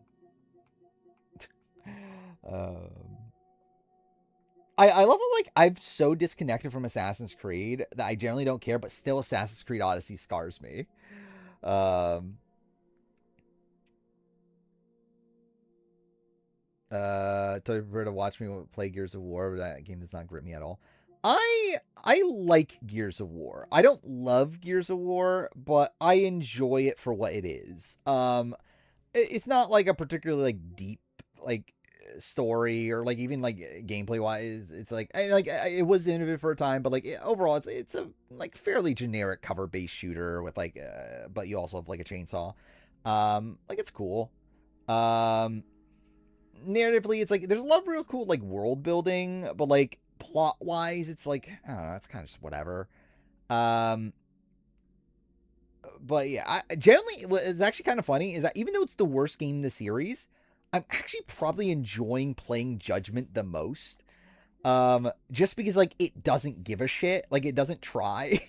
I love it. Like I'm so disconnected from Assassin's Creed that I generally don't care, but still Assassin's Creed Odyssey scars me. Totally prefer to watch me play Gears of War, but that game does not grip me at all. I like Gears of War. I don't love Gears of War, but I enjoy it for what it is. It's not like a particularly like deep like story or like even like gameplay wise. It's like it was innovative for a time, but like overall it's a like fairly generic cover based shooter with like but you also have like a chainsaw. Like it's cool. Narratively, it's like there's a lot of real cool like world building, but like plot wise, it's like I don't know, it's kind of just whatever. But yeah, generally, what's actually kind of funny is that even though it's the worst game in the series, I'm actually probably enjoying playing Judgment the most. Just because like it doesn't give a shit, like it doesn't try.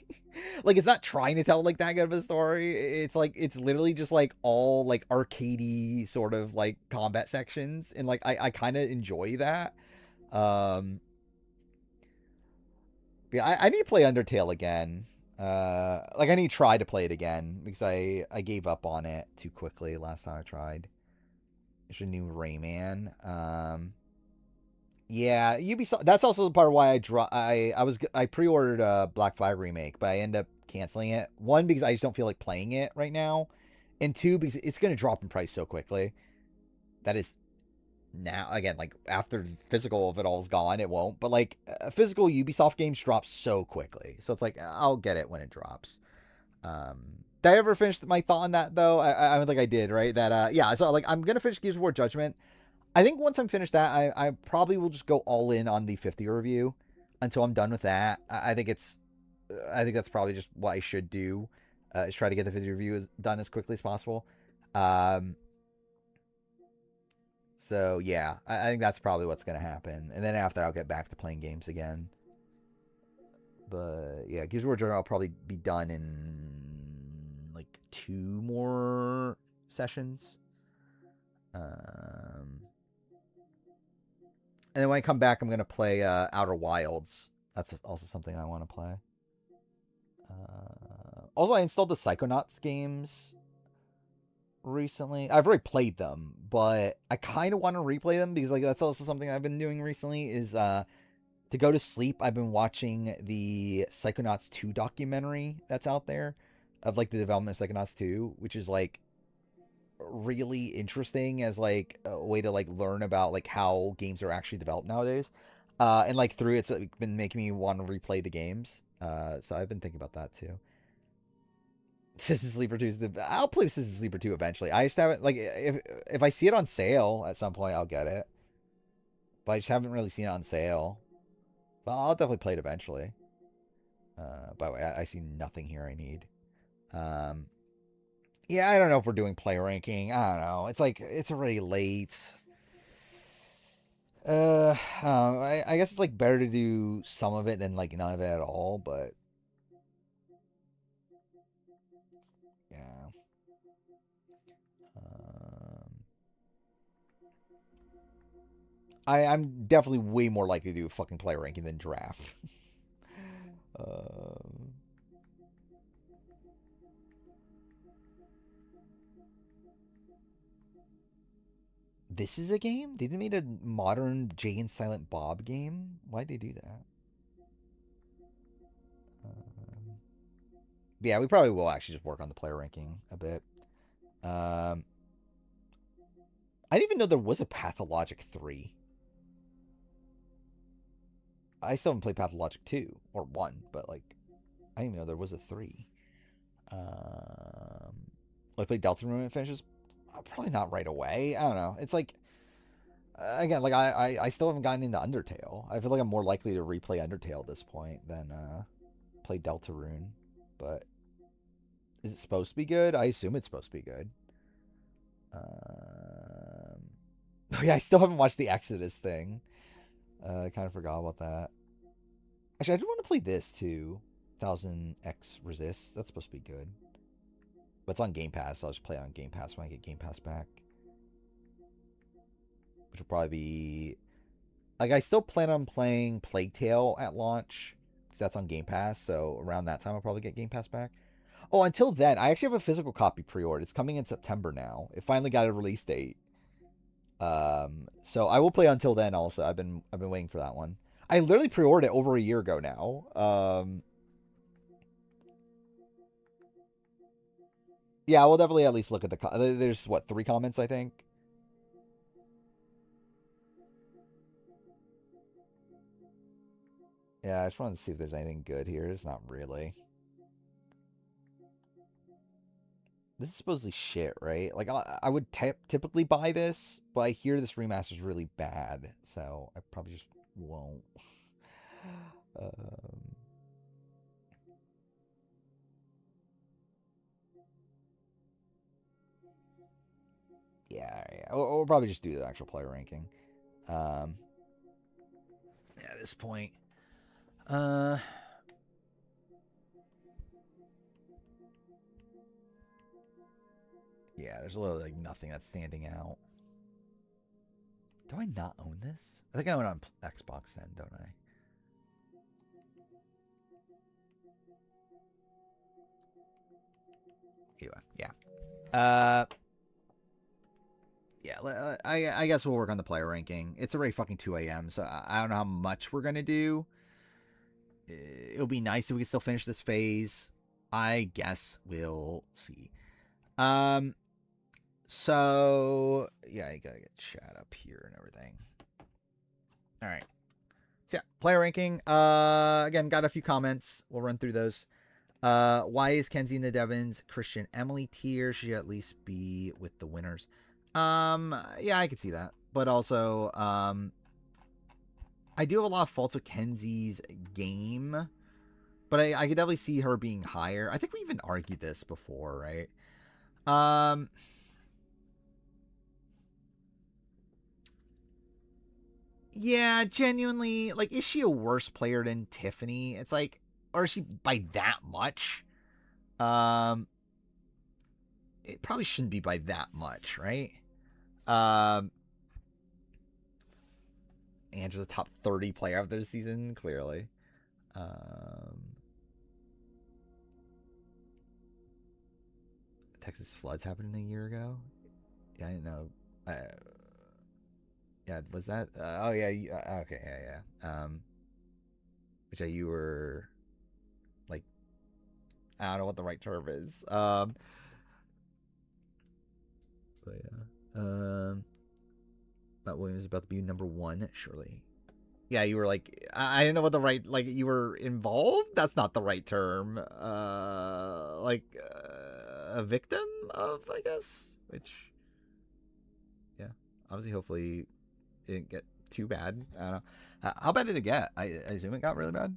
Like it's not trying to tell like that good of a story. It's like it's literally just like all like arcadey sort of like combat sections, and like I kind of enjoy that. Yeah, I need to play Undertale again. Like I need to try to play it again because I gave up on it too quickly last time I tried. There's a new Rayman. Yeah, Ubisoft. That's also the part why I pre-ordered a Black Flag remake, but I end up canceling it. One, because I just don't feel like playing it right now, and two, because it's going to drop in price so quickly. That is now again, like after physical of it all is gone, it won't. But like physical Ubisoft games drop so quickly, so it's like I'll get it when it drops. Did I ever finish my thought on that though? I don't think I did. Right? That yeah. So like I'm gonna finish Gears of War Judgment. I think once I'm finished that, I probably will just go all in on the 50 review until I'm done with that. I think that's probably just what I should do, is try to get the 50 review done as quickly as possible. So yeah, I think that's probably what's going to happen. And then after I'll get back to playing games again. But yeah, Gears of War Journal I'll probably be done in like 2 more sessions. And then when I come back, I'm gonna play Outer Wilds. That's also something I want to play. Also, I installed the Psychonauts games recently. I've already played them, but I kind of want to replay them because like that's also something I've been doing recently is to go to sleep. I've been watching the Psychonauts 2 documentary that's out there of like the development of Psychonauts 2, which is like really interesting as like a way to like learn about like how games are actually developed nowadays. And like through it's like, been making me want to replay the games. So I've been thinking about that too. Citizen Sleeper 2 is I'll play Citizen Sleeper 2 eventually. I just haven't like if I see it on sale at some point I'll get it. But I just haven't really seen it on sale. But I'll definitely play it eventually. By the way, I see nothing here I need. Yeah, I don't know if we're doing player ranking. I don't know. It's like it's already late. I guess it's like better to do some of it than like none of it at all, but yeah. I'm definitely way more likely to do fucking player ranking than draft. This is a game? They made a modern Jay and Silent Bob game? Why'd they do that? Yeah, we probably will actually just work on the player ranking a bit. I didn't even know there was a Pathologic 3. I still haven't played Pathologic 2 or 1, but like I didn't even know there was a 3. I played Deltarune when it finishes. Probably not right away. I don't know. It's like again, like I still haven't gotten into Undertale. I feel like I'm more likely to replay Undertale at this point than play Deltarune. But is it supposed to be good? I assume it's supposed to be good. Oh yeah, I still haven't watched the Exodus thing. I kind of forgot about that. Actually, I do want to play this too. 1000X Resist. That's supposed to be good. But it's on Game Pass, so I'll just play it on Game Pass when I get Game Pass back. Which will probably be... Like, I still plan on playing Plague Tale at launch. Because that's on Game Pass, so around that time I'll probably get Game Pass back. Oh, until then, I actually have a physical copy pre-ordered. It's coming in September now. It finally got a release date. So I will play Until Then also. I've been waiting for that one. I literally pre-ordered it over a year ago now. Yeah, we'll definitely at least look at the... There's, what, 3 comments, I think? Yeah, I just wanted to see if there's anything good here. It's not really. This is supposedly shit, right? Like, I would typically buy this, but I hear this remaster is really bad, so I probably just won't. Yeah. We'll probably just do the actual player ranking. Yeah, at this point. Yeah, there's literally like nothing that's standing out. Do I not own this? I think I own it on Xbox then, don't I? Anyway, yeah. Yeah, I guess we'll work on the player ranking. It's already fucking 2 a.m., so I don't know how much we're going to do. It'll be nice if we can still finish this phase. I guess we'll see. So, yeah, you gotta get chat up here and everything. All right. So, yeah, player ranking. Again, got a few comments. We'll run through those. Why is Kenzie in the Devons Christian Emily tier? Should at least be with the winners. Yeah, I could see that. But also, I do have a lot of faults with Kenzie's game. But I could definitely see her being higher. I think we even argued this before, right? Yeah, genuinely, like, is she a worse player than Tiffany? It's like, or is she by that much? It probably shouldn't be by that much, right? Angela top 30 player of the season, clearly. Texas floods happened a year ago. Yeah, I didn't know. Yeah, was that? Oh yeah. Okay, yeah. Which you were like, I don't know what the right term is. But yeah. Matt Williams is about to be number 1, surely. Yeah, you were like, I didn't know what the right, like, you were involved? That's not the right term. A victim of, I guess? Which, yeah. Obviously, hopefully, it didn't get too bad. I don't know. How bad did it get? I assume it got really bad.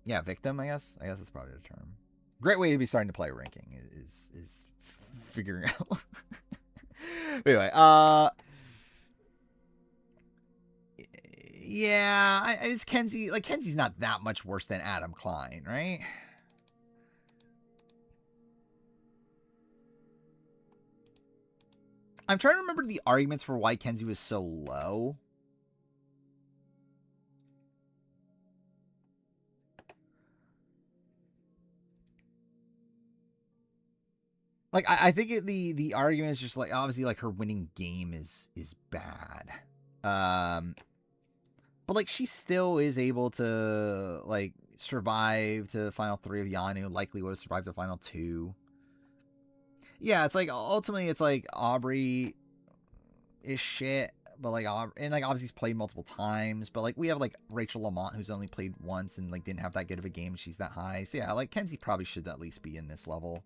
Yeah, victim, I guess. I guess that's probably the term. Great way to be starting to play ranking is figuring out. Anyway, yeah, is Kenzie, like, Kenzie's not that much worse than Adam Klein, right? I'm trying to remember the arguments for why Kenzie was so low. Like, I think the argument is just, like, obviously, like, her winning game is bad. But, like, she still is able to, like, survive to Final 3 of Yanu, likely would have survived the Final 2. Yeah, it's like, ultimately, it's like, Aubrey is shit, but, like, and, like, obviously he's played multiple times, but, like, we have, like, Rachel Lamont, who's only played once and, like, didn't have that good of a game, she's that high. So, yeah, like, Kenzie probably should at least be in this level.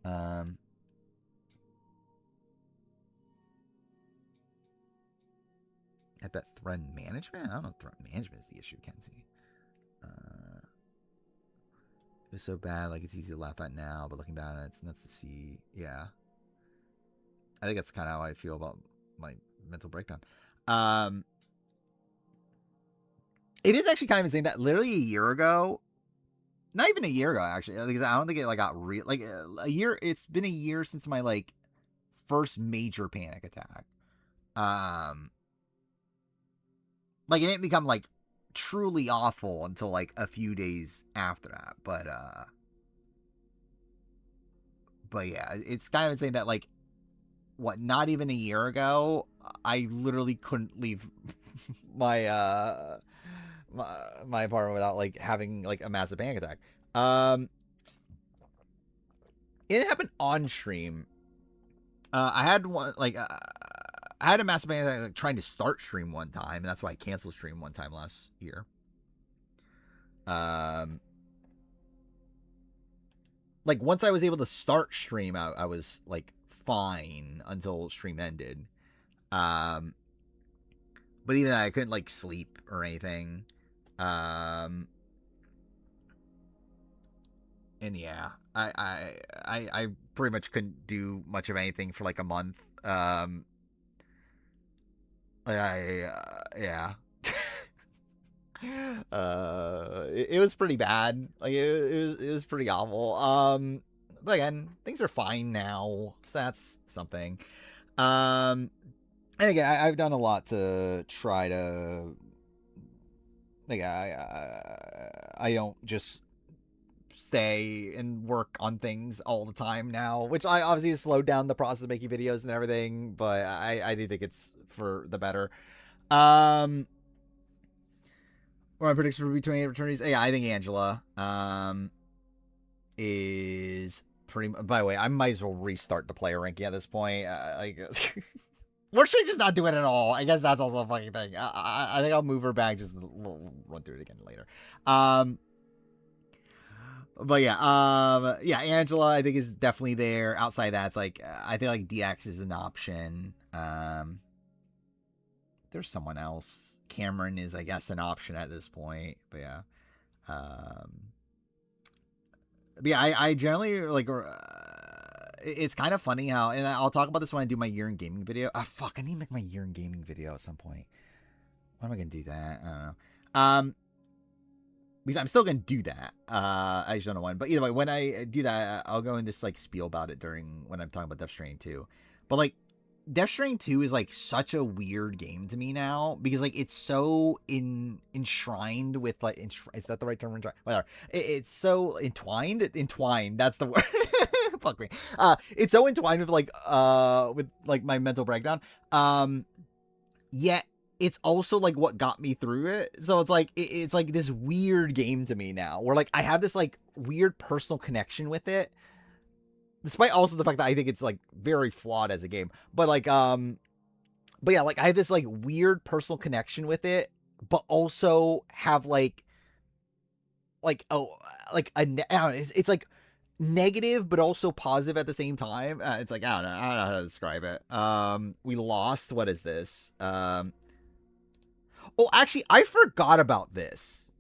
I bet threat management? I don't know if threat management is the issue, Kenzie. It was so bad, like, it's easy to laugh at now, but looking back at it, it's nuts to see. Yeah. I think that's kind of how I feel about my mental breakdown. It is actually kind of insane that literally a year ago, not even a year ago, actually, because I don't think it, like, got real, like, a year, it's been a year since my, like, first major panic attack. Like, it didn't become, like, truly awful until, like, a few days after that. But yeah, it's kind of insane that, like, what, not even a year ago, I literally couldn't leave my my apartment without, like, having, like, a massive panic attack. It happened on stream. I had one, like, I had a massive panic attack, like, trying to start stream one time, and that's why I canceled stream one time last year. Like, once I was able to start stream, I was, like, fine until stream ended. But even then, I couldn't, like, sleep or anything. And yeah, I pretty much couldn't do much of anything for, like, a month. Yeah. It was pretty bad. Like, it was pretty awful. But again, things are fine now, so that's something. And again, I've done a lot to try to, like, I don't just stay and work on things all the time now, which I obviously has slowed down the process of making videos and everything, but I do think it's for the better. What my prediction for B28 returnees? Yeah, I think Angela is pretty. By the way, I might as well restart the player ranking at this point. Like, or should I just not do it at all? I guess that's also a fucking thing. I think I'll move her back. We'll run through it again later. But yeah, yeah, Angela, I think, is definitely there. Outside of that, it's like, I think, like, DX is an option. There's someone else. Cameron is, I guess, an option at this point. But yeah. But yeah, I generally, like, it's kind of funny how, and I'll talk about this when I do my year in gaming video. Fuck, I need to make my year in gaming video at some point. When am I going to do that? I don't know. Because I'm still going to do that. I just don't know when. But either way, when I do that, I'll go into this, like, spiel about it when I'm talking about Death Stranding 2. But like Death Stranding 2 is like such a weird game to me now because like it's so enshrined with like is that the right term? Whatever. It's so entwined. That's the word. Fuck me. It's so entwined with my mental breakdown. Yet it's also like what got me through it. So it's like it's like this weird game to me now, where like I have this like weird personal connection with it. Despite also the fact that I think it's like very flawed as a game. But like but yeah, like I have this like weird personal connection with it, but also have like I don't know, it's like negative but also positive at the same time. It's like I don't know how to describe it. We lost. What is this? Oh, actually, I forgot about this.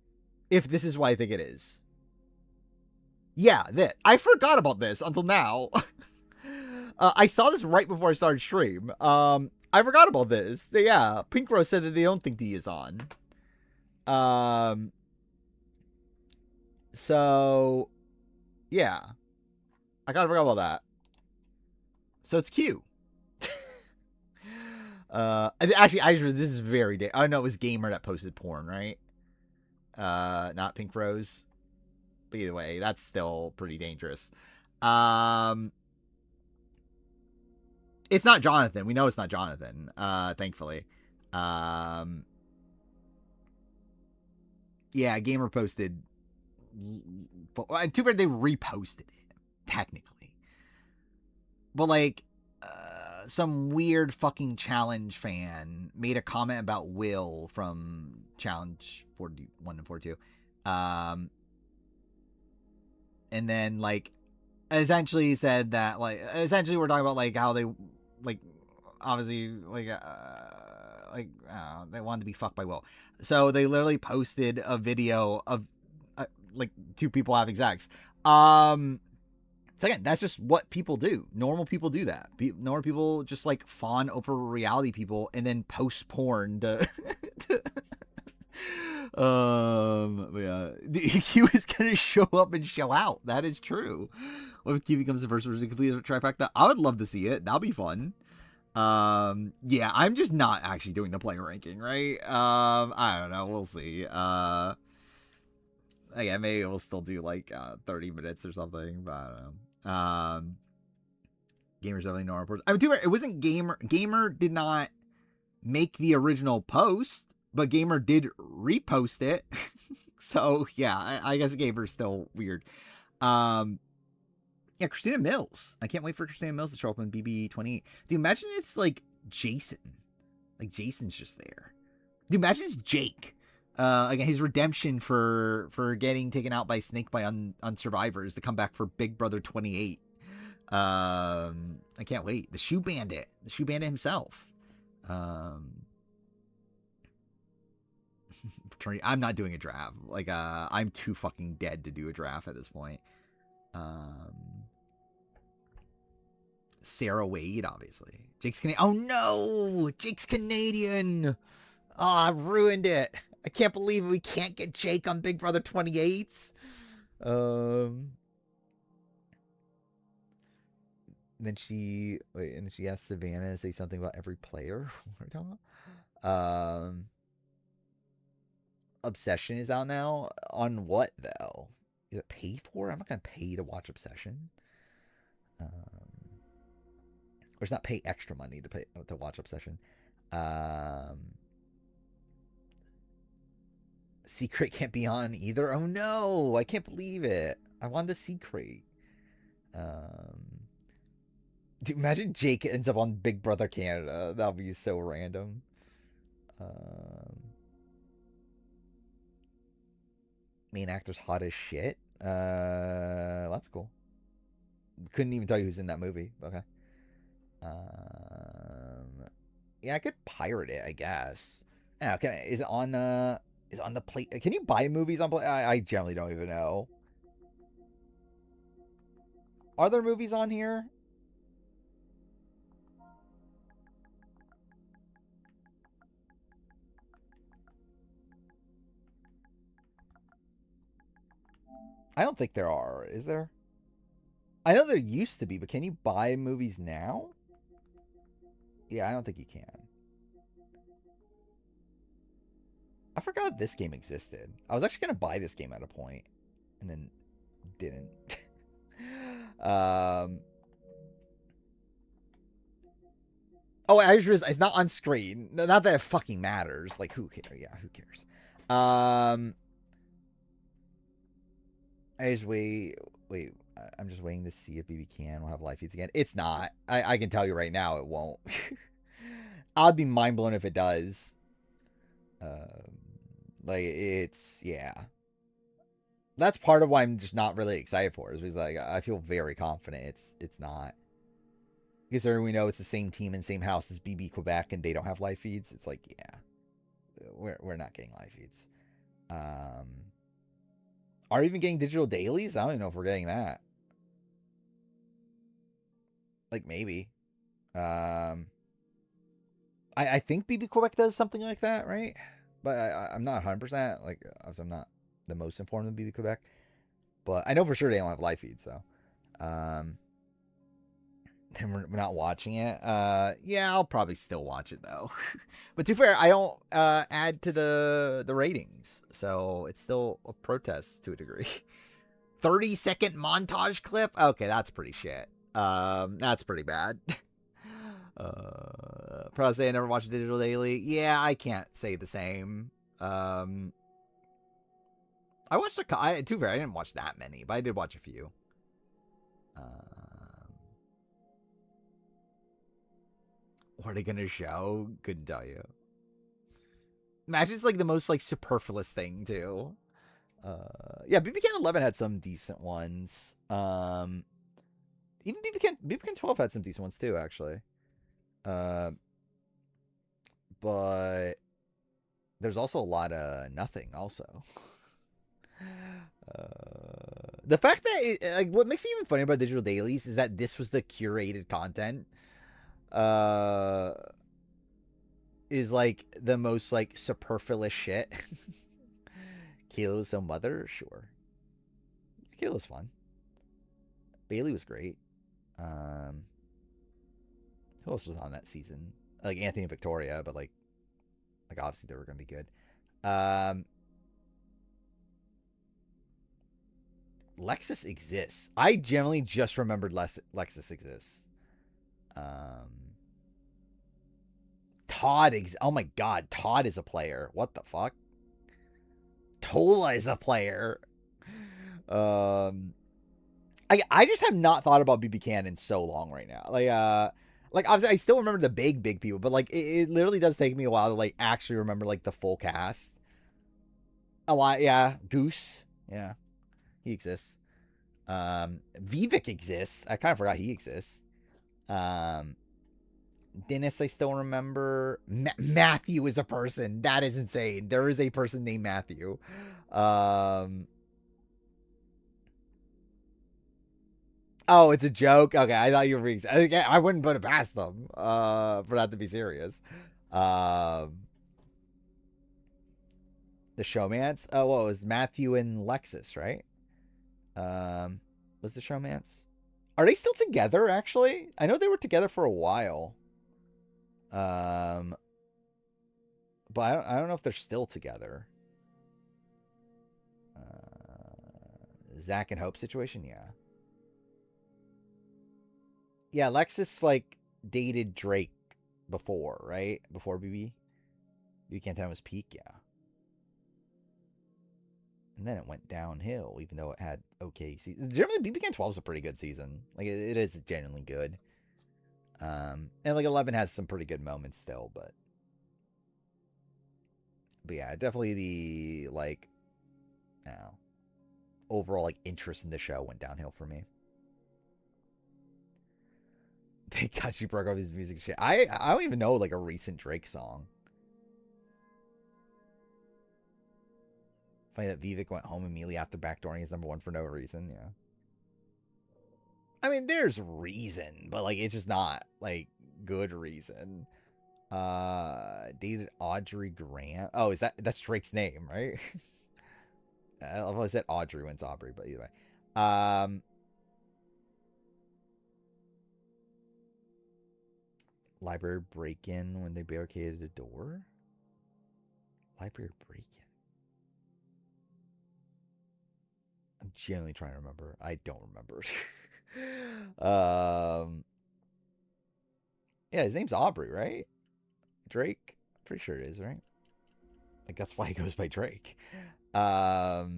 If this is why I think it is. Yeah, I forgot about this until now. I saw this right before I started stream. I forgot about this. Yeah, Pink Rose said that they don't think D is on. So yeah, I kind of forgot about that. So it's Q. Actually, this is very I know it was Gamer that posted porn, right? Not Pink Rose. But either way, that's still pretty dangerous. It's not Jonathan. We know it's not Jonathan. Thankfully. Yeah, Gamer posted. Too bad they reposted it, technically. But like, some weird fucking challenge fan made a comment about Will from Challenge 41 and 42. And then like essentially said that like essentially we're talking about like how they like obviously like they wanted to be fucked by Will. So they literally posted a video of like two people having sex. So again, that's just what people do. Normal people do that. Normal people just like fawn over reality people and then post porn to but yeah, Q is gonna show up and show out. That is true. What if Q becomes the first person to complete a trifecta? I would love to see it. That'll be fun. Yeah, I'm just not actually doing the player ranking, right? I don't know. We'll see. Again, maybe we'll still do like 30 minutes or something, but I don't know. Gamer's definitely no reports. I mean, it wasn't Gamer. Gamer did not make the original post, but Gamer did repost it. So yeah, I guess Gamer's still weird. Yeah, Christina Mills. I can't wait for Christina Mills to show up in BB28. Dude, imagine it's like Jason. Like Jason's just there. Dude, imagine it's Jake. Again, his redemption for getting taken out by Snake on Survivors to come back for Big Brother 28. I can't wait. The Shoe Bandit himself. I'm not doing a draft. Like, I'm too fucking dead to do a draft at this point. Sarah Wade, obviously. Jake's Canadian. Oh no, Jake's Canadian. Oh, I ruined it. I can't believe we can't get Jake on Big Brother 28. Then she asked Savannah to say something about every player. What are we talking about? Obsession is out now. On what though? Is it paid for? I'm not gonna pay to watch Obsession. Or it's not pay extra money to watch Obsession. Secret can't be on either. Oh no, I can't believe it. I wanted the Secret. Dude, imagine Jake ends up on Big Brother Canada. That would be so random. Main actor's hot as shit. Well, that's cool. Couldn't even tell you who's in that movie. Okay. Yeah, I could pirate it, I guess. Yeah, is it on the plate? Can you buy movies on play? I generally don't even know. Are there movies on here? I don't think there are. Is there? I know there used to be, but can you buy movies now? Yeah, I don't think you can. I forgot this game existed. I was actually gonna buy this game at a point, and then didn't. Oh, I just realized it's not on screen. Not that it fucking matters. Like, who cares? Yeah, who cares? I just wait. I'm just waiting to see if BB Can will have live feeds again. It's not. I can tell you right now, it won't. I'd be mind blown if it does. Like, it's, yeah. That's part of why I'm just not really excited for it, is because, like, I feel very confident it's not. Because we know it's the same team and same house as BB Quebec, and they don't have live feeds. It's like, yeah, we're not getting live feeds. Are we even getting digital dailies? I don't even know if we're getting that. Like, maybe. I think BB Quebec does something like that, right? But I'm not 100%. Like, obviously I'm not the most informed of BB Quebec. But I know for sure they don't have live feeds, though. And we're not watching it. Yeah, I'll probably still watch it, though. But to be fair, I don't add to the ratings. So it's still a protest to a degree. 30-second montage clip? Okay, that's pretty shit. That's pretty bad. Probably say I never watched Digital Daily. Yeah, I can't say the same. I watched to be fair, I didn't watch that many, but I did watch a few. What are they gonna show? Couldn't tell you. Imagine like the most like superfluous thing too. Yeah, BB Can 11 had some decent ones. Even BB Can 12 had some decent ones too, actually. But there's also a lot of nothing also. The fact that like what makes it even funny about digital dailies is that this was the curated content. Is like the most like superfluous shit. Kilo's a mother, sure. Kilo's fun. Bailey was great. Who else was on that season? Like Anthony and Victoria, but like obviously they were gonna be good. Lexus exists. I generally just remembered Lexus exists. Todd oh my god, Todd is a player. What the fuck? Tola is a player. I just have not thought about BB Can in so long right now. Like obviously I still remember the big people, but like it literally does take me a while to like actually remember like the full cast. A lot, yeah. Goose, yeah, he exists. Vivek exists. I kind of forgot he exists. Dennis, I still remember. Matthew is a person. That is insane. There is a person named Matthew. Oh, it's a joke. Okay, I thought you were. I wouldn't put it past them. For that to be serious. The Showmance. Oh, what was Matthew and Lexus, right? Was the Showmance? Are they still together? Actually, I know they were together for a while. But I don't know if they're still together. Zach and Hope situation, yeah. Yeah, Lexus like dated Drake before, right? Before BB. BB Can 10 was peak, yeah. And then it went downhill, even though it had okay season. Generally, BB Can 12 is a pretty good season. Like it is genuinely good. And like 11 has some pretty good moments still, but yeah, definitely the like, overall like interest in the show went downhill for me. Thank God she broke up his music shit. I don't even know like a recent Drake song. Funny that Vivek went home immediately after backdooring his #1 for no reason. Yeah. I mean, there's reason, but like it's just not like good reason. Dated Audrey Grant. Oh, that's Drake's name, right? I said Audrey when it's Aubrey, but either way. Library break-in when they barricaded a door? Library break-in. I'm genuinely trying to remember. I don't remember. Yeah, his name's Aubrey, right? Drake? Pretty sure it is, right? Like that's why he goes by Drake. Hope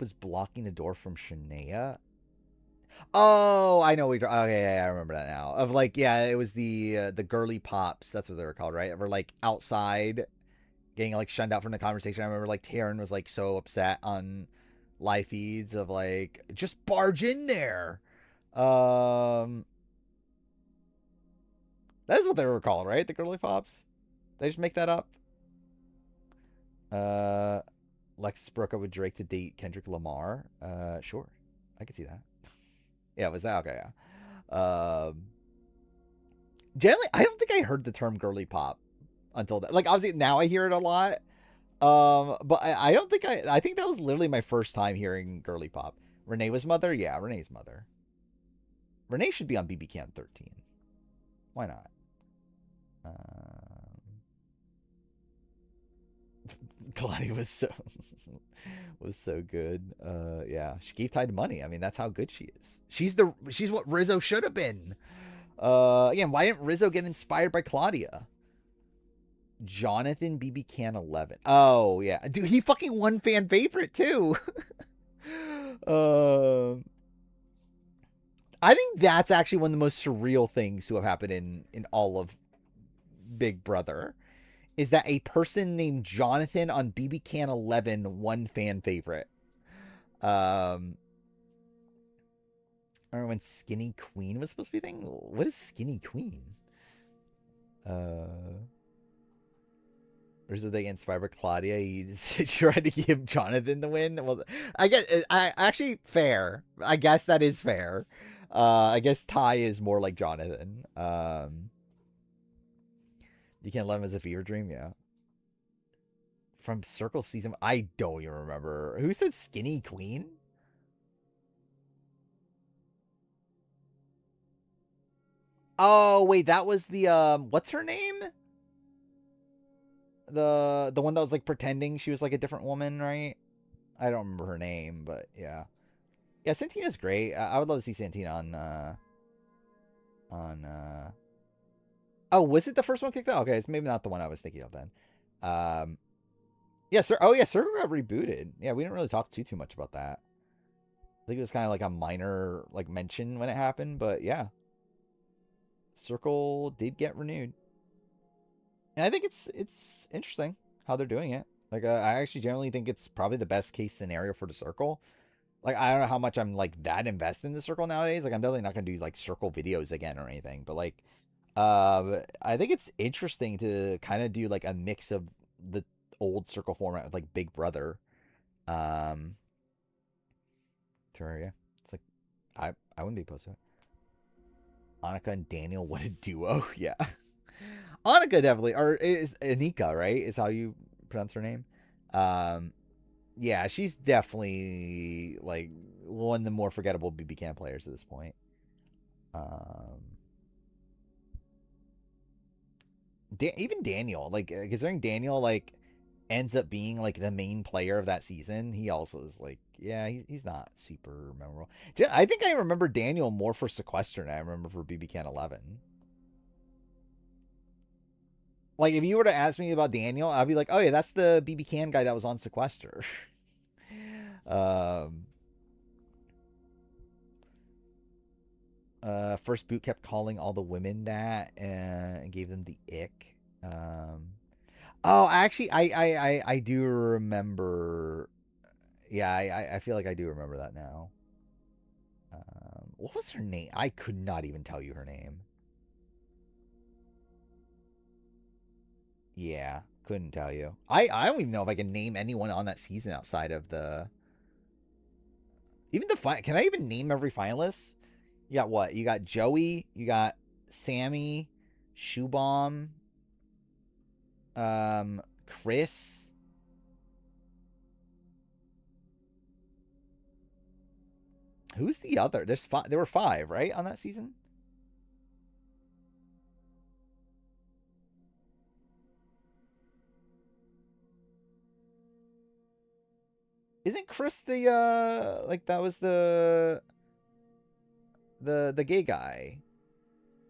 is blocking the door from Shania. Oh, I know. Okay, yeah, I remember that now. Of like, yeah, it was the girly pops. That's what they were called, right? Or like outside, getting like shunned out from the conversation. I remember like Taryn was like so upset on live feeds of like just barge in there. That's what they were called, right? The girly pops. They just make that up. Lexus broke up with Drake to date Kendrick Lamar. Sure, I could see that. Yeah, was that okay? Yeah. Generally, I don't think I heard the term girly pop until that. Like, obviously now I hear it a lot. But I don't think I think that was literally my first time hearing girly pop. Renee was mother? Yeah, Renee's mother. Renee should be on BB Cam 13. Why not? Claudia was so good. Yeah, she gave Tide money. I mean, that's how good she is. She's what Rizzo should have been. Again, why didn't Rizzo get inspired by Claudia? Jonathan BB Can 11. Oh yeah, dude, he fucking won fan favorite too. I think that's actually one of the most surreal things to have happened in all of Big Brother. Is that a person named Jonathan on BB Can 11 won fan favorite? I remember when Skinny Queen was supposed to be a thing. What is Skinny Queen? Or is it they inspired by Claudia? He tried to give Jonathan the win. Well, I guess I actually fair. I guess that is fair. I guess Ty is more like Jonathan. You can't love him as a fever dream, yeah. From Circle season, I don't even remember. Who said Skinny Queen? Oh wait, that was the what's her name? The one that was like pretending she was like a different woman, right? I don't remember her name, but yeah. Yeah, Santina's great. I would love to see Santina on oh, was it the first one kicked out? Okay, it's maybe not the one I was thinking of then. Yeah, sir. Oh yeah, Circle got rebooted. Yeah, we didn't really talk too much about that. I think it was kind of like a minor like mention when it happened, but yeah. Circle did get renewed. And I think it's interesting how they're doing it. Like I actually generally think it's probably the best case scenario for the Circle. Like I don't know how much I'm like that invested in the Circle nowadays. Like I'm definitely not gonna do like Circle videos again or anything. But like I think it's interesting to kind of do like a mix of the old Circle format with like Big Brother. Terraria. It's like I wouldn't be opposed to it. Annika and Daniel, what a duo. Yeah. Annika definitely, or is Anika, right? Is how you pronounce her name. Yeah, she's definitely like one of the more forgettable BB Can players at this point. Even Daniel, like considering Daniel like ends up being like the main player of that season, he also is like, yeah, he's not super memorable. I think I remember Daniel more for Sequester than I remember for BB Can 11. Like, if you were to ask me about Daniel, I'd be like, oh yeah, that's the BB Can guy that was on Sequester. First Boot kept calling all the women that and gave them the ick. Oh, actually, I do remember. Yeah, I feel like I do remember that now. What was her name? I could not even tell you her name. Yeah, couldn't tell you. I don't even know if I can name anyone on that season outside of the. Even the can I even name every finalist? You got what? You got Joey. You got Sammy, Shoebomb, Chris. Who's the other? There were 5, right, on that season? Isn't Chris the like that was the gay guy?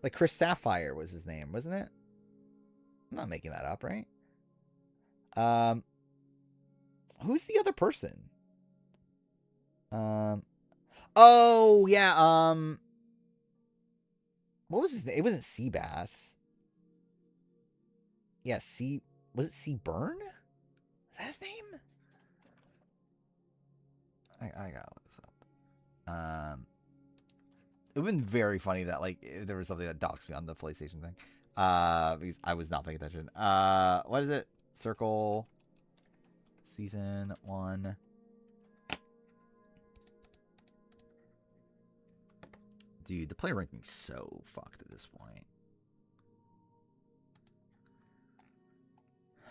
Like Chris Sapphire was his name, wasn't it? I'm not making that up, right? Who's the other person? Oh yeah, what was his name? It wasn't Seabass. Yeah, was it Seaburn? Is that his name? I gotta look this up. It would have been very funny that like if there was something that doxed me on the PlayStation thing. Because I was not paying attention. What is it? Circle Season 1. Dude, the player ranking's so fucked at this point.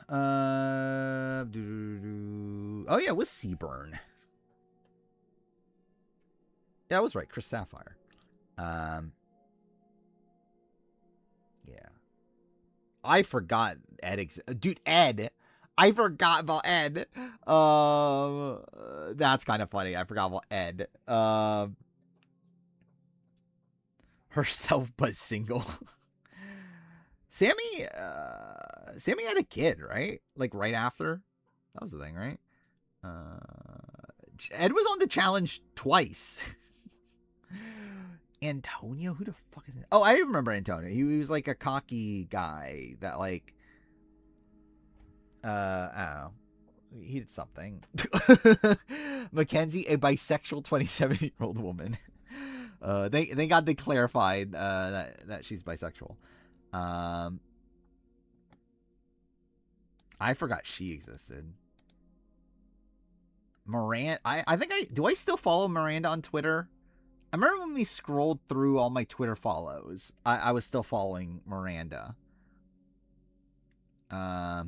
Oh yeah, it was Seaburn. Yeah, I was right. Chris Sapphire. Yeah. I forgot Ed. Dude, Ed. I forgot about Ed. That's kind of funny. I forgot about Ed. Herself but single. Sammy had a kid, right? Like right after. That was the thing, right? Ed was on the challenge twice. Antonio? Who the fuck is it? Oh, I remember Antonio. He was like a cocky guy that like I don't know. He did something. Mackenzie, a bisexual 27-year-old woman. Thank God they clarified that she's bisexual. I forgot she existed. Miranda, I think do I still follow Miranda on Twitter? I remember when we scrolled through all my Twitter follows, I was still following Miranda. I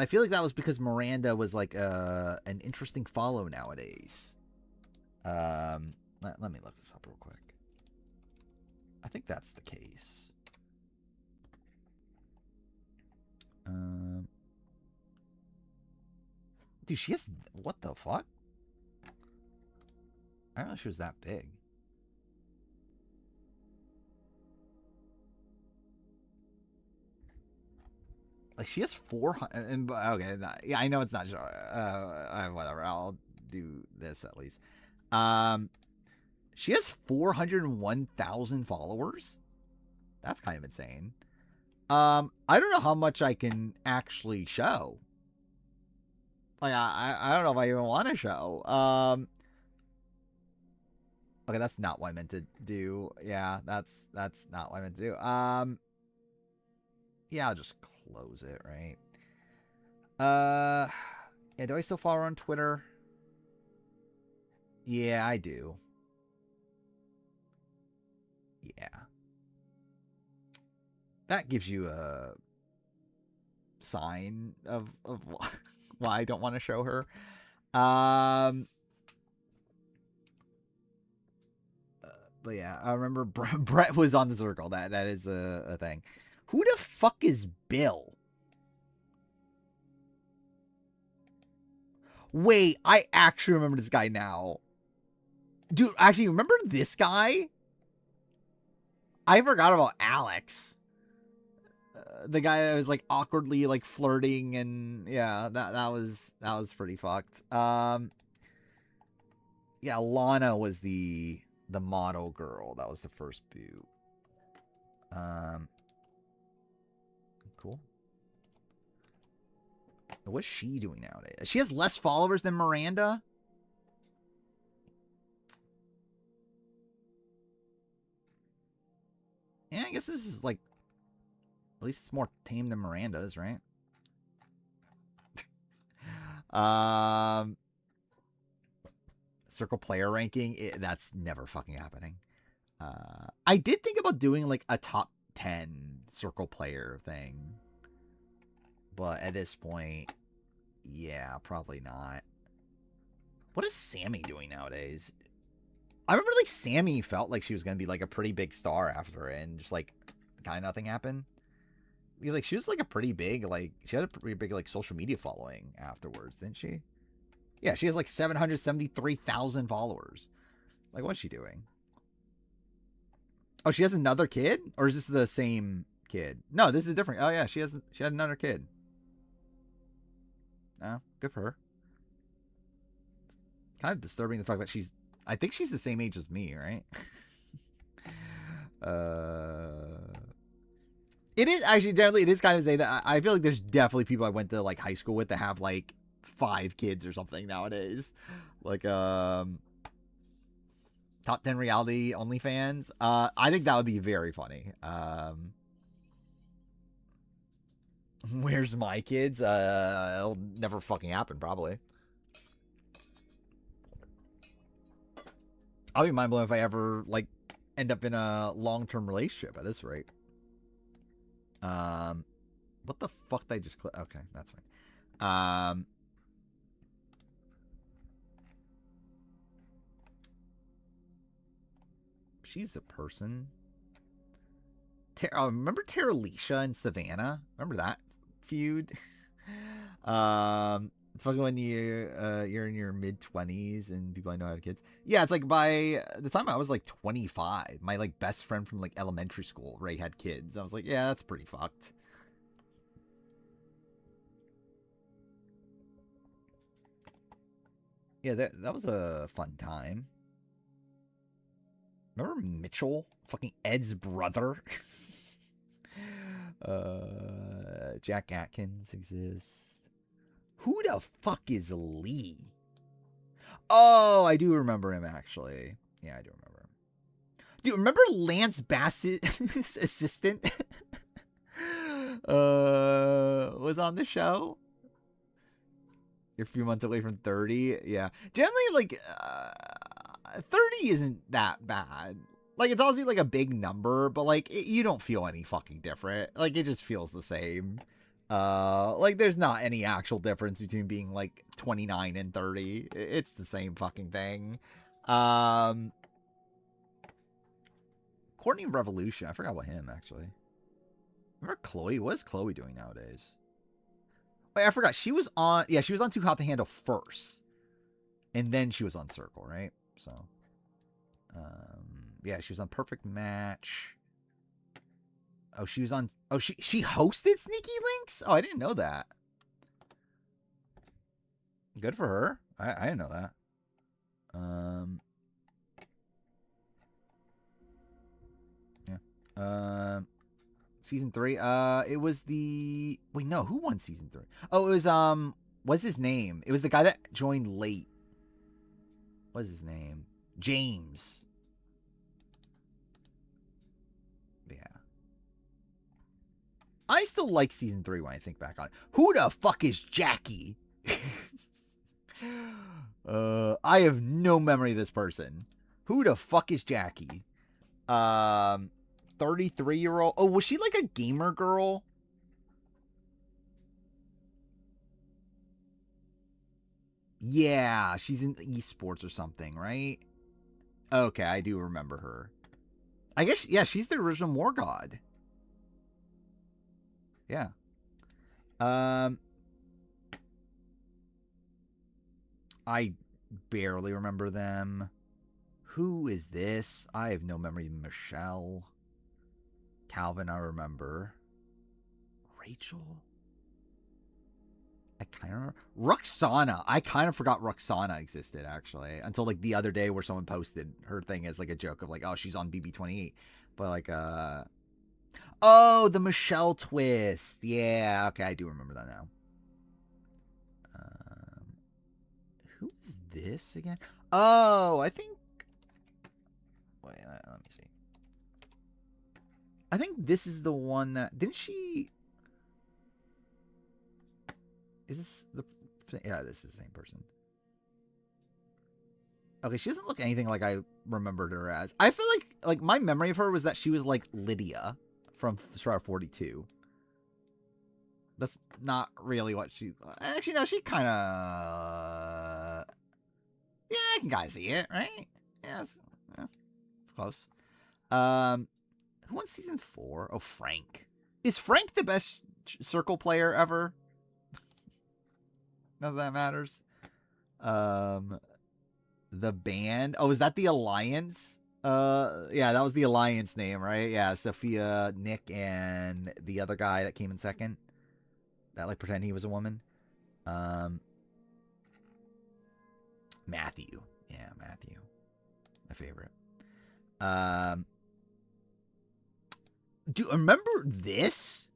feel like that was because Miranda was like an interesting follow nowadays. Let me look this up real quick. I think that's the case. Dude, she has... What the fuck? I don't know if she was that big. Like, she has 400... And, okay, yeah, I know it's not... whatever, I'll do this at least. She has 401,000 followers? That's kind of insane. I don't know how much I can actually show. Like, I don't know if I even want to show. Okay, that's not what I meant to do. Yeah, that's not what I meant to do. Yeah, I'll just close it, right? Yeah, do I still follow her on Twitter? Yeah, I do. Yeah. That gives you a sign of why I don't want to show her. But yeah, I remember Brett was on the circle. That is a thing. Who the fuck is Bill? Wait, I actually remember this guy now. Dude, actually, remember this guy? I forgot about Alex. The guy that was like awkwardly like flirting, and yeah, that was pretty fucked. Yeah, Lana was the model girl. That was the first boot. Cool. What's she doing nowadays? She has less followers than Miranda. Yeah, I guess this is like, at least it's more tame than Miranda's, right? Circle player ranking, that's never fucking happening. I did think about doing like a top 10 circle player thing, but at this point, yeah, probably not. What is Sammy doing nowadays? I remember like Sammy felt like she was gonna be like a pretty big star after it, and just like kind of nothing happened. Because like she was like a pretty big like she had a pretty big like social media following afterwards, didn't she? Yeah, she has like 773,000 followers. Like, what's she doing? Oh, she has another kid, or is this the same kid? No, this is different. Oh yeah, she had another kid. Oh, good for her. It's kind of disturbing the fact that I think she's the same age as me, right? It is actually generally it is kind of saying that I feel like there's definitely people I went to like high school with that have like 5 kids or something nowadays. Like top 10 reality OnlyFans. I think that would be very funny. Where's my kids? It'll never fucking happen, probably. I'll be mind blown if I ever like end up in a long-term relationship at this rate. What the fuck did I just click? Okay, that's fine. She's a person. Remember Terralisha and Savannah? Remember that feud? It's fucking when you're in your mid-20s and people I know have kids. Yeah, it's like by the time I was like 25, my like best friend from like elementary school, Ray, had kids. I was like, yeah, that's pretty fucked. Yeah, that was a fun time. Remember Mitchell? Fucking Ed's brother. Jack Atkins exists. Who the fuck is Lee? Oh, I do remember him, actually. Yeah, I do remember him. Do you remember Lance Bassett's assistant? Was on the show? You're a few months away from 30. Yeah. Generally, like, 30 isn't that bad. Like, it's obviously, like, a big number, but, like, you don't feel any fucking different. Like, it just feels the same. Like, there's not any actual difference between being, like, 29 and 30. It's the same fucking thing. Courtney Revolution. I forgot about him, actually. Remember Chloe? What is Chloe doing nowadays? Wait, I forgot. She was on... Yeah, she was on Too Hot to Handle first. And then she was on Circle, right? So... yeah, she was on Perfect Match. Oh, she was on... Oh, she hosted Sneaky Links? Oh, I didn't know that. Good for her. I didn't know that. Yeah. Season 3. It was the... Wait, no. Who won Season 3? Oh, it was, what's his name? It was the guy that joined late. What's his name? James. Yeah. I still like Season 3 when I think back on it. Who the fuck is Jackie? I have no memory of this person. Who the fuck is Jackie? 33-year-old. Oh, was she like a gamer girl? Yeah, she's in esports or something, right? Okay, I do remember her. I guess, yeah, she's the original Morgod. Yeah. I barely remember them. Who is this? I have no memory of Michelle. Calvin, I remember. Rachel? I kind of remember. Roxana. I kind of forgot Roxana existed, actually. Until, like, the other day where someone posted her thing as, like, a joke of, like, oh, she's on BB28. But, like, oh, the Michelle twist. Yeah, okay, I do remember that now. Who is this again? Oh, I think... Wait, let me see. I think this is the one that... Didn't she... Is this the... Yeah, this is the same person. Okay, she doesn't look anything like I remembered her as. I feel like my memory of her was that she was like Lydia from Shroud 42. That's not really what she... Actually, no, she kind of... Yeah, I can kind of see it, right? Yeah, it's close. Who won Season 4? Oh, Frank. Is Frank the best circle player ever? None of that matters. The band. Oh, is that the Alliance? Yeah, that was the Alliance name, right? Yeah, Sophia, Nick, and the other guy that came in second. That like pretend he was a woman. Matthew. Yeah, Matthew. My favorite. Do you remember this?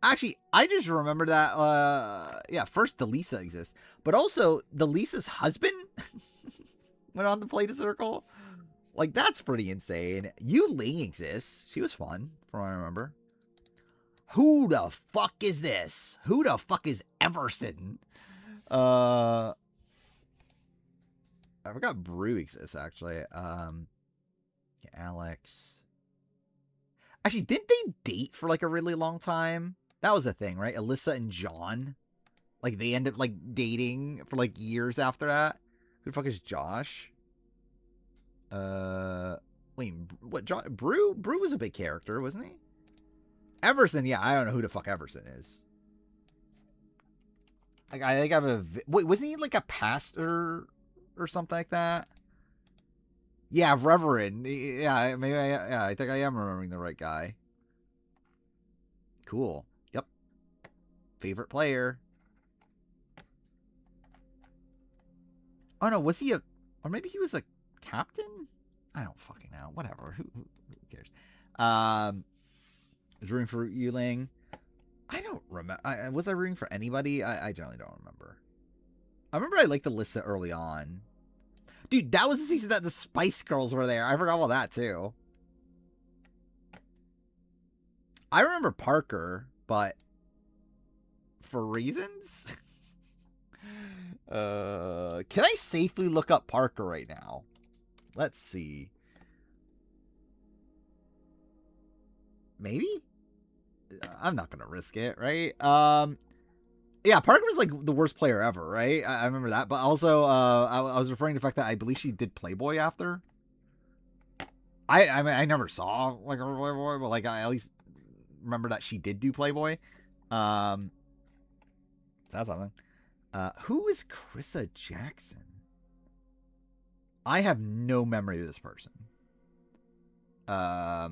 Actually, I just remember that, yeah, first Delisa exists, but also Delisa's husband went on to play the circle. Like, that's pretty insane. Yu Ling exists. She was fun, from what I remember. Who the fuck is this? Who the fuck is Everson? I forgot Brew exists, actually. Yeah, Alex. Actually, didn't they date for, like, a really long time? That was a thing, right? Alyssa and John. Like, they end up, like, dating for, like, years after that. Who the fuck is Josh? Wait, what? Brew? Brew was a big character, wasn't he? Everson, yeah, I don't know who the fuck Everson is. Like, I think I have a... Wait, wasn't he, like, a pastor or something like that? Yeah, Reverend. Yeah, maybe I think I am remembering the right guy. Cool. Yep. Favorite player. Oh, no, was he a... Or maybe he was a captain? I don't fucking know. Whatever. Who cares? Was rooting for Yuling. I don't remember. Was I rooting for anybody? I generally don't remember. I remember I liked Alyssa early on. Dude, that was the season that the Spice Girls were there. I forgot about that, too. I remember Parker, but for reasons? Can I safely look up Parker right now? Let's see. Maybe? I'm not going to risk it, right? Yeah, Parker was like the worst player ever, right? I remember that. But also, I was referring to the fact that I believe she did Playboy after. I mean, I never saw like a Playboy, but like I at least remember that she did do Playboy. That's something. Who is Krissa Jackson? I have no memory of this person. Yeah.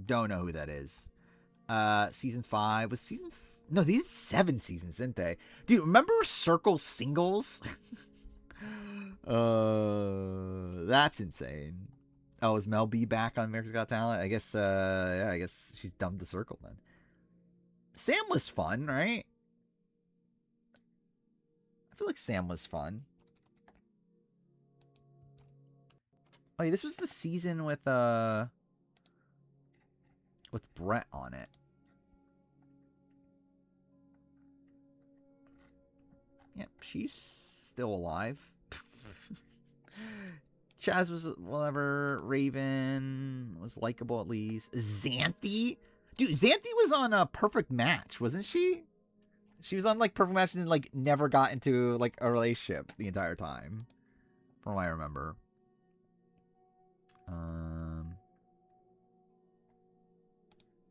Don't know who that is. Season 5 was season... No, they did 7 seasons, didn't they? Dude, remember Circle Singles? That's insane. Oh, is Mel B back on America's Got Talent? I guess, yeah, I guess she's dumped the circle then. Sam was fun, right? I feel like Sam was fun. Oh, yeah, this was the season with Brett on it. Yep, she's still alive. Chaz was whatever. Raven was likable at least. Xanthi? Dude, Xanthi was on a Perfect Match, wasn't she? She was on like Perfect Match and like never got into like a relationship the entire time. From what I remember.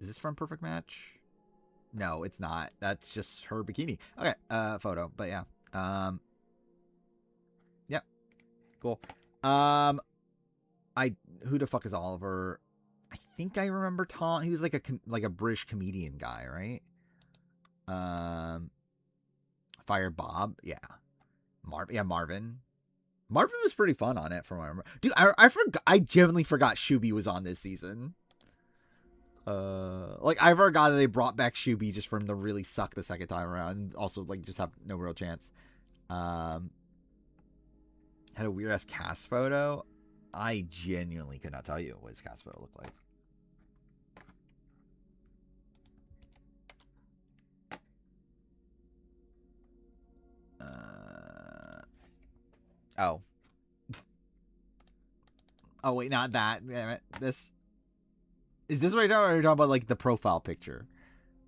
Is this from Perfect Match? No, it's not. That's just her bikini. Okay, photo. But yeah. Yep. Cool. Who the fuck is Oliver? I think I remember Tom. He was like a British comedian guy, right? Fire Bob. Yeah. Marvin. Marvin was pretty fun on it from what I remember. Dude, I forgot. I genuinely forgot Shuby was on this season. Like I forgot that they brought back Shuby just for him to really suck the second time around, and also like just have no real chance. Had a weird ass cast photo. I genuinely could not tell you what his cast photo looked like. Oh. Oh wait, not that. Damn it. This. Is this what you're talking about, or are you talking about like the profile picture?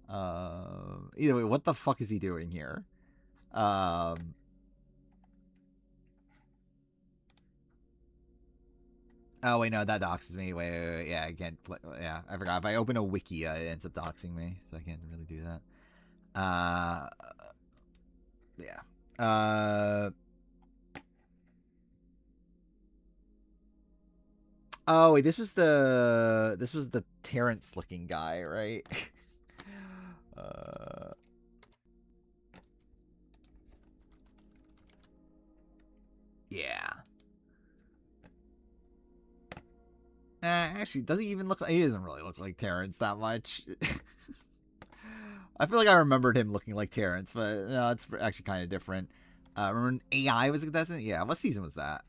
Either way, what the fuck is he doing here? Oh wait, no, that doxes me. Wait. Yeah, I can't. Yeah, I forgot. If I open a wiki, it ends up doxing me, so I can't really do that. Yeah. Oh wait, this was the Terrence looking guy, right? uh. Yeah. Actually, doesn't he even look like, he doesn't really look like Terrence that much. I feel like I remembered him looking like Terrence, but no, it's actually kind of different. Remember when AI was a contestant? Yeah, what season was that?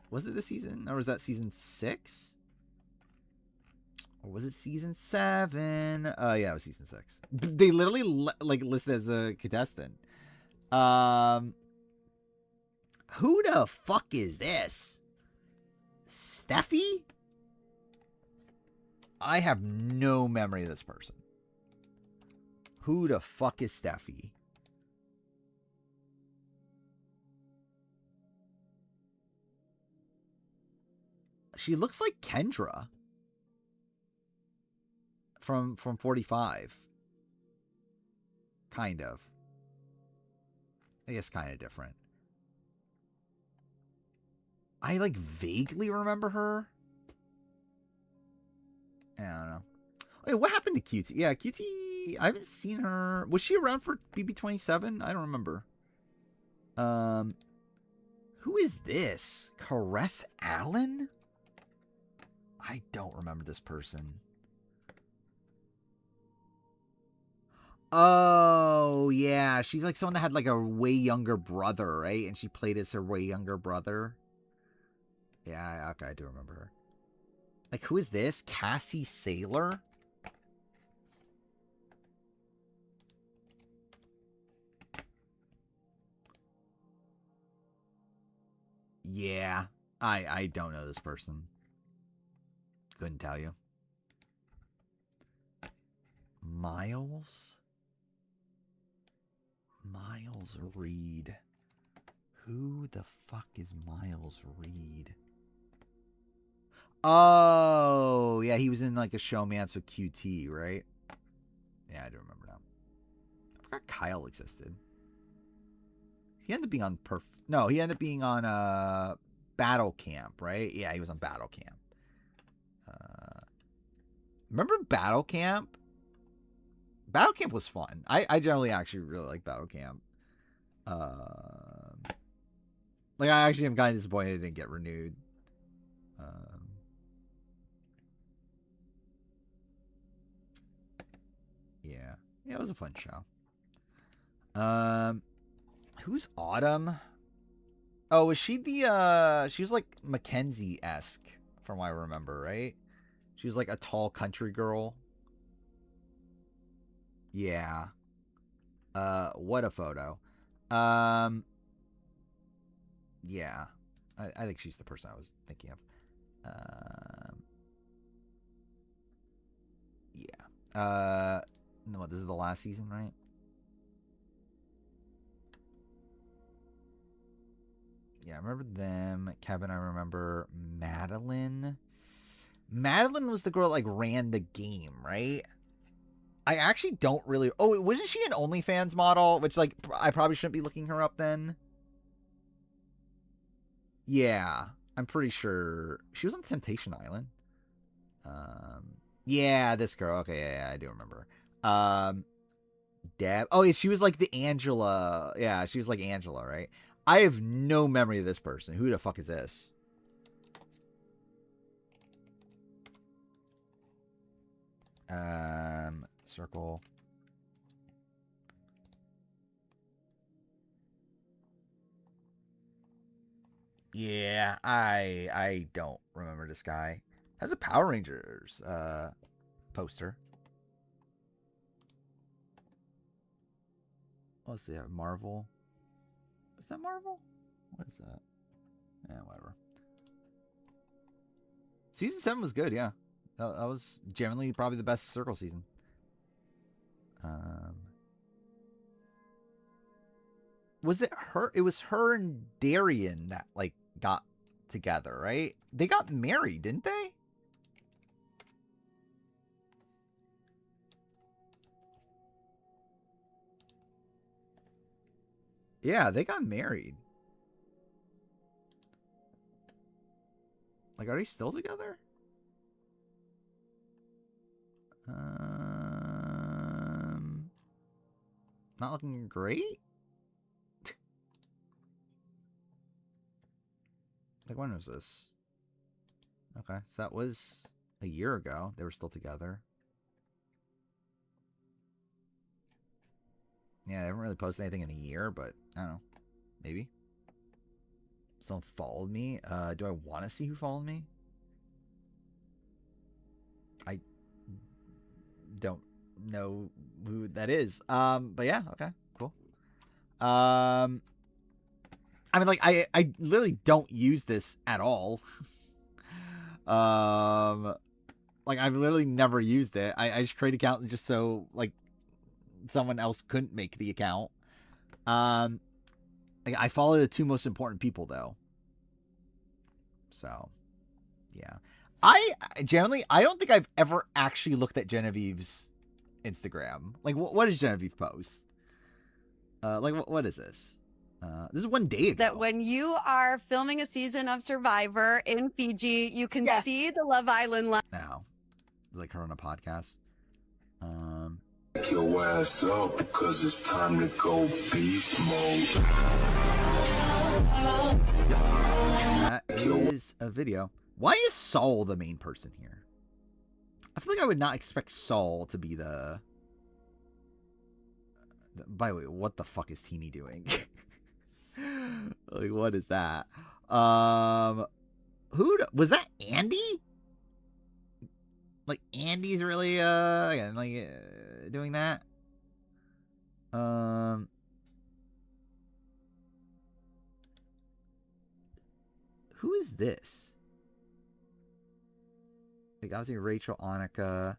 Was it this season? Or was that season 6? Or was it season 7? Yeah, it was season 6. They literally listed as a contestant. Who the fuck is this? Steffi? I have no memory of this person. Who the fuck is Steffi? She looks like Kendra from 45. Kind of. I guess kind of different. I like vaguely remember her. I don't know. Wait, what happened to QT? Yeah, QT. I haven't seen her. Was she around for BB27? I don't remember. Who is this? Caress Allen? I don't remember this person. Oh, yeah. She's like someone that had like a way younger brother, right? And she played as her way younger brother. Yeah, okay, I do remember her. Like, who is this? Cassie Saylor? Yeah, I don't know this person. Couldn't tell you. Miles Reed. Who the fuck is Miles Reed? Oh, yeah, he was in like a showmance with QT, right? Yeah, I do remember now. I forgot Kyle existed. He ended up being on No, he ended up being on Battle Camp, right? Yeah, he was on Battle Camp. Remember Battle Camp? Battle Camp was fun. I generally actually really like Battle Camp. Like, I actually am kind of disappointed it didn't get renewed. Yeah. Yeah, it was a fun show. Who's Autumn? Oh, is she the she was like Mackenzie-esque from what I remember, right? She was like a tall country girl. Yeah. What a photo. Yeah. I think she's the person I was thinking of. Yeah. No, this is the last season, right? Yeah, I remember them. Kevin, I remember Madeline. Madeline was the girl that, like, ran the game, right? I actually don't really... Oh, wasn't she an OnlyFans model? Which, like, I probably shouldn't be looking her up then. Yeah, I'm pretty sure. She was on Temptation Island. Yeah, this girl. Okay, yeah, I do remember. Deb. Oh, she was like the Angela. Yeah, she was like Angela, right? I have no memory of this person. Who the fuck is this? Circle. Yeah, I don't remember this guy. Has a Power Rangers poster. What's that? Marvel? Is that Marvel? What is that? Yeah, whatever. Season 7 was good, yeah. That was generally probably the best Circle season. Was it her? It was her and Darian that, like, got together, right? They got married, didn't they? Yeah, they got married. Like, are they still together? Not looking great. Like, when was this? Okay, so that was a year ago. They were still together. Yeah, they haven't really posted anything in a year, but I don't know. Maybe. Someone followed me. Do I want to see who followed me? I don't know who that is. But yeah, okay, cool. I mean, like, I literally don't use this at all. Like, I've literally never used it. I just create accounts just so, like, someone else couldn't make the account. Like, I follow the two most important people, though. So, yeah. I don't think I've ever actually looked at Genevieve's Instagram. Like, what does Genevieve post? Like, what is this? This is 1 day ago.
That when you are filming a season of Survivor in Fiji, you can see the Love Island
Now, it's like her on a podcast.
Wake your ass up because it's time to go beast mode.
That is a video. Why is Saul the main person here? I feel like I would not expect Saul to be the... By the way, what the fuck is Teeny doing? Like, what is that? Was that Andy? Like, Andy's really doing that? Who is this? Like, obviously Rachel, Annika,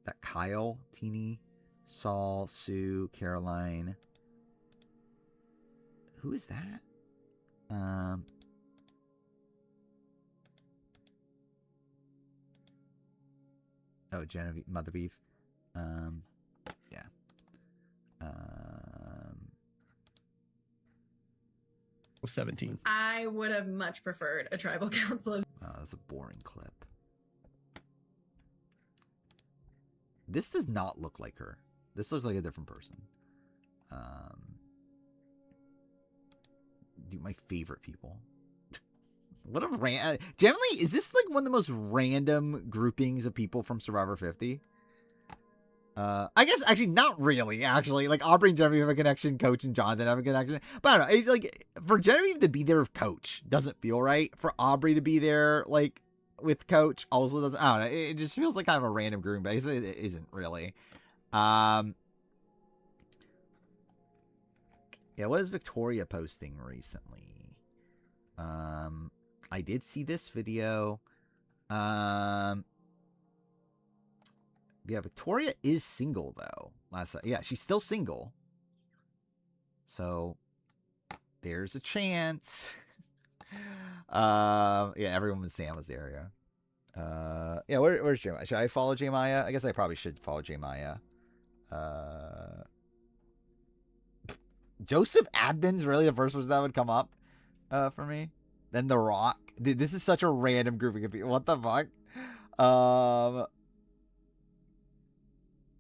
that Kyle, Teeny, Saul, Sue, Caroline. Who is that? Oh, Genevieve, Mother Beef. Yeah.
17.
I would have much preferred a tribal council.
Oh, that's a boring clip. This does not look like her. This looks like a different person. My favorite people. What a generally, is this like one of the most random groupings of people from Survivor 50? I guess actually not really. Actually, like Aubrey and Genevieve have a connection. Coach and Jonathan have a connection. But I don't know. It's like for Genevieve to be there with Coach doesn't feel right. For Aubrey to be there like with Coach also doesn't. I don't know. It just feels like kind of a random grouping, but it isn't really. Yeah, what is Victoria posting recently? I did see this video. Yeah, Victoria is single though. Yeah, she's still single. So there's a chance. Yeah, everyone with Sam was there. Yeah, where's J Maya? Should I follow J Maya? I guess I probably should follow J Maya. Joseph Abden's really the first person that would come up for me. Then The Rock. Dude, this is such a random grouping of people. What the fuck?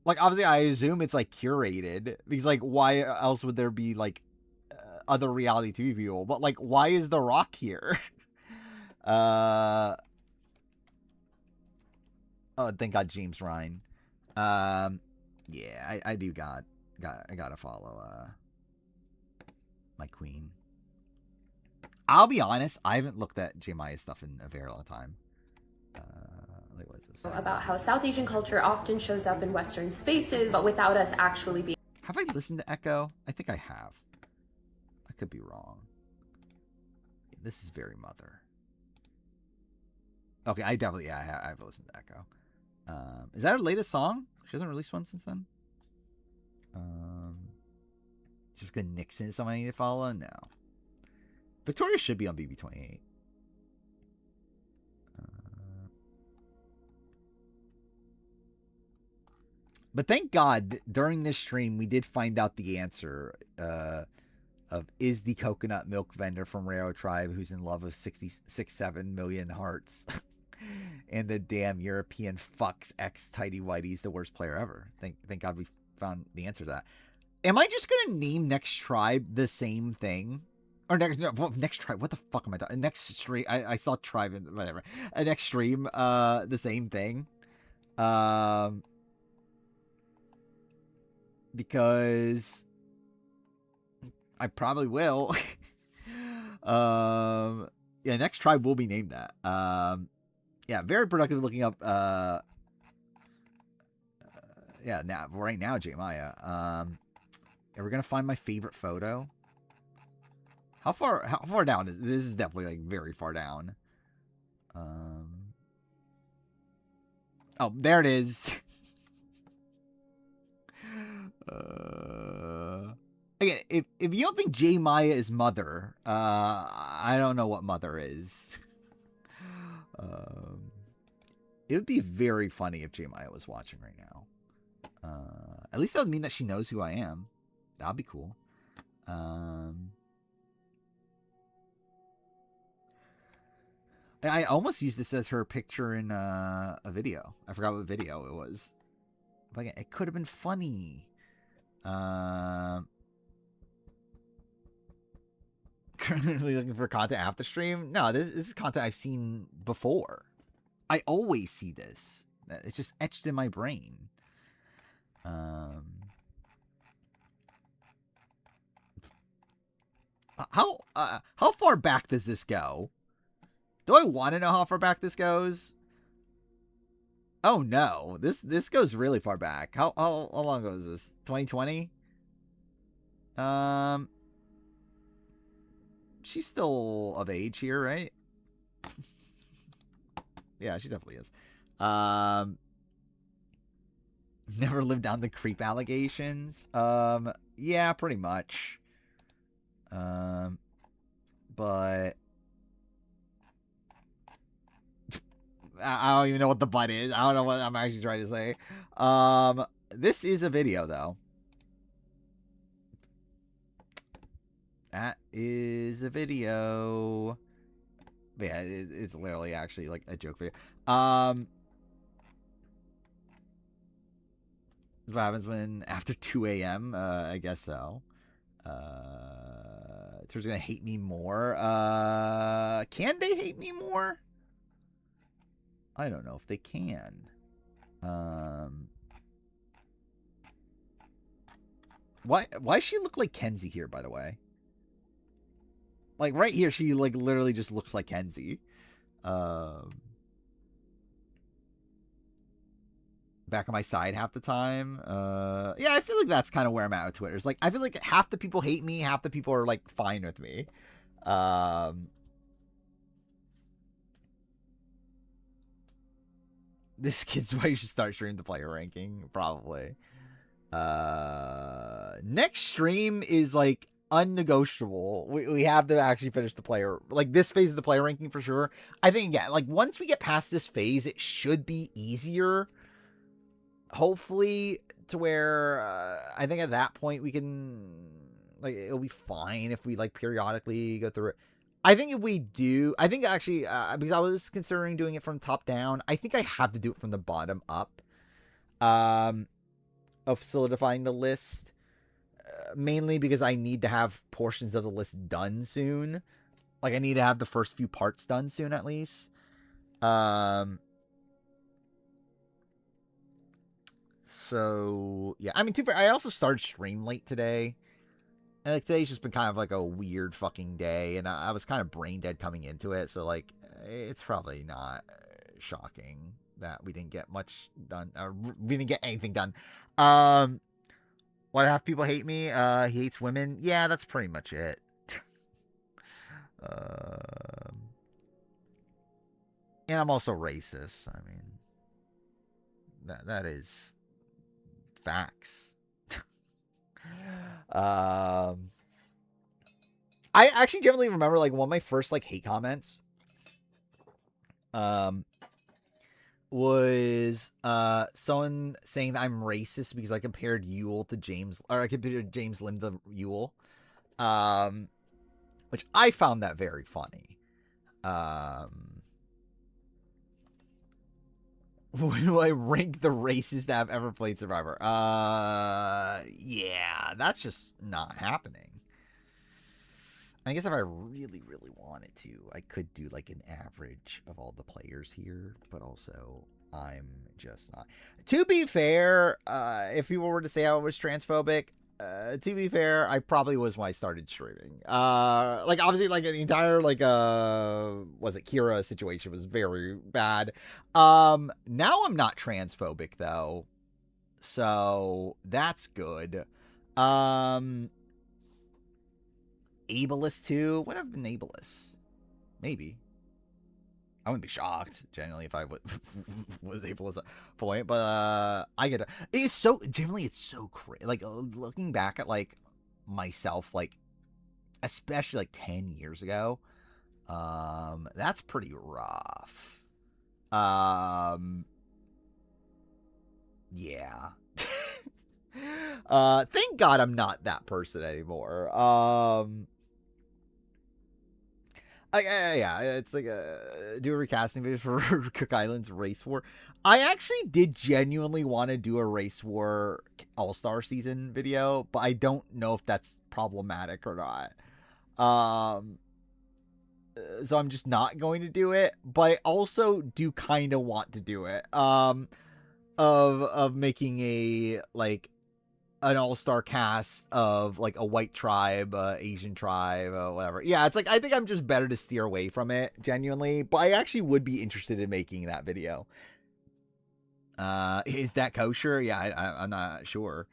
Like, obviously, I assume it's, like, curated. Because, like, why else would there be, like, other reality TV people? But, like, why is The Rock here? Oh, thank God James Ryan. Yeah, I do I gotta follow, my queen. I'll be honest, I haven't looked at J Maya's stuff in a very long time. Like, what is this?
About how South Asian culture often shows up in Western spaces, but without us actually being.
Have I listened to Echo? I think I have. I could be wrong. This is very Mother. Okay, I definitely, yeah, I've listened to Echo. Is that her latest song? She hasn't released one since then? Just gonna Nixon is someone I need to follow? No. Victoria should be on BB28. But thank God during this stream we did find out the answer of is the coconut milk vendor from Rayo Tribe who's in love with 67 million hearts and the damn European fucks ex Tidy Whitey's the worst player ever. Thank God we found the answer to that. Am I just gonna name next tribe the same thing? Or next tribe? What the fuck am I talking? Next stream? I saw tribe and whatever. Next stream, the same thing. Because I probably will. Yeah, next tribe will be named that. Yeah, very productive looking up. Yeah, now right now, J Maya. Yeah, we're gonna find my favorite photo. How far down is this? Is definitely like very far down. Oh, there it is. Again, if you don't think J Maya is Mother, I don't know what Mother is. It would be very funny if J Maya was watching right now. At least that would mean that she knows who I am. That'd be cool. I almost used this as her picture in a video. I forgot what video it was. But again, it could have been funny. Currently looking for content after stream? No, this is content I've seen before. I always see this. It's just etched in my brain. How far back does this go? Do I want to know how far back this goes? Oh no, this goes really far back. How long ago is this? 2020? She's still of age here, right? Yeah, she definitely is. Never lived down the creep allegations. Yeah, pretty much. But I don't even know what the butt is. I don't know what I'm actually trying to say. This is a video, though. That is a video. But yeah, it's literally actually like a joke video. This is what happens when after 2 a.m. I guess so. Twitter's gonna hate me more. Can they hate me more? I don't know if they can. Why does she look like Kenzie here, by the way? Like right here, she like literally just looks like Kenzie. Back on my side half the time. Yeah, I feel like that's kind of where I'm at with Twitter. It's like I feel like half the people hate me, half the people are like fine with me. This kid's why you should start streaming the player ranking, probably. Next stream is like unnegotiable. We have to actually finish the player, like this phase of the player ranking for sure. I think, yeah, like once we get past this phase, it should be easier. Hopefully, to where I think at that point we can, like, it'll be fine if we like periodically go through it. I think if we do, I think actually, because I was considering doing it from top down, I think I have to do it from the bottom up, of solidifying the list, mainly because I need to have portions of the list done soon. Like, I need to have the first few parts done soon, at least. So, yeah, I mean, I also started stream late today. And like today's just been kind of like a weird fucking day, and I was kind of brain dead coming into it, so like it's probably not shocking that we didn't get much done, or we didn't get anything done. Why have people hate me? He hates women. Yeah, that's pretty much it. And I'm also racist. I mean, that is facts. I actually generally remember like one of my first like hate comments was someone saying that I'm racist because I compared Yule to James, or I compared James Lim to Yule, which I found that very funny. When do I rank the racist that have ever played Survivor? Yeah, that's just not happening. I guess if I really, really wanted to, I could do like an average of all the players here, but also I'm just not. To be fair, if people were to say I was transphobic, to be fair, I probably was when I started streaming. Like obviously, like the entire like was it Kira situation was very bad. Now I'm not transphobic though, so that's good. Ableist too. Would have been ableist, maybe. I wouldn't be shocked, generally, if I was able as a point. But I get it. It's so generally, it's so crazy. Like looking back at like myself, like especially like 10 years ago, that's pretty rough. Yeah. Thank God I'm not that person anymore. Yeah, it's like do a recasting video for Cook Island's Race War. I actually did genuinely want to do a Race War All-Star season video, but I don't know if that's problematic or not. So I'm just not going to do it, but I also do kind of want to do it. Of making a like an all-star cast of like a white tribe, Asian tribe, whatever. Yeah, it's like I think I'm just better to steer away from it, genuinely. But I actually would be interested in making that video. Is that kosher? Yeah, I'm not sure.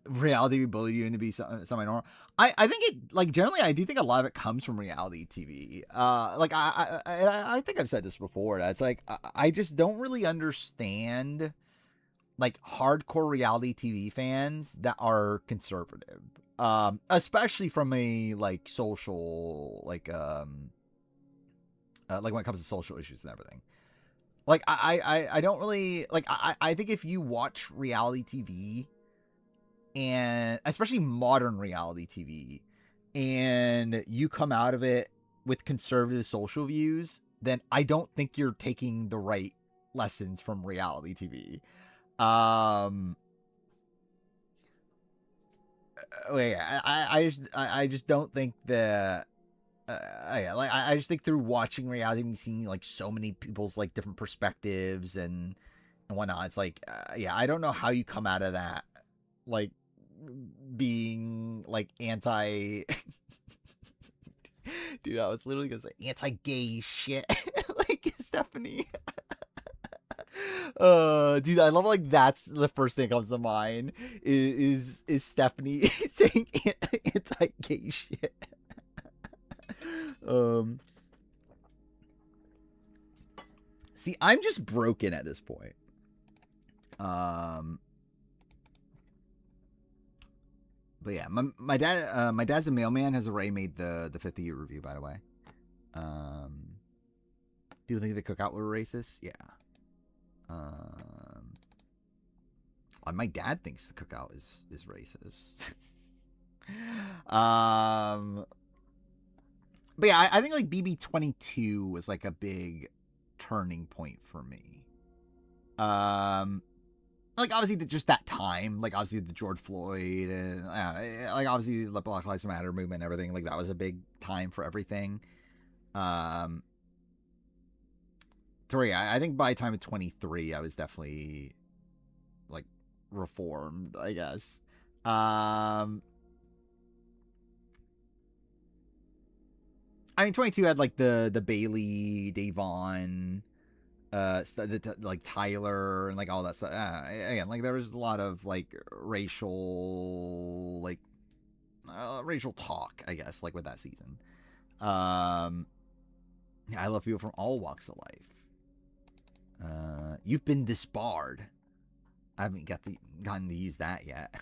Reality bullied you into be something normal. I think it like generally I do think a lot of it comes from reality TV. Like I think I've said this before. It's like I just don't really understand like hardcore reality TV fans that are conservative, especially from a like social, like when it comes to social issues and everything. Like I don't really like. I think if you watch reality TV, and especially modern reality TV, and you come out of it with conservative social views, then I don't think you're taking the right lessons from reality TV. I just don't think that. Yeah, like I just think through watching reality and seeing like so many people's like different perspectives and whatnot, it's like yeah, I don't know how you come out of that like being like anti. Dude, I was literally gonna say anti-gay shit, like Stephanie. Dude, I love like that's the first thing that comes to mind is Stephanie saying anti-gay shit. See, I'm just broken at this point. But yeah, my dad's a mailman, has already made the 50-year review, by the way. Do you think the cookout were racist? Yeah. My dad thinks the cookout is racist. But yeah, I think like BB22 was like a big turning point for me. Like obviously just that time, like obviously the George Floyd and like obviously the Black Lives Matter movement and everything, like that was a big time for everything. So yeah, I think by the time of 23, I was definitely like reformed, I guess. I mean, 22 had like the Bailey, Davon, like Tyler and like all that stuff. Again, like there was a lot of like racial, like racial talk, I guess, like with that season. Yeah, I love people from all walks of life. You've been disbarred. I haven't gotten to use that yet.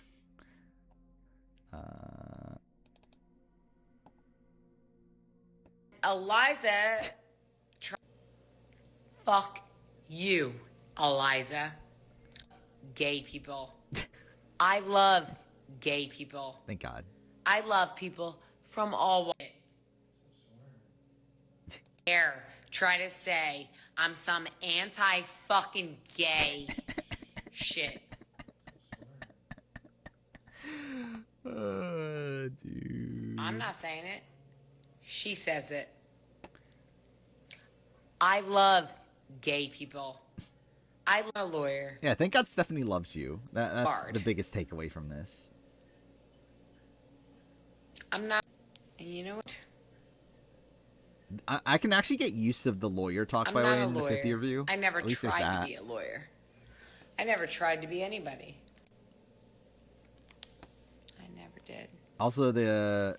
Eliza. Fuck you, Eliza. Gay people. I love gay people.
Thank God.
I love people from all dare try to say I'm some anti-fucking gay shit.
Dude.
I'm not saying it. She says it. I love gay people. I love a lawyer.
Yeah, thank God Stephanie loves you. That's
Bard.
the biggest takeaway from this.
I'm not. And you know what?
I can actually get used of the lawyer talk,
I'm
by the
not
way,
a
in the
lawyer.
50 review.
I never
At least there's
tried to
that.
be a lawyer. I never tried to be anybody. I never did.
Also, the...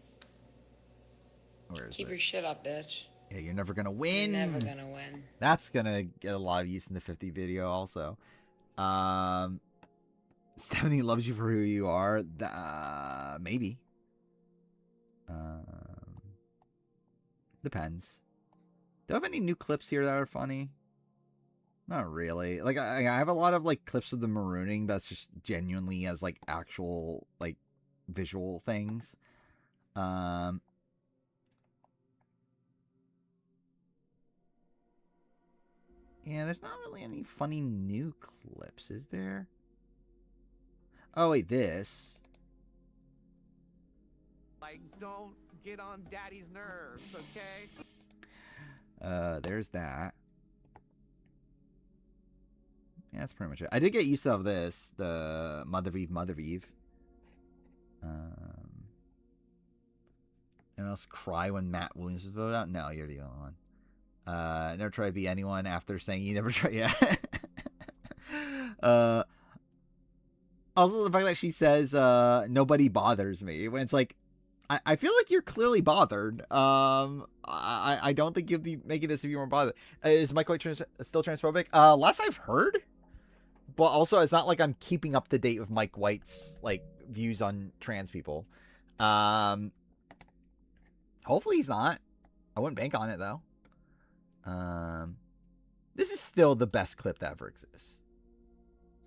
Where is
Keep
it?
your shit up, bitch.
Yeah, you're never gonna win.
You're never gonna win.
That's gonna get a lot of use in the 50 video also. Stephanie loves you for who you are. Maybe. Depends. Do I have any new clips here that are funny? Not really. Like, I have a lot of, like, clips of the marooning that's just genuinely as, like, actual, like, visual things. Yeah, there's not really any funny new clips, is there? Oh, wait, this.
Like, don't get on daddy's nerves, okay?
There's that. Yeah, that's pretty much it. I did get used to this, the Mother Eve. And else cry when Matt Williams was voted out? No, you're the only one. Never try to be anyone after saying you never try. Yeah. Also, the fact that she says nobody bothers me when it's like, I feel like you're clearly bothered. I don't think you'd be making this if you weren't bothered. Is Mike White still transphobic? Last I've heard, but also it's not like I'm keeping up to date with Mike White's like views on trans people. Hopefully he's not. I wouldn't bank on it though. This is still the best clip that ever exists.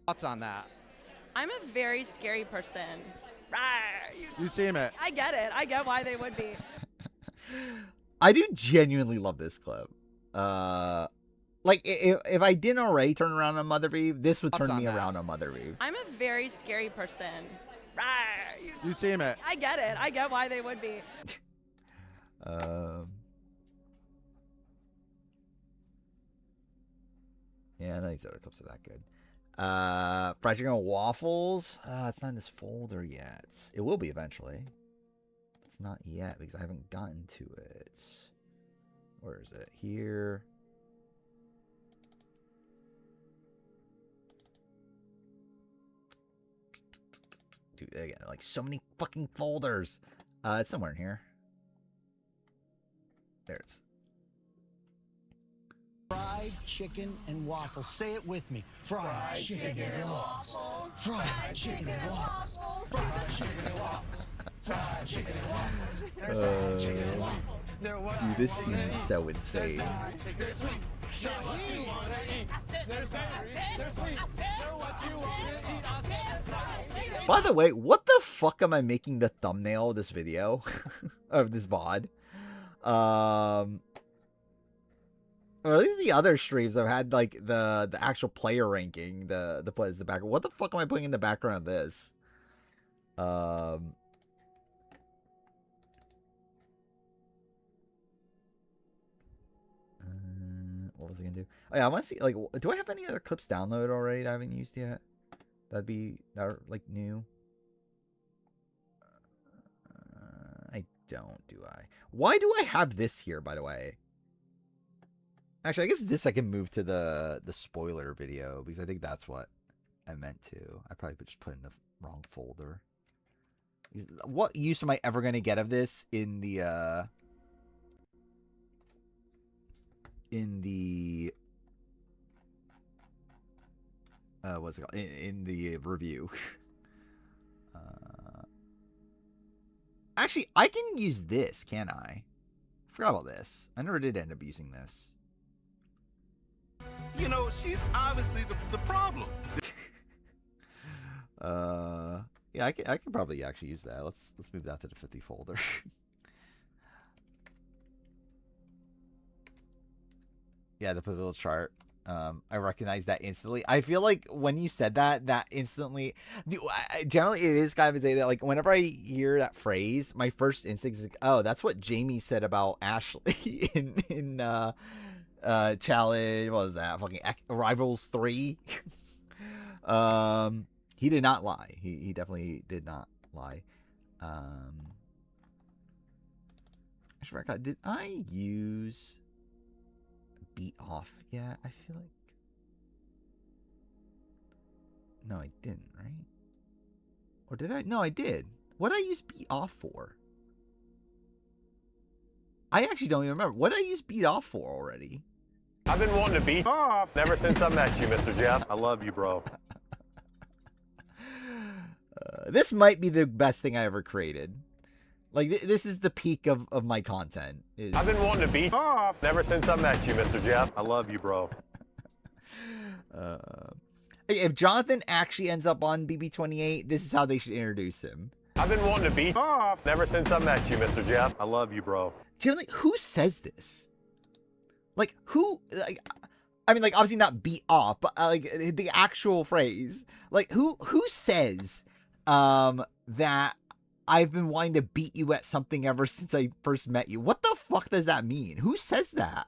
Thoughts on that?
I'm a very scary person.
You seem it.
I get it. I get why they would be.
I do genuinely love this clip. Like if I didn't already turn around on Mother Eve, this would turn me around on Mother Eve.
I'm a very scary person.
You seem it.
I get it. I get why they would be.
Yeah, none of these other clips are that good. Fried chicken and waffles. It's not in this folder yet. It will be eventually. It's not yet because I haven't gotten to it. Where is it? Here. Dude, again, like so many fucking folders. It's somewhere in here. There it is.
Fried chicken and waffles. Say it with me. Fried chicken and waffles. Fried chicken and waffles. Fried chicken and waffles. Fried chicken and waffles. There's fried chicken and waffles.
Dude, this scene is so insane.
They're sweet. They're what you wanna eat. They're savory. They're sweet. They're what you wanna eat. I said fried chicken.
By the way, what the fuck am I making the thumbnail of this video? Of this VOD? Or at least the other streams I've had like the actual player ranking, the players in the background. What the fuck am I putting in the background of this? What was I gonna do? Oh yeah, I want to see like, do I have any other clips downloaded already that I haven't used yet? That are like new. I don't, do I? Why do I have this here, by the way? Actually, I guess this I can move to the spoiler video because I think that's what I meant to. I probably just put in the wrong folder. What use am I ever going to get of this in the what's it called? In the review. Actually, I can use this, can't I? Forgot about this. I never did end up using this.
she's obviously the problem.
Yeah, I can probably actually use that. Let's move that to the 50 folder. Yeah, the pivotal chart. I recognize that instantly. I feel like when you said that instantly, generally it is kind of a day that, like, whenever I hear that phrase, my first instinct is like, oh, that's what Jamie said about Ashley in challenge. What was that? Fucking Rivals 3. He did not lie. He definitely did not lie. Did I use beat off yet? I feel like no, I didn't, right? Or did I? No, I did. What did I use beat off for? I actually don't even remember. What did I use beat off for already?
I've been wanting to beat off ever since I met you, Mr. Jeff. I love you, bro.
This might be the best thing I ever created. Like, this is the peak of my content.
I've been wanting to beat off ever since I met you, Mr. Jeff. I love you, bro.
If Jonathan actually ends up on BB28, this is how they should introduce him.
I've been wanting to beat off ever since I met you, Mr. Jeff. I love you, bro.
Generally, who says this? Like, who? Like, I mean, like, obviously not beat off, but like the actual phrase. Like, who says that I've been wanting to beat you at something ever since I first met you? What the fuck does that mean? Who says that?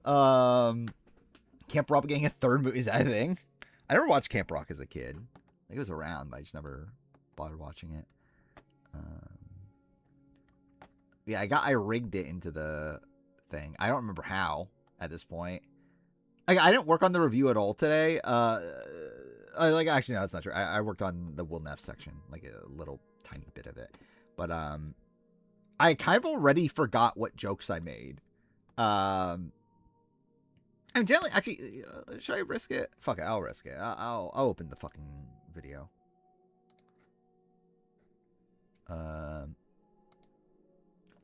Camp Rock getting a third movie, is that a thing? I never watched Camp Rock as a kid. I think it was around, but I just never bothered watching it. Yeah, I rigged it into the thing. I don't remember how at this point. I didn't work on the review at all today. Like, actually, no, that's not true. I worked on the Will Neff section, like a little tiny bit of it. But I kind of already forgot what jokes I made. I'm generally, actually, should I risk it? Fuck it, I'll risk it. I'll open the fucking video.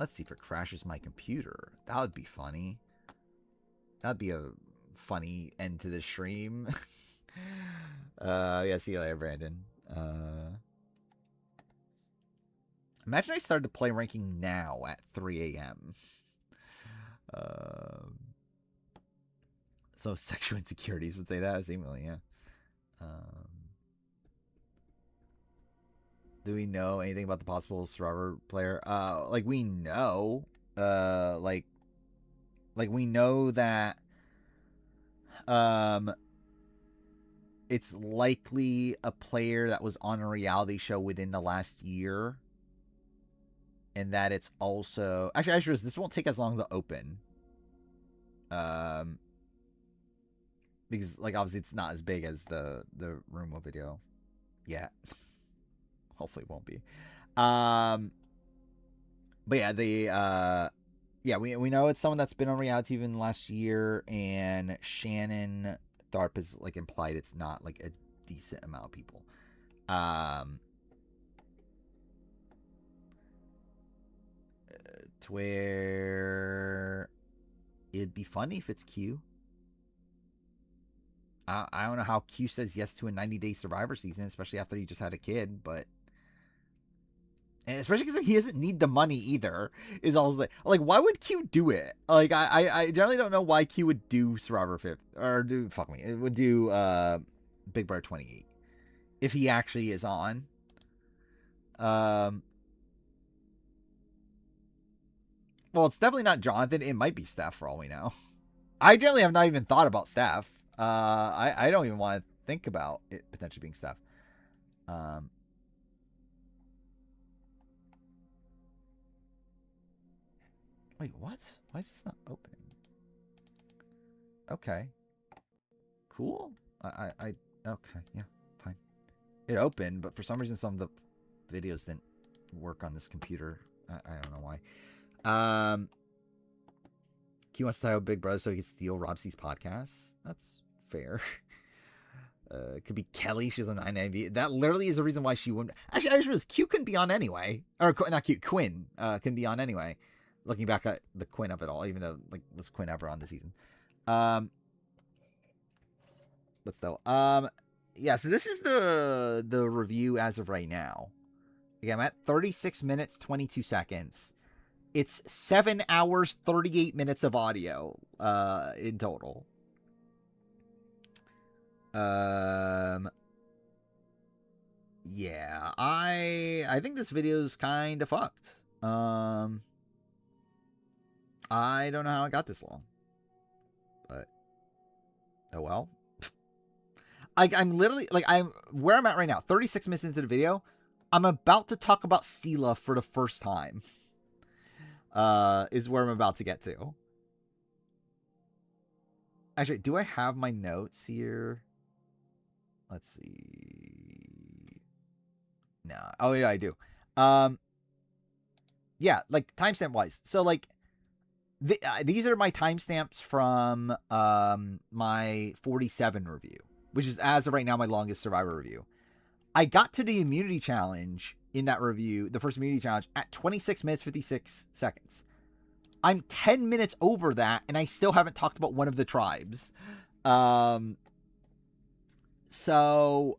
Let's see if it crashes my computer. That would be funny. That'd be a funny end to the stream. Yeah, see you later, Brandon. Imagine I started to play ranking now at 3 a.m. So sexual insecurities would say that, seemingly, yeah. Do we know anything about the possible Survivor player? Like, we know, like we know that, it's likely a player that was on a reality show within the last year. And that it's also, actually, this won't take as long to open. Because, like, obviously it's not as big as the Rumo video yet. Hopefully it won't be. But yeah, yeah, we know it's someone that's been on reality TV in the last year, and Shannon Tharp has, like, implied it's not, like, a decent amount of people. To where it'd be funny if it's Q. I don't know how Q says yes to a 90-day Survivor season, especially after he just had a kid, but... And especially because he doesn't need the money either. Is always like, why would Q do it? Like, I generally don't know why Q would do Survivor 5th, or do, fuck me, it would do Big Brother 28 if he actually is on. Well, it's definitely not Jonathan. It might be Steph for all we know. I generally have not even thought about Steph. I don't even want to think about it potentially being Steph. Wait, what? Why is this not opening? Okay. Cool. Okay, yeah, fine. It opened, but for some reason some of the videos didn't work on this computer. I don't know why. Q wants to title Big Brother so he can steal Rob C's podcast. That's fair. It could be Kelly. She was on 990. That literally is the reason why she wouldn't. Actually, I just realized Q couldn't be on anyway. Or not Q, Quinn couldn't be on anyway. Looking back at the Quinn of it all, even though, like, was Quinn ever on the season? but still. Yeah, so this is the review as of right now. Again, I'm at 36 minutes, 22 seconds. It's 7 hours, 38 minutes of audio in total. Yeah, I think this video is kind of fucked. I don't know how it got this long, but oh well. I'm literally like I'm where I'm at right now. 36 minutes into the video, I'm about to talk about Sela for the first time. Is where I'm about to get to. Actually, do I have my notes here? Let's see. No. Oh yeah, I do. Yeah, like timestamp wise. So like these are my timestamps from my 47 review, which is as of right now my longest Survivor review. I got to the immunity challenge in that review, the first immunity challenge, at 26 minutes 56 seconds. I'm 10 minutes over that, and I still haven't talked about one of the tribes. So,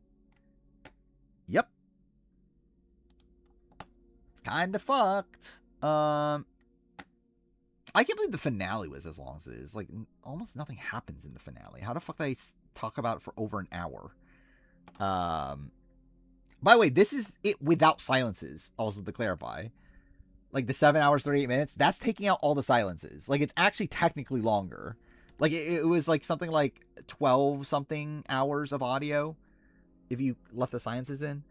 yep. It's kind of fucked. I can't believe the finale was as long as it is. Like, almost nothing happens in the finale. How the fuck did I talk about it for over an hour? By the way, this is it without silences, also to clarify. Like, the 7 hours, 38 minutes, that's taking out all the silences. Like, it's actually technically longer. Like, it was, like, something like 12-something hours of audio if you left the silences in.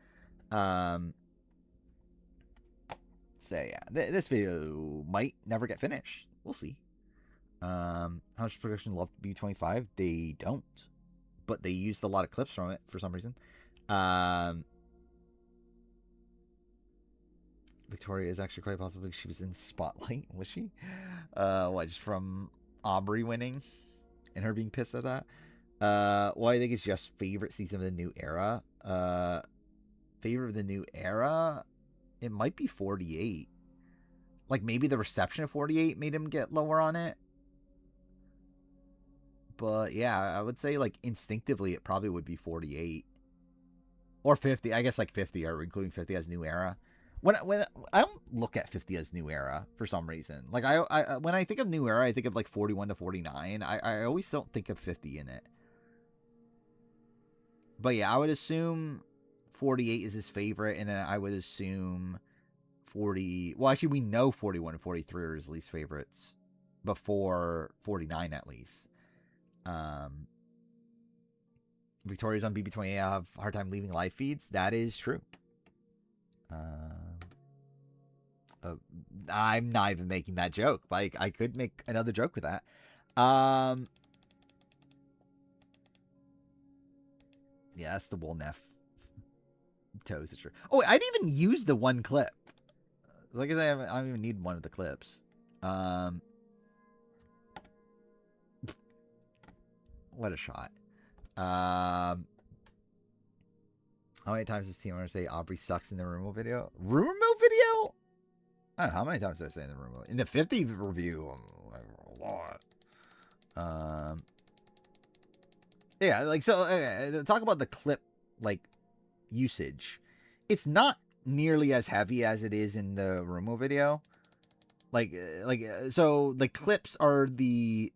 So, yeah, this video might never get finished. We'll see. How much production love B25? They don't. But they used a lot of clips from it for some reason. Victoria is actually quite possibly she was in Spotlight, was she? What, just from Aubrey winning and her being pissed at that? Well, I think it's just favorite season of the new era. Favorite of the new era? It might be 48. Like, maybe the reception of 48 made him get lower on it. But, yeah, I would say, like, instinctively, it probably would be 48. Or 50. I guess, like, 50, or including 50 as new era. When I don't look at 50 as new era for some reason. Like, I when I think of new era, I think of, like, 41 to 49. I always don't think of 50 in it. But, yeah, I would assume 48 is his favorite, and then I would assume 40... Well, actually, we know 41 and 43 are his least favorites before 49, at least. Victoria's on BB28. I have a hard time leaving live feeds. That is true. I'm not even making that joke. Like, I could make another joke with that. Yeah, that's the Wolneff toes. It's true. Oh, wait, I didn't even use the one clip. Like I said, I don't even need one of the clips. What a shot. How many times does Team Owner say Aubrey sucks in the Rumor video? Rumor video? I don't know. How many times did I say in the Rumor? In the 50 review, a lot. Yeah, like, so, talk about the clip, like, usage. It's not nearly as heavy as it is in the Rumor video. So, the clips are the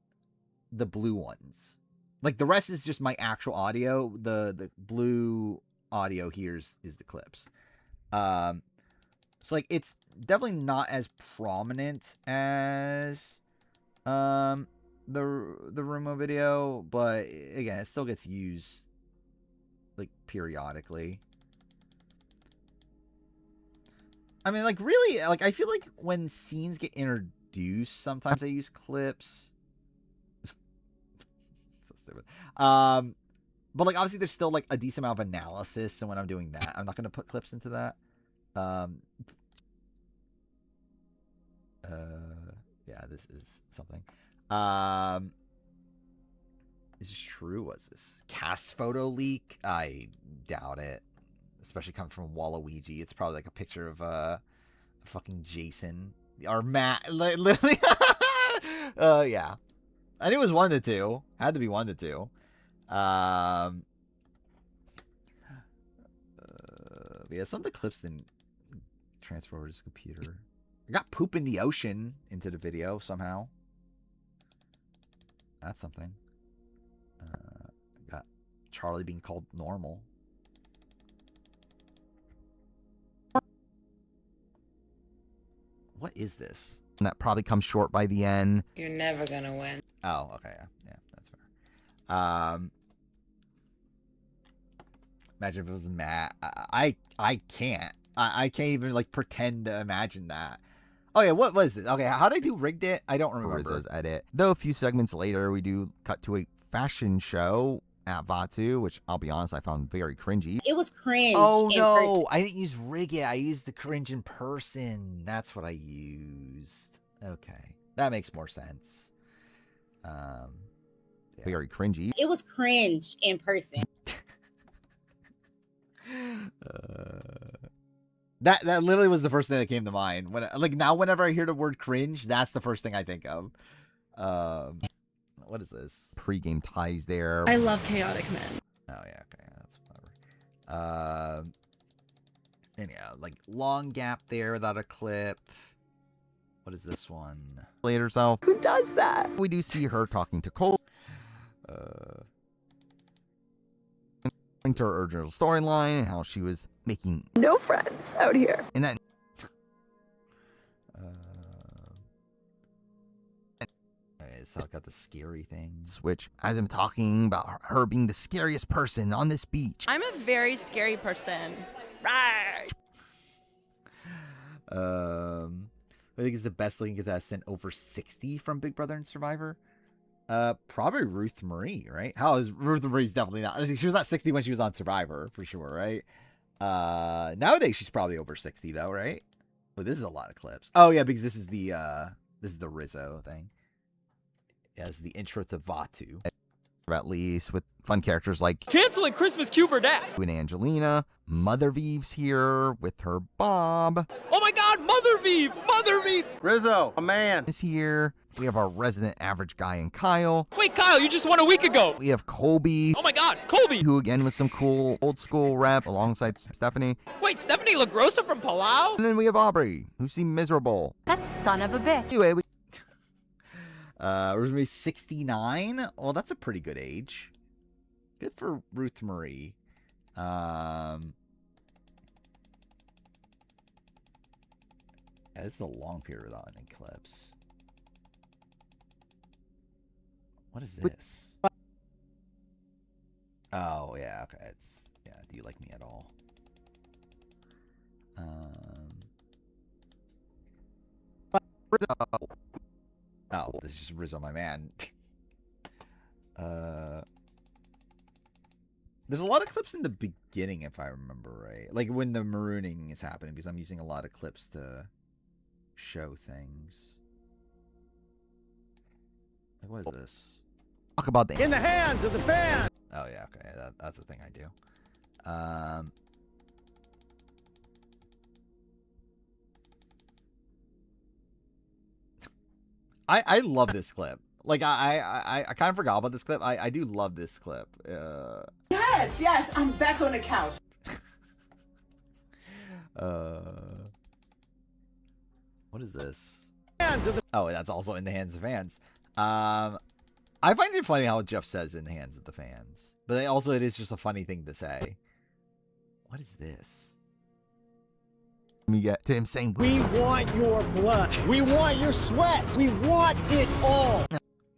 blue ones. Like, the rest is just my actual audio. The blue audio here is the clips. So, like, it's definitely not as prominent as the Rumor video, but again, it still gets used, like, periodically. I mean, like, really, like, I feel like when scenes get introduced, sometimes I use clips. So stupid. But, like, obviously there's still, like, a decent amount of analysis, so when I'm doing that, I'm not going to put clips into that. Yeah, this is something. Is this true? What's this? Cast photo leak? I doubt it. Especially coming from Waluigi. It's probably like a picture of fucking Jason. Or Matt. Literally. Yeah. I knew it was 1 to 2. Had to be 1 to 2. Yeah, some of the clips didn't transfer over to his computer. I got poop in the ocean into the video somehow. That's something. Got Charlie being called normal. What is this?
And that probably comes short by the end.
You're never gonna win.
Oh, okay, yeah, that's fair. Imagine if it was Matt. I can't. I can't even like pretend to imagine that. Oh yeah, what was it? Okay, how did I do rigged it? I don't remember.
Rizzo's edit. Though a few segments later, we do cut to a fashion show at Vatu, which I'll be honest, I found very cringy.
It was cringe.
Oh
in
no,
person.
I didn't use rig it. I used the cringe in person. That's what I used. Okay, that makes more sense. Yeah.
Very cringy.
It was cringe in person.
That literally was the first thing that came to mind. Whenever I hear the word cringe, that's the first thing I think of. What is this?
Pre-game ties there.
I love Chaotic Men.
Oh yeah, okay, that's whatever. And yeah, like long gap there without a clip. What is this one?
Played herself.
Who does that?
We do see her talking to Cole. Into her original storyline and how she was making
No friends out here.
and that
Okay, so I got the scary thing.
switch as I'm talking about her being the scariest person on this beach.
I'm a very scary person. Right.
I think it's the best looking contestant over 60 from Big Brother and Survivor. Probably Ruth Marie, right? How is Ruth Marie's definitely not. She was not 60 when she was on Survivor, for sure, right? Nowadays she's probably over 60 though, right? But this is a lot of clips. Oh yeah, because this is the Rizzo thing. Yeah, this is the intro to Vatu.
At least with fun characters like
Canceling Christmas Cuberdad.
and Angelina. Mother Vive's here with her Bob.
Oh my God, Mother Vive! Mother Vive!
Rizzo, a man.
Is here. We have our resident average guy in Kyle.
Wait, Kyle, you just won a week ago.
We have Colby.
Oh my God, Colby!
Who again was some cool old school rap alongside Stephanie.
Wait, Stephanie LaGrossa from Palau?
And then we have Aubrey, who seemed miserable.
That son of a bitch.
Anyway, we
Ruth Marie 69. Well, that's a pretty good age. Good for Ruth Marie. Yeah, this is a long period without any clips. What is this? Oh yeah, okay. It's do you like me at all? Oh, this is just Rizzo, my man. There's a lot of clips in the beginning, if I remember right. Like when the marooning is happening, because I'm using a lot of clips to show things. Like, what is this?
talk about the
In the hands of the fans.
Oh yeah, okay. That's the thing I do. I love this clip. Like I kind of forgot about this clip. I do love this clip.
Yes, I'm back on the couch.
What is this? Oh, that's also in the hands of fans. I find it funny how Jeff says in the hands of the fans, but also it is just a funny thing to say. What is this?
We get to him saying,
We want your blood. We want your sweat. We want it all.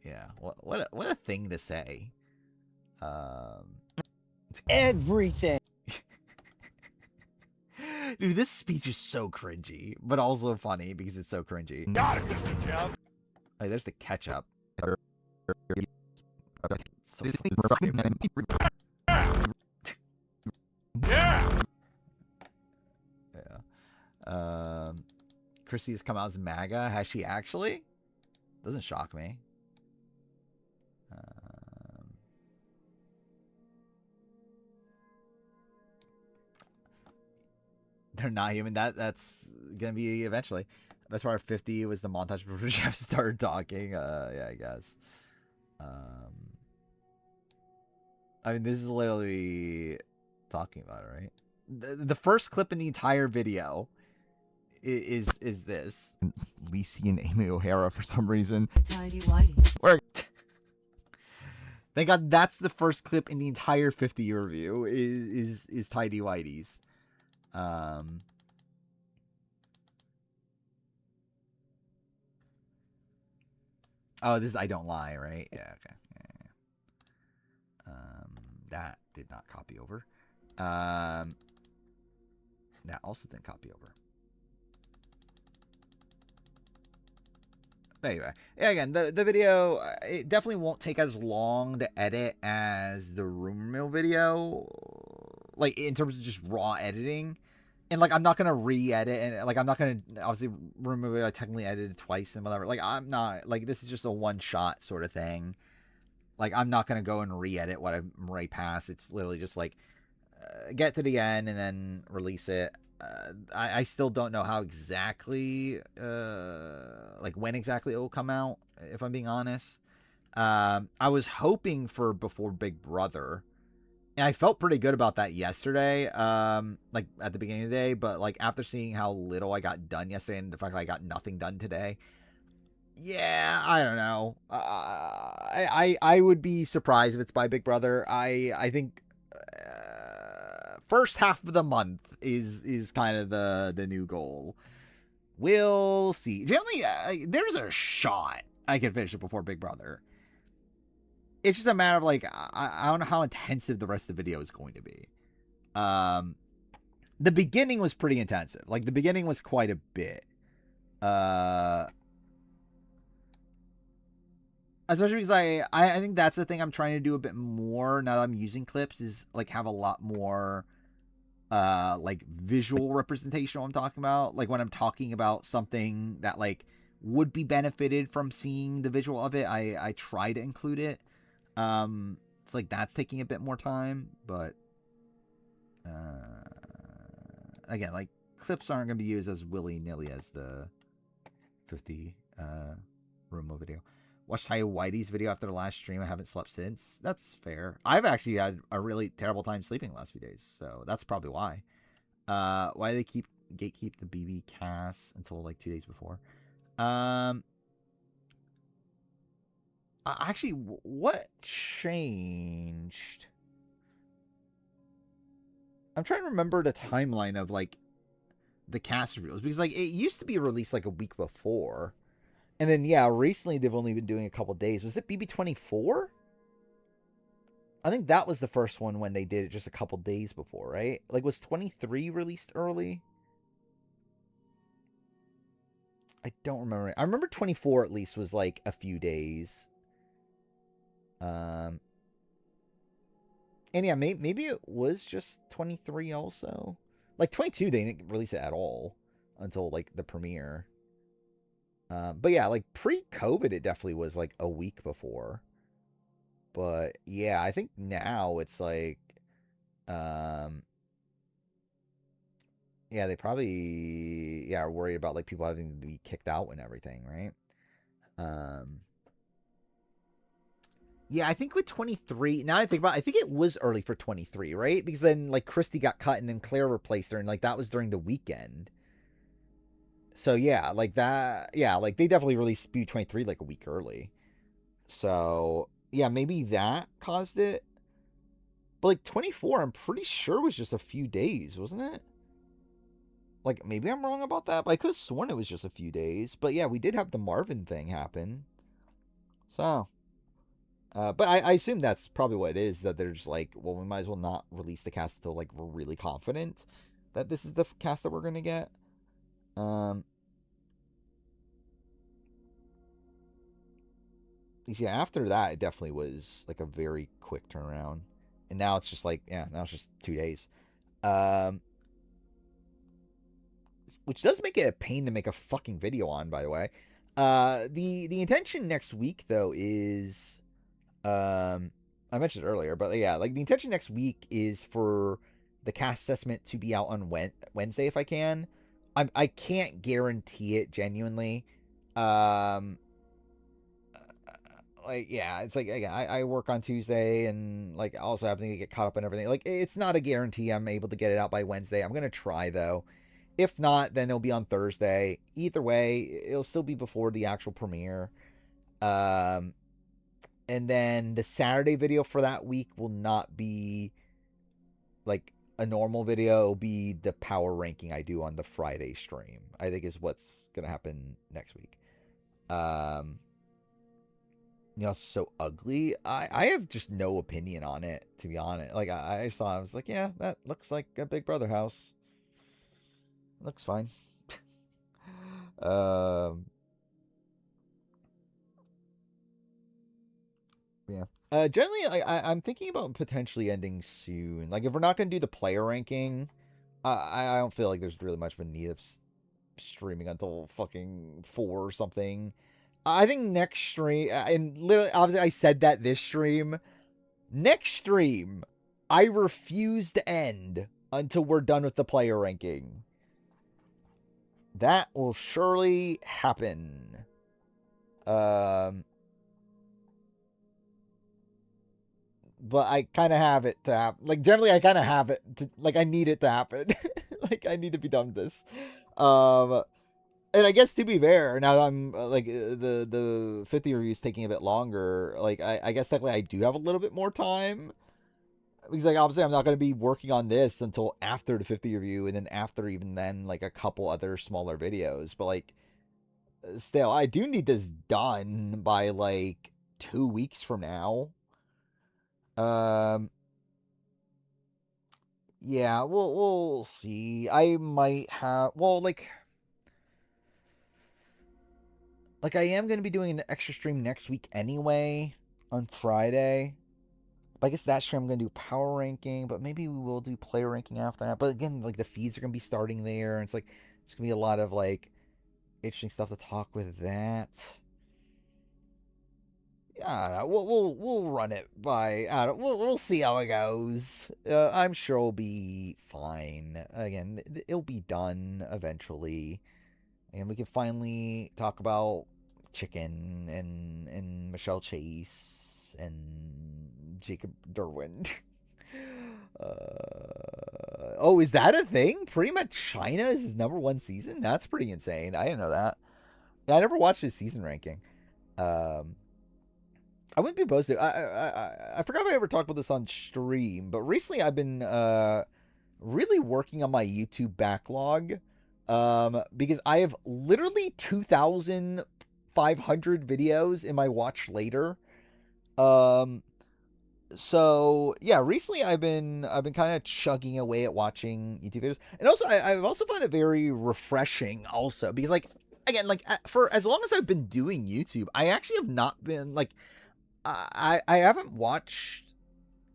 Yeah, what a thing to say.
Everything.
Dude, this speech is so cringy, but also funny because it's so cringy.
Got it, Mr. Jeff.
Hey, there's the ketchup. So
Yeah.
Yeah. Chrissy has come out as MAGA. Has she actually? Doesn't shock me. They're not human. That's gonna be eventually. Best part of 50 was the montage before Jeff started talking. Yeah, I guess. I mean, this is literally talking about it, right? The first clip in the entire video is this.
Lacey and Amy O'Hara for some reason.
Tidy whities.
Where
Thank God that's the first clip in the entire 50-year review is Tidy Whities. Oh, this is I Don't Lie, right? Yeah, okay. Yeah. That did not copy over. That also didn't copy over. Anyway, yeah, again, the video, it definitely won't take as long to edit as the rumor mill video, like, in terms of just raw editing. And, like, I'm not going to re-edit, and, like, I'm not going to, obviously, rumor mill, I technically edited twice and whatever. Like, I'm not, like, this is just a one-shot sort of thing. Like, I'm not going to go and re-edit what I'm right past. It's literally just, like, get to the end and then release it. I still don't know how exactly, like when exactly it will come out, if I'm being honest. I was hoping for before Big Brother, and I felt pretty good about that yesterday, like at the beginning of the day, but like after seeing how little I got done yesterday and the fact that I got nothing done today, yeah, I don't know. I would be surprised if it's by Big Brother. I think first half of the month is kind of the new goal. We'll see. Generally, there's a shot I can finish it before Big Brother. It's just a matter of like I don't know how intensive the rest of the video is going to be. The beginning was pretty intensive. Like the beginning was quite a bit. Especially because I think that's the thing I'm trying to do a bit more now that I'm using clips is like have a lot more like visual representation of what I'm talking about. Like when I'm talking about something that like would be benefited from seeing the visual of it, I try to include it. It's like that's taking a bit more time, but again, like clips aren't going to be used as willy-nilly as the 50 Romo video. Watched Ty Whitey's video after the last stream. I haven't slept since. That's fair. I've actually had a really terrible time sleeping the last few days, so that's probably why. Why do they gatekeep the BB cast until like 2 days before? Actually, what changed? I'm trying to remember the timeline of like the cast reveals because like it used to be released like a week before. And then, yeah, recently they've only been doing a couple days. Was it BB24? I think that was the first one when they did it just a couple days before, right? Like, was 23 released early? I don't remember. I remember 24 at least was like a few days. And yeah, maybe it was just 23 also. Like 22, they didn't release it at all until like the premiere. But yeah, like pre-COVID, it definitely was like a week before. But yeah, I think now it's like, yeah, they probably, are worried about like people having to be kicked out and everything, right? Yeah, I think with 23, now I think about it, I think it was early for 23, right? Because then like Christy got cut and then Claire replaced her and like that was during the weekend. So yeah, like that, yeah, like they definitely released BB23 like a week early. So yeah, maybe that caused it. But like 24, I'm pretty sure was just a few days, wasn't it? Like maybe I'm wrong about that, but I could have sworn it was just a few days. But yeah, we did have the Marvin thing happen. So, but I assume that's probably what it is, that they're just like, well, we might as well not release the cast until like we're really confident that this is the cast that we're going to get. Yeah, after that, it definitely was like a very quick turnaround. And now it's just like, yeah, now it's just 2 days. Which does make it a pain to make a fucking video on, by the way. The intention next week, though, is, I mentioned it earlier, but yeah, like the intention next week is for the cast assessment to be out on Wednesday if I can. I can't guarantee it genuinely. Like like, yeah, it's like, again, I work on Tuesday and like also having to get caught up on everything. Like, it's not a guarantee I'm able to get it out by Wednesday. I'm gonna try though. If not, then it'll be on Thursday. Either way, it'll still be before the actual premiere. And then the Saturday video for that week will not be like a normal video. It'll be the power ranking I do on the Friday stream, I think is what's gonna happen next week. You know, so ugly. I have just no opinion on it, to be honest. Like, I saw, I was like, yeah, that looks like a Big Brother house. Looks fine. Yeah. Generally, I'm thinking about potentially ending soon. Like, if we're not going to do the player ranking, I don't feel like there's really much of a need of streaming until fucking 4 or something. I think next stream, and literally, obviously, I said that this stream. Next stream, I refuse to end until we're done with the player ranking. That will surely happen. But I kind of have it to happen. Like, generally, I kind of have it to, like, I need it to happen. Like, I need to be done with this. And I guess to be fair, now that I'm like the 50 review is taking a bit longer, like I guess technically I do have a little bit more time, because like obviously I'm not going to be working on this until after the 50 review, and then after even then like a couple other smaller videos. But like still, I do need this done by like 2 weeks from now. Yeah, we'll see. I might have, well, like I am going to be doing an extra stream next week anyway on Friday. But I guess that stream I'm going to do power ranking, but maybe we will do player ranking after that. But again, like the feeds are going to be starting there. And it's like, it's going to be a lot of like interesting stuff to talk with that. Yeah, we'll run it by, we'll see how it goes. I'm sure it'll be fine. Again, it'll be done eventually. And we can finally talk about Chicken and Michelle Chase and Jacob Derwin. Oh, is that a thing? Pretty much China is his #1 season? That's pretty insane. I didn't know that. I never watched his season ranking. I wouldn't be opposed to. I forgot if I ever talked about this on stream, but recently I've been really working on my YouTube backlog. Because I have literally 2,500 videos in my watch later. So yeah, recently I've been kind of chugging away at watching YouTube videos, and also I've also found it very refreshing also, because like, again, like for as long as I've been doing YouTube, I actually have not been like, I haven't watched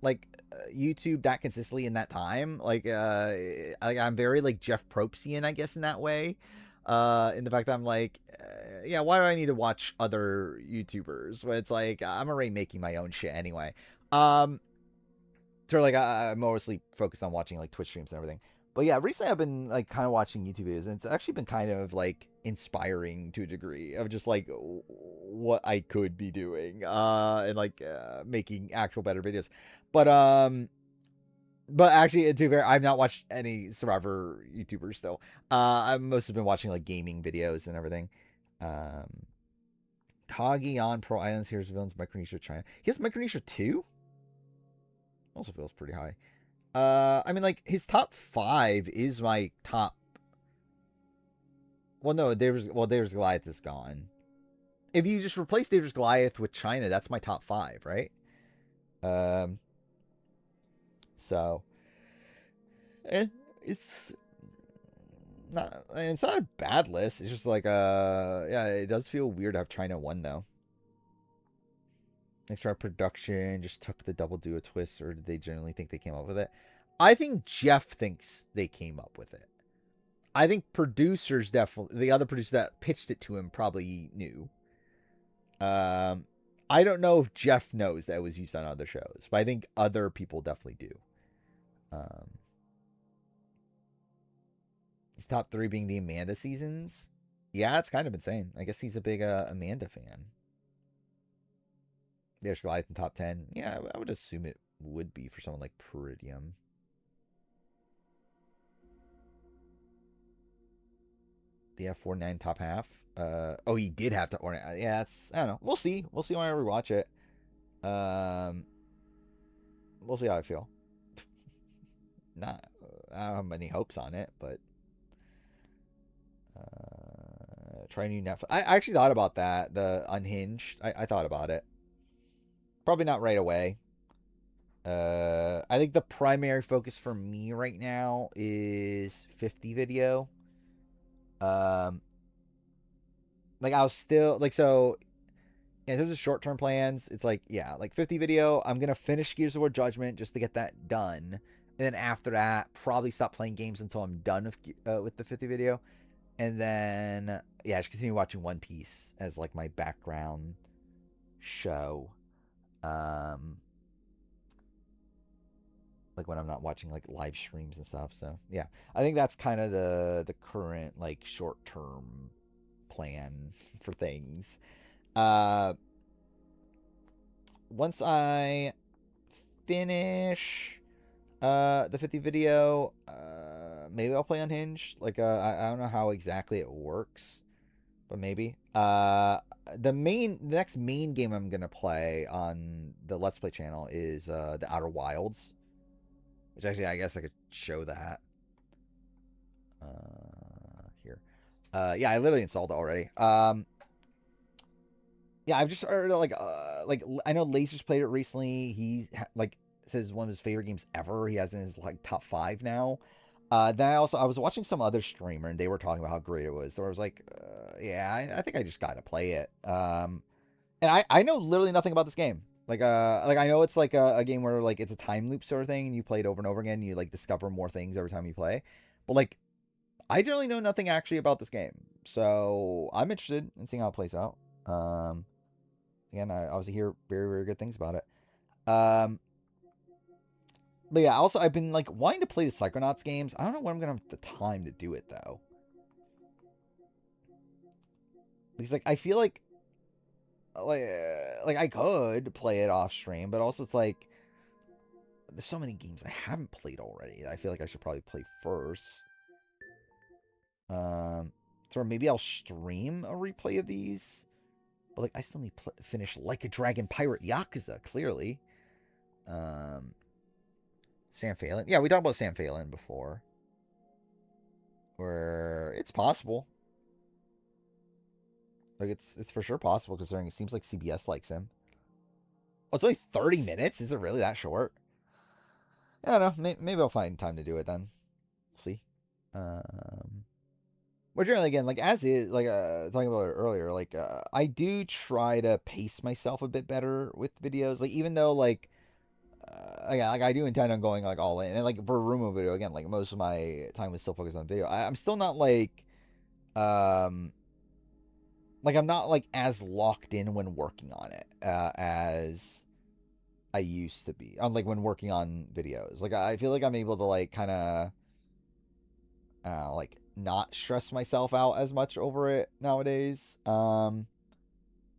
like YouTube that consistently in that time. Like I'm very like Jeff Probstian, I guess, in that way. In the fact that I'm like, yeah, why do I need to watch other YouTubers? But it's like I'm already making my own shit anyway. So like I'm mostly focused on watching like Twitch streams and everything. But yeah, recently I've been like kind of watching YouTube videos, and it's actually been kind of like inspiring to a degree of just like what I could be doing and like making actual better videos. But actually, to be fair, I've not watched any Survivor YouTubers still. I've mostly been watching like gaming videos and everything. Kagi on Pro Islands, Here's Villains, Micronesia, China. He has Micronesia 2? Also feels pretty high. I mean, like, his top 5 is my top. Well, no, David's Goliath is gone. If you just replace David's Goliath with China, that's my top 5, right? So, it's not a bad list. It's just like, yeah, it does feel weird to have China 1 though. Thanks for our production. Just took the double duo twist, or did they generally think they came up with it? I think Jeff thinks they came up with it. I think producers definitely, the other producer that pitched it to him probably knew. I don't know if Jeff knows that it was used on other shows, but I think other people definitely do. His top 3 being the Amanda seasons. Yeah, it's kind of insane. I guess he's a big Amanda fan. The Ash Goliath top 10. Yeah, I would assume it would be for someone like Peridium. The F49 top half. Oh, he did have to order. Yeah, it's, I don't know. We'll see. We'll see when I rewatch it. We'll see how I feel. Not, I don't have many hopes on it, but try new Netflix. I actually thought about that. The Unhinged. I thought about it. Probably not right away. I think the primary focus for me right now is 50 video. Like I was still like, so in terms of short-term plans, it's like, yeah, like 50 video, I'm gonna finish Gears of War Judgment just to get that done, and then after that probably stop playing games until I'm done with the 50 video, and then yeah, just continue watching One Piece as like my background show, like when I'm not watching like live streams and stuff. So yeah, I think that's kind of the current like short-term plan for things. Once I finish the 50 video, maybe I'll play Unhinged. Like I don't know how exactly it works, but maybe. The next main game I'm gonna play on the Let's Play channel is the Outer Wilds, which actually I guess I could show that here. Yeah, I literally installed it already. Yeah, I've just started like I know Laser's played it recently. He like says one of his favorite games ever. He has in his like top 5 now. Then I was watching some other streamer and they were talking about how great it was. So I was like, yeah, I think I just got to play it. And I know literally nothing about this game. Like I know it's like a game where like it's a time loop sort of thing, and you play it over and over again. And you like discover more things every time you play. But like, I generally know nothing actually about this game, so I'm interested in seeing how it plays out. Again, I obviously hear very, very good things about it. But yeah, also I've been like wanting to play the Psychonauts games. I don't know when I'm gonna have the time to do it though, because like I feel like I could play it off stream, but also it's like there's so many games I haven't played already that I feel like I should probably play first. So maybe I'll stream a replay of these. But, like, I still need to finish Like a Dragon Pirate Yakuza, clearly. Sam Phelan. Yeah, we talked about Sam Phelan before. Where it's possible. Like, it's for sure possible, considering it seems like CBS likes him. Oh, it's only 30 minutes? Is it really that short? I don't know. Maybe I'll find time to do it then. We'll see. But generally, again, like, as is, like, talking about it earlier, like, I do try to pace myself a bit better with videos. Like, even though, like, again, like, I do intend on going, like, all in. And, like, for a Rumo video, again, like, most of my time was still focused on video. I'm still not, like, I'm not, like, as locked in when working on it as I used to be. Like, when working on videos. Like, I feel like I'm able to, like, kind of, like, not stress myself out as much over it nowadays, or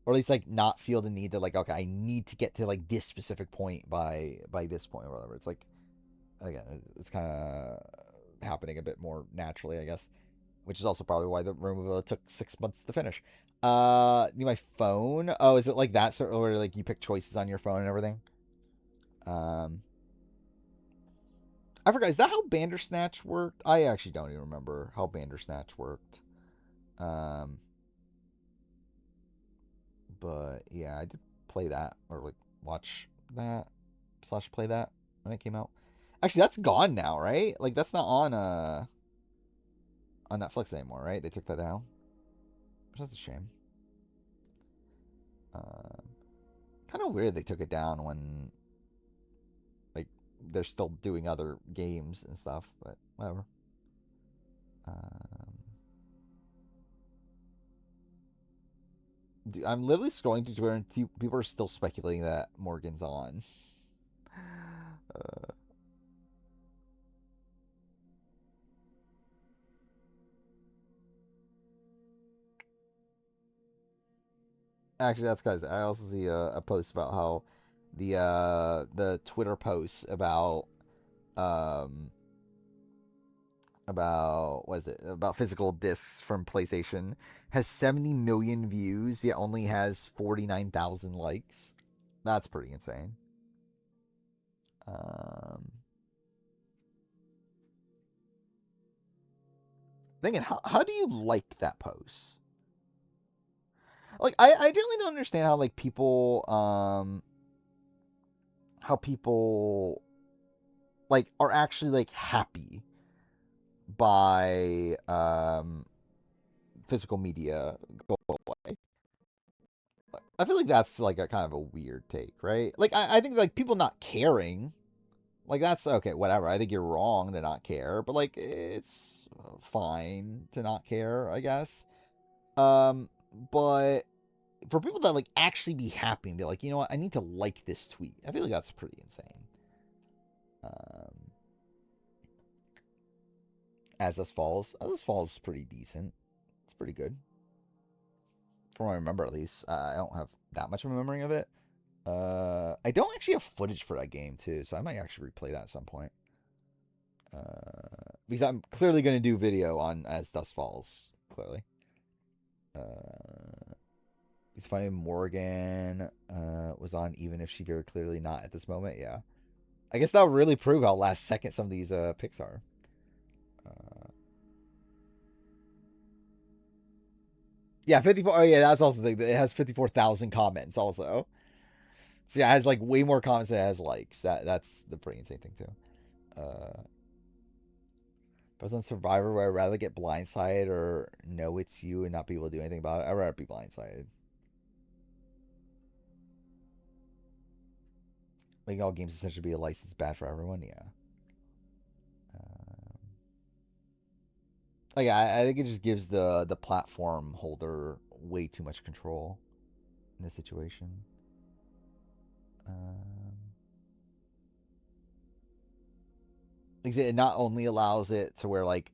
at least like not feel the need to like, okay, I need to get to like this specific point by this point or whatever. It's like, again, it's kind of happening a bit more naturally, I guess, which is also probably why the room took 6 months to finish. My phone. Oh, is it like that sort of where like you pick choices on your phone and everything? I forgot, is that how Bandersnatch worked? I actually don't even remember how Bandersnatch worked. But yeah, I did play that, or like watch that / play that when it came out. Actually, that's gone now, right? Like that's not on Netflix anymore, right? They took that down. Which that's a shame. Kind of weird they took it down when they're still doing other games and stuff, but whatever. Dude, I'm literally scrolling to Twitter and people are still speculating that Morgan's on.
Actually, that's guys. I also see a post about how the Twitter posts about what is it, about physical discs from PlayStation has 70 million views, yet only has 49,000 likes. That's pretty insane. Thinking, how do you like that post? Like, I generally don't understand how, like, people, like, are actually, like, happy by, physical media go away. I feel like that's, like, a kind of a weird take, right? Like, I think, like, people not caring, like, that's, okay, whatever. I think you're wrong to not care, but, like, it's fine to not care, I guess. But for people that, like, actually be happy and be like, you know what, I need to like this tweet, I feel like that's pretty insane. As Us Falls is pretty decent. It's pretty good. From what I remember, at least. I don't have that much of a memory of it. I don't actually have footage for that game, too, so I might actually replay that at some point. Because I'm clearly going to do video on As Dusk Falls, clearly. He's finding Morgan was on, even if she very clearly not at this moment. Yeah, I guess that'll really prove how last second some of these picks are. Yeah, 54. Oh yeah, that's also the thing. It has 54,000 comments also. So yeah, it has like way more comments than it has likes. That's the pretty insane thing too. If I was on Survivor, would I rather get blindsided or know it's you and not be able to do anything about it? I'd rather be blindsided. Making all games essentially be a license bad for everyone, yeah. Like I think it just gives the platform holder way too much control in this situation. It not only allows it to where like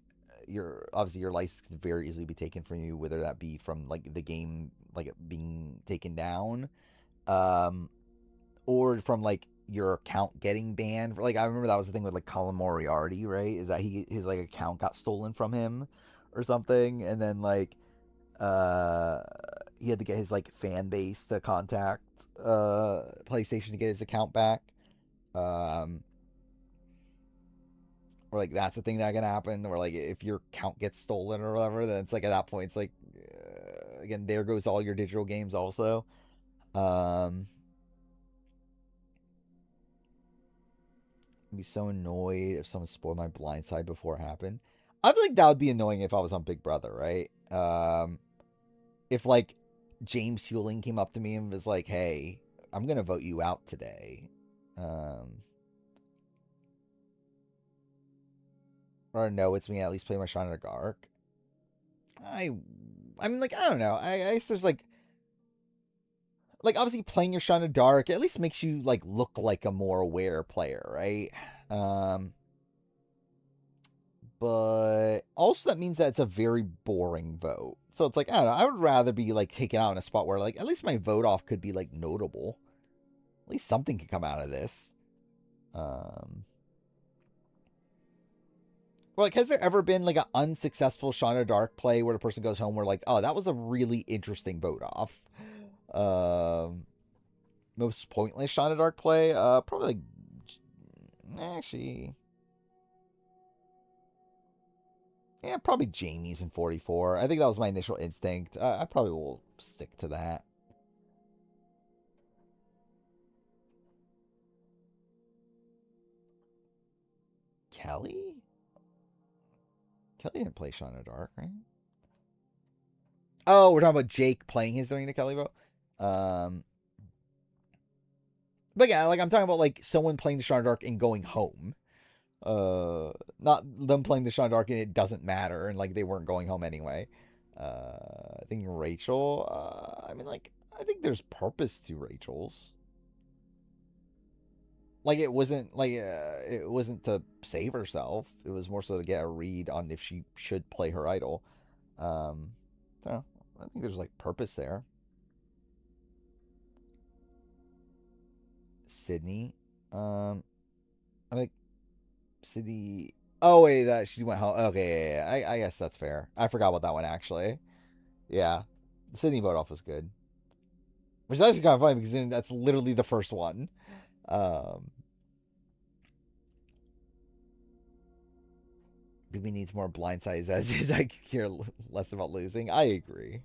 obviously your license can very easily be taken from you, whether that be from like the game like it being taken down, or from like your account getting banned. Like I remember that was the thing with like Colin Moriarty, right? Is that his like account got stolen from him or something, and then like he had to get his like fan base to contact PlayStation to get his account back. Or like that's the thing that can happen, or like if your account gets stolen or whatever, then it's like at that point it's like again, there goes all your digital games also. I'd be so annoyed if someone spoiled my blind side before it happened. I feel like that would be annoying if I was on Big Brother, right? If like James Hewling came up to me and was like, "Hey, I'm gonna vote you out today," or no, it's me. At least play my Shine in the Dark. I mean, like I don't know. I guess there's like obviously playing your Shine in the Dark at least makes you like look like a more aware player, right? But also that means that it's a very boring vote. So it's like, I don't know, I would rather be like taken out in a spot where like at least my vote off could be like notable. At least something could come out of this. Like, has there ever been like an unsuccessful Shine in the Dark play where the person goes home where like, oh, that was a really interesting vote off? Most pointless Shine in the Dark play? Probably like, actually, yeah, probably Jamie's in 44. I think that was my initial instinct. I probably will stick to that. Kelly? Kelly didn't play Shine in the Dark, right? Oh, we're talking about Jake playing his during the Kelly vote. But yeah, like I'm talking about like someone playing the Shine in the Dark and going home. Not them playing the Shine in the Dark and it doesn't matter and like they weren't going home anyway. I think Rachel, I mean like I think there's purpose to Rachel's. Like it wasn't to save herself. It was more so to get a read on if she should play her idol. So I think there's like purpose there. Sydney. I like Sydney. Oh wait, that she went home. Okay, yeah. I guess that's fair. I forgot about that one actually. Yeah, the Sydney boat off was good, which is actually kind of funny because then that's literally the first one. BB needs more blindsides as is. I care less about losing. I agree.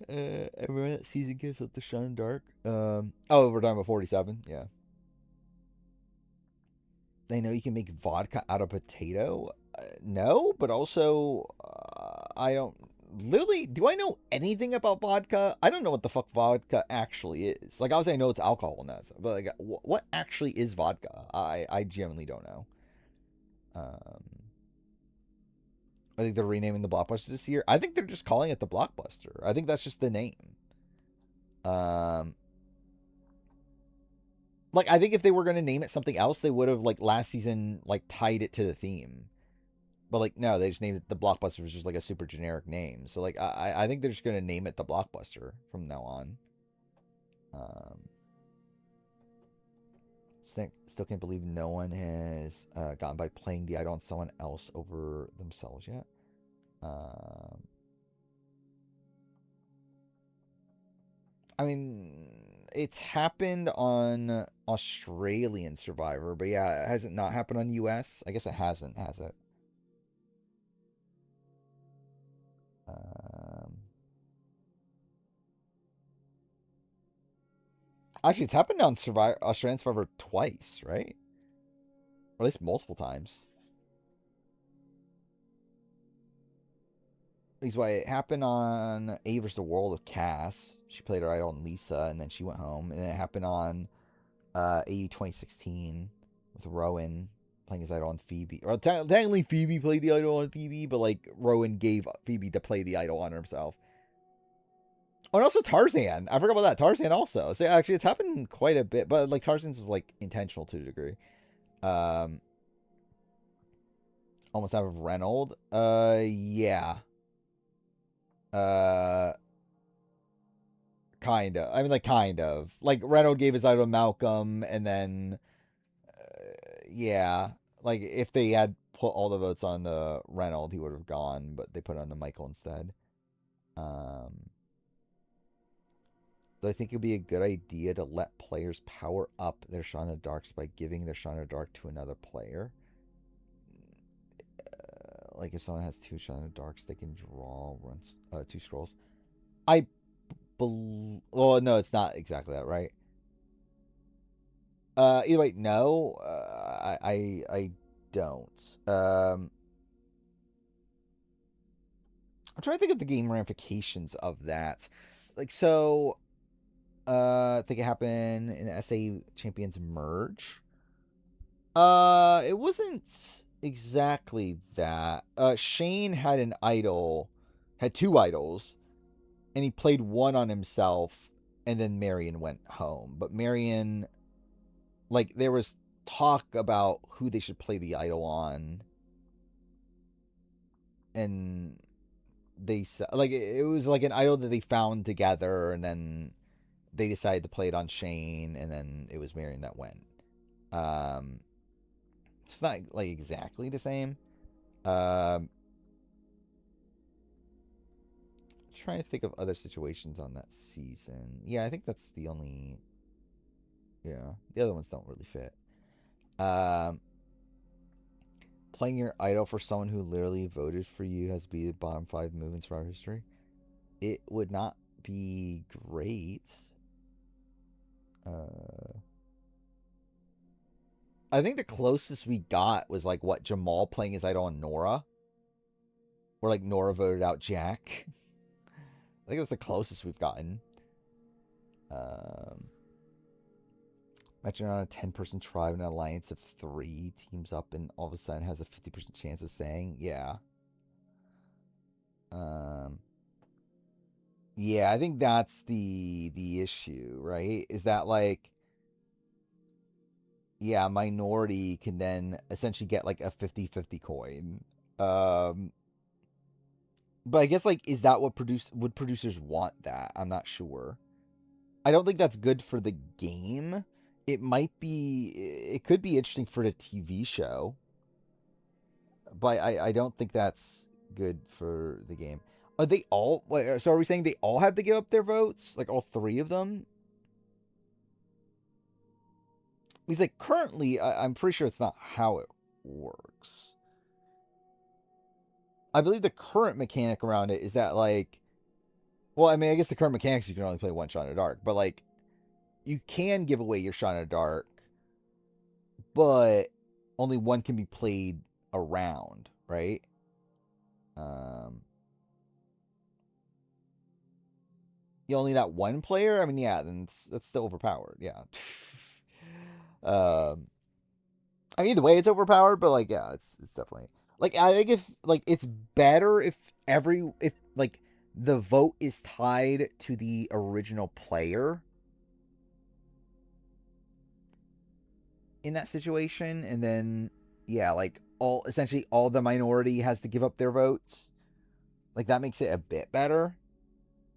I remember that season gives up the Shine Dark. Oh, we're talking about 47. Yeah. They know you can make vodka out of potato. No, but also I don't. Literally, do I know anything about vodka? I don't know what the fuck vodka actually is. Like, obviously I know it's alcohol and that, but like, what actually is vodka? I genuinely don't know. I think they're renaming the Blockbuster this year. I think they're just calling it the Blockbuster. I think that's just the name. Like, I think if they were going to name it something else, they would have, like, last season, like, tied it to the theme. But, like, no, they just named it the Blockbuster, was just, like, a super generic name. So, like, I think they're just going to name it the Blockbuster from now on. Still can't believe no one has gotten by playing the idol on someone else over themselves yet. I mean, it's happened on Australian Survivor, but yeah, has it not happened on US? I guess it hasn't, has it? Actually, it's happened on Australian Survivor twice, right? Or at least multiple times. Is why it happened on A vs. the World with Cass. She played her idol on Lisa, and then she went home. And then it happened on AU 2016 with Rowan playing his idol on Phoebe. Or technically Phoebe played the idol on Phoebe, but like Rowan gave Phoebe to play the idol on herself. Oh, and also Tarzan. I forgot about that. Tarzan also. So actually, it's happened quite a bit, but like Tarzan's was like intentional to a degree. Almost out of Reynolds. Yeah. Kind of. I mean, like, kind of. Like, Reynolds gave his idol to Malcolm, and then, yeah. Like, if they had put all the votes on the Reynolds, he would have gone, but they put it on the Michael instead. Do I think it would be a good idea to let players power up their Shine of Darks by giving their Shine of Dark to another player? Like, if someone has 2 Shine of Darks, they can draw 2 scrolls. Well, no, it's not exactly that, right? Either way, no. I don't. I'm trying to think of the game ramifications of that. Like, so, I think it happened in the SA Champions Merge. It wasn't exactly that. Shane had an idol, had 2 idols, and he played one on himself, and then Marion went home. But Marion, like, there was talk about who they should play the idol on, and they, like, it was like an idol that they found together, and then they decided to play it on Shane, and then it was Marion that went. It's not, like, exactly the same. Trying to think of other situations on that season. Yeah, I think that's the only... Yeah, the other ones don't really fit. Playing your idol for someone who literally voted for you has to be the bottom 5 move in Survivor history. It would not be great. I think the closest we got was, like, what, Jamal playing his idol on Nora? Where, like, Nora voted out Jack. I think that's the closest we've gotten. Imagine on a 10-person tribe, an alliance of 3 teams up and all of a sudden has a 50% chance of staying. Yeah. Yeah, I think that's the issue, right? Is that, like, yeah, minority can then essentially get, like, a 50-50 coin. But I guess, like, is that what would producers want that? I'm not sure. I don't think that's good for the game. It could be interesting for the TV show. But I don't think that's good for the game. Are they all, so are we saying they all have to give up their votes? Like, all 3 of them? Because, like, currently, I'm pretty sure it's not how it works. I believe the current mechanic around it is that, like, well, I mean, I guess the current mechanics, you can only play 1 shot in the dark, but, like, you can give away your shot in the dark, but only 1 can be played around, right? You only that 1 player? I mean, yeah, then that's still overpowered, yeah. I mean, either way, it's overpowered, but, like, yeah, it's definitely, like, I think if, like, it's better if like, the vote is tied to the original player in that situation, and then, yeah, like, essentially all the minority has to give up their votes. Like, that makes it a bit better.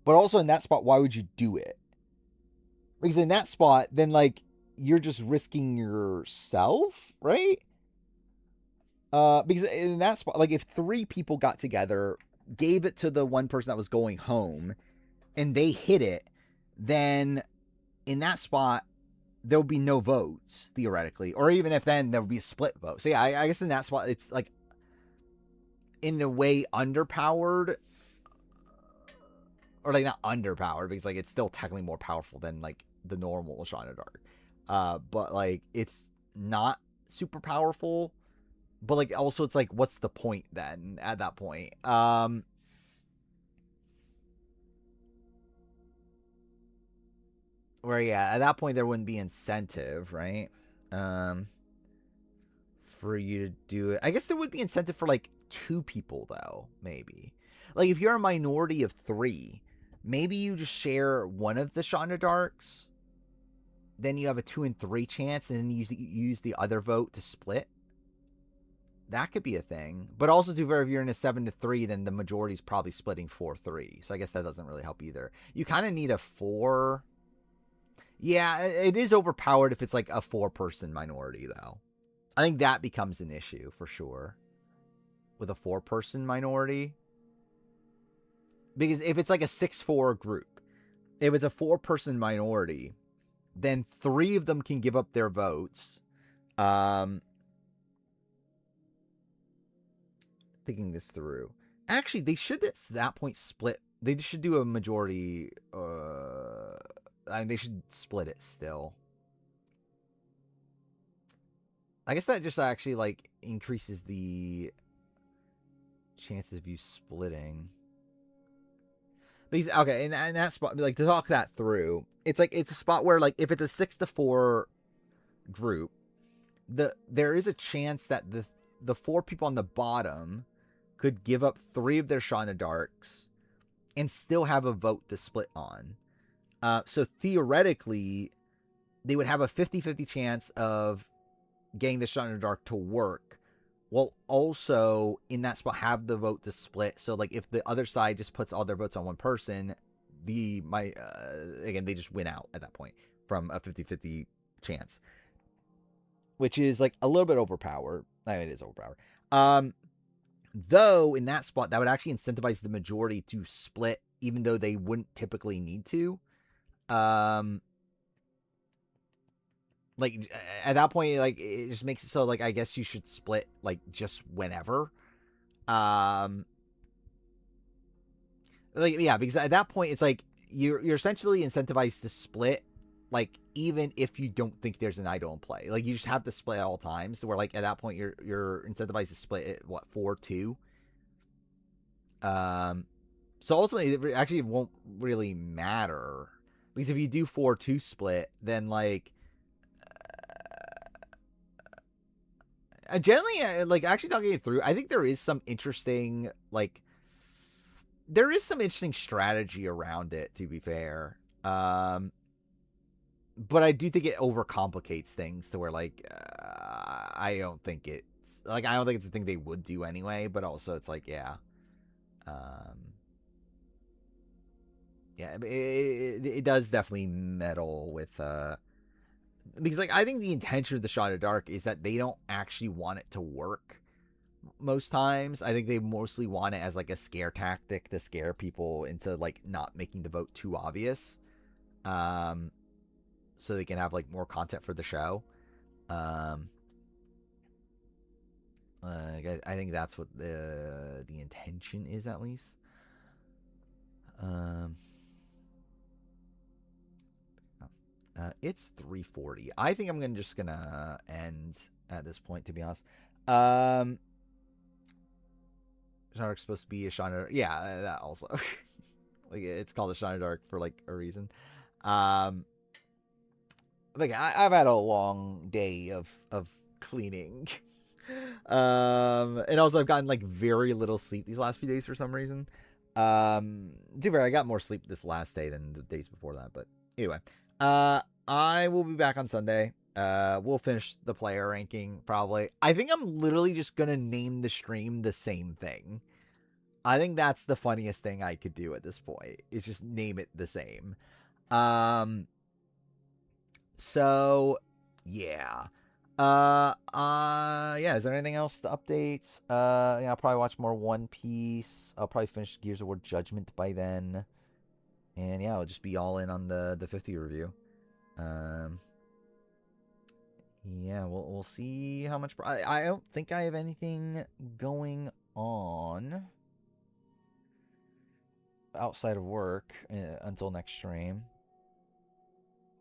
But also in that spot, why would you do it? Because in that spot, then, like, you're just risking yourself, right? Because in that spot, like, if 3 people got together, gave it to the 1 person that was going home, and they hit it, then in that spot, there'll be no votes, theoretically. Or even if then, there would be a split vote. So yeah, I guess in that spot, it's, like, in a way, underpowered. Or, like, not underpowered, because, like, it's still technically more powerful than, like, the normal shot in the dark. But, like, it's not super powerful. But, like, also it's like, what's the point then at that point? Where, yeah, at that point there wouldn't be incentive, right? For you to do it. I guess there would be incentive for, like, 2 people, though, maybe. Like, if you're a minority of 3, maybe you just share one of the shot in the darks. Then you have a 2 and 3 chance, and then you use the other vote to split. That could be a thing. But also, if you're in a 7-3, then the majority is probably splitting 4-3. So I guess that doesn't really help either. You kind of need a 4. Yeah, it is overpowered if it's like a 4-person minority, though. I think that becomes an issue for sure. With a 4-person minority. Because if it's like a 6-4 group, if it's a 4-person minority, then 3 of them can give up their votes. Thinking this through. Actually, they should at that point split. They should do a majority. I mean, they should split it still. I guess that just actually, like, increases the chances of you splitting. Because, okay, in that spot, like, to talk that through, it's like, it's a spot where, like, if it's a 6-4 group, there is a chance that the 4 people on the bottom could give up 3 of their shot in the darks and still have a vote to split on. So theoretically, they would have a 50-50 chance of getting the shot in the dark to work, while also in that spot have the vote to split. So, like, if the other side just puts all their votes on 1 person, again, they just win out at that point from a 50-50 chance, which is, like, a little bit overpowered. I mean, it is overpowered. Though in that spot, that would actually incentivize the majority to split, even though they wouldn't typically need to. Like, at that point, like, it just makes it so, like, I guess you should split, like, just whenever. Like, yeah, because at that point, it's like, you're essentially incentivized to split, like, even if you don't think there's an idol in play. Like, you just have to split at all times, where, like, at that point, you're incentivized to split it, 4-2? So ultimately, it actually won't really matter. Because if you do 4-2 split, then, like, generally, like, actually talking it through, I think there is some interesting, like, there is some interesting strategy around it, to be fair. But I do think it overcomplicates things to where, like, I don't think it's a thing they would do anyway, but also it's like, yeah.
Yeah, it does definitely meddle with because like I think the intention of the Shot of Dark is that they don't actually want it to work most times. I think they mostly want it as like a scare tactic to scare people into like not making the vote too obvious, so they can have like more content for the show. I think that's what the intention is, at least. It's 3:40. I think I'm just gonna end at this point, to be honest. Shot Dark's supposed to be a Shot of Dark. Yeah, that also. Like it's called a Shot of Dark for like a reason. Like I've had a long day of cleaning. And also I've gotten like very little sleep these last few days for some reason. To be fair, I got more sleep this last day than the days before that, but anyway. I will be back on Sunday. We'll finish the player ranking probably. I think I'm literally just gonna name the stream the same thing. I think that's the funniest thing I could do at this point, is just name it the same. So yeah. Yeah, is there anything else to update? Yeah, I'll probably watch more One Piece. I'll probably finish Gears of War Judgment by then. And yeah, I'll just be all in on the 50 review. Yeah, we'll see how much. I don't think I have anything going on outside of work until next stream.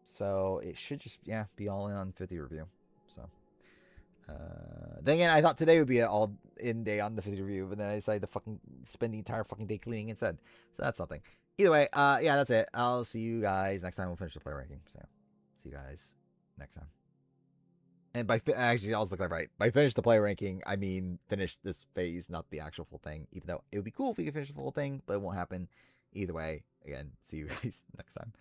So it should just, yeah, be all in on 50 review. So then again, I thought today would be an all-in day on the 50 review, but then I decided to fucking spend the entire fucking day cleaning instead. So that's something. Either way, yeah, that's it. I'll see you guys next time. We'll finish the player ranking. So see you guys next time. And by actually, I'll look right. By finish the player ranking, I mean finish this phase, not the actual full thing. Even though it would be cool if we could finish the full thing, but it won't happen. Either way, again, see you guys next time.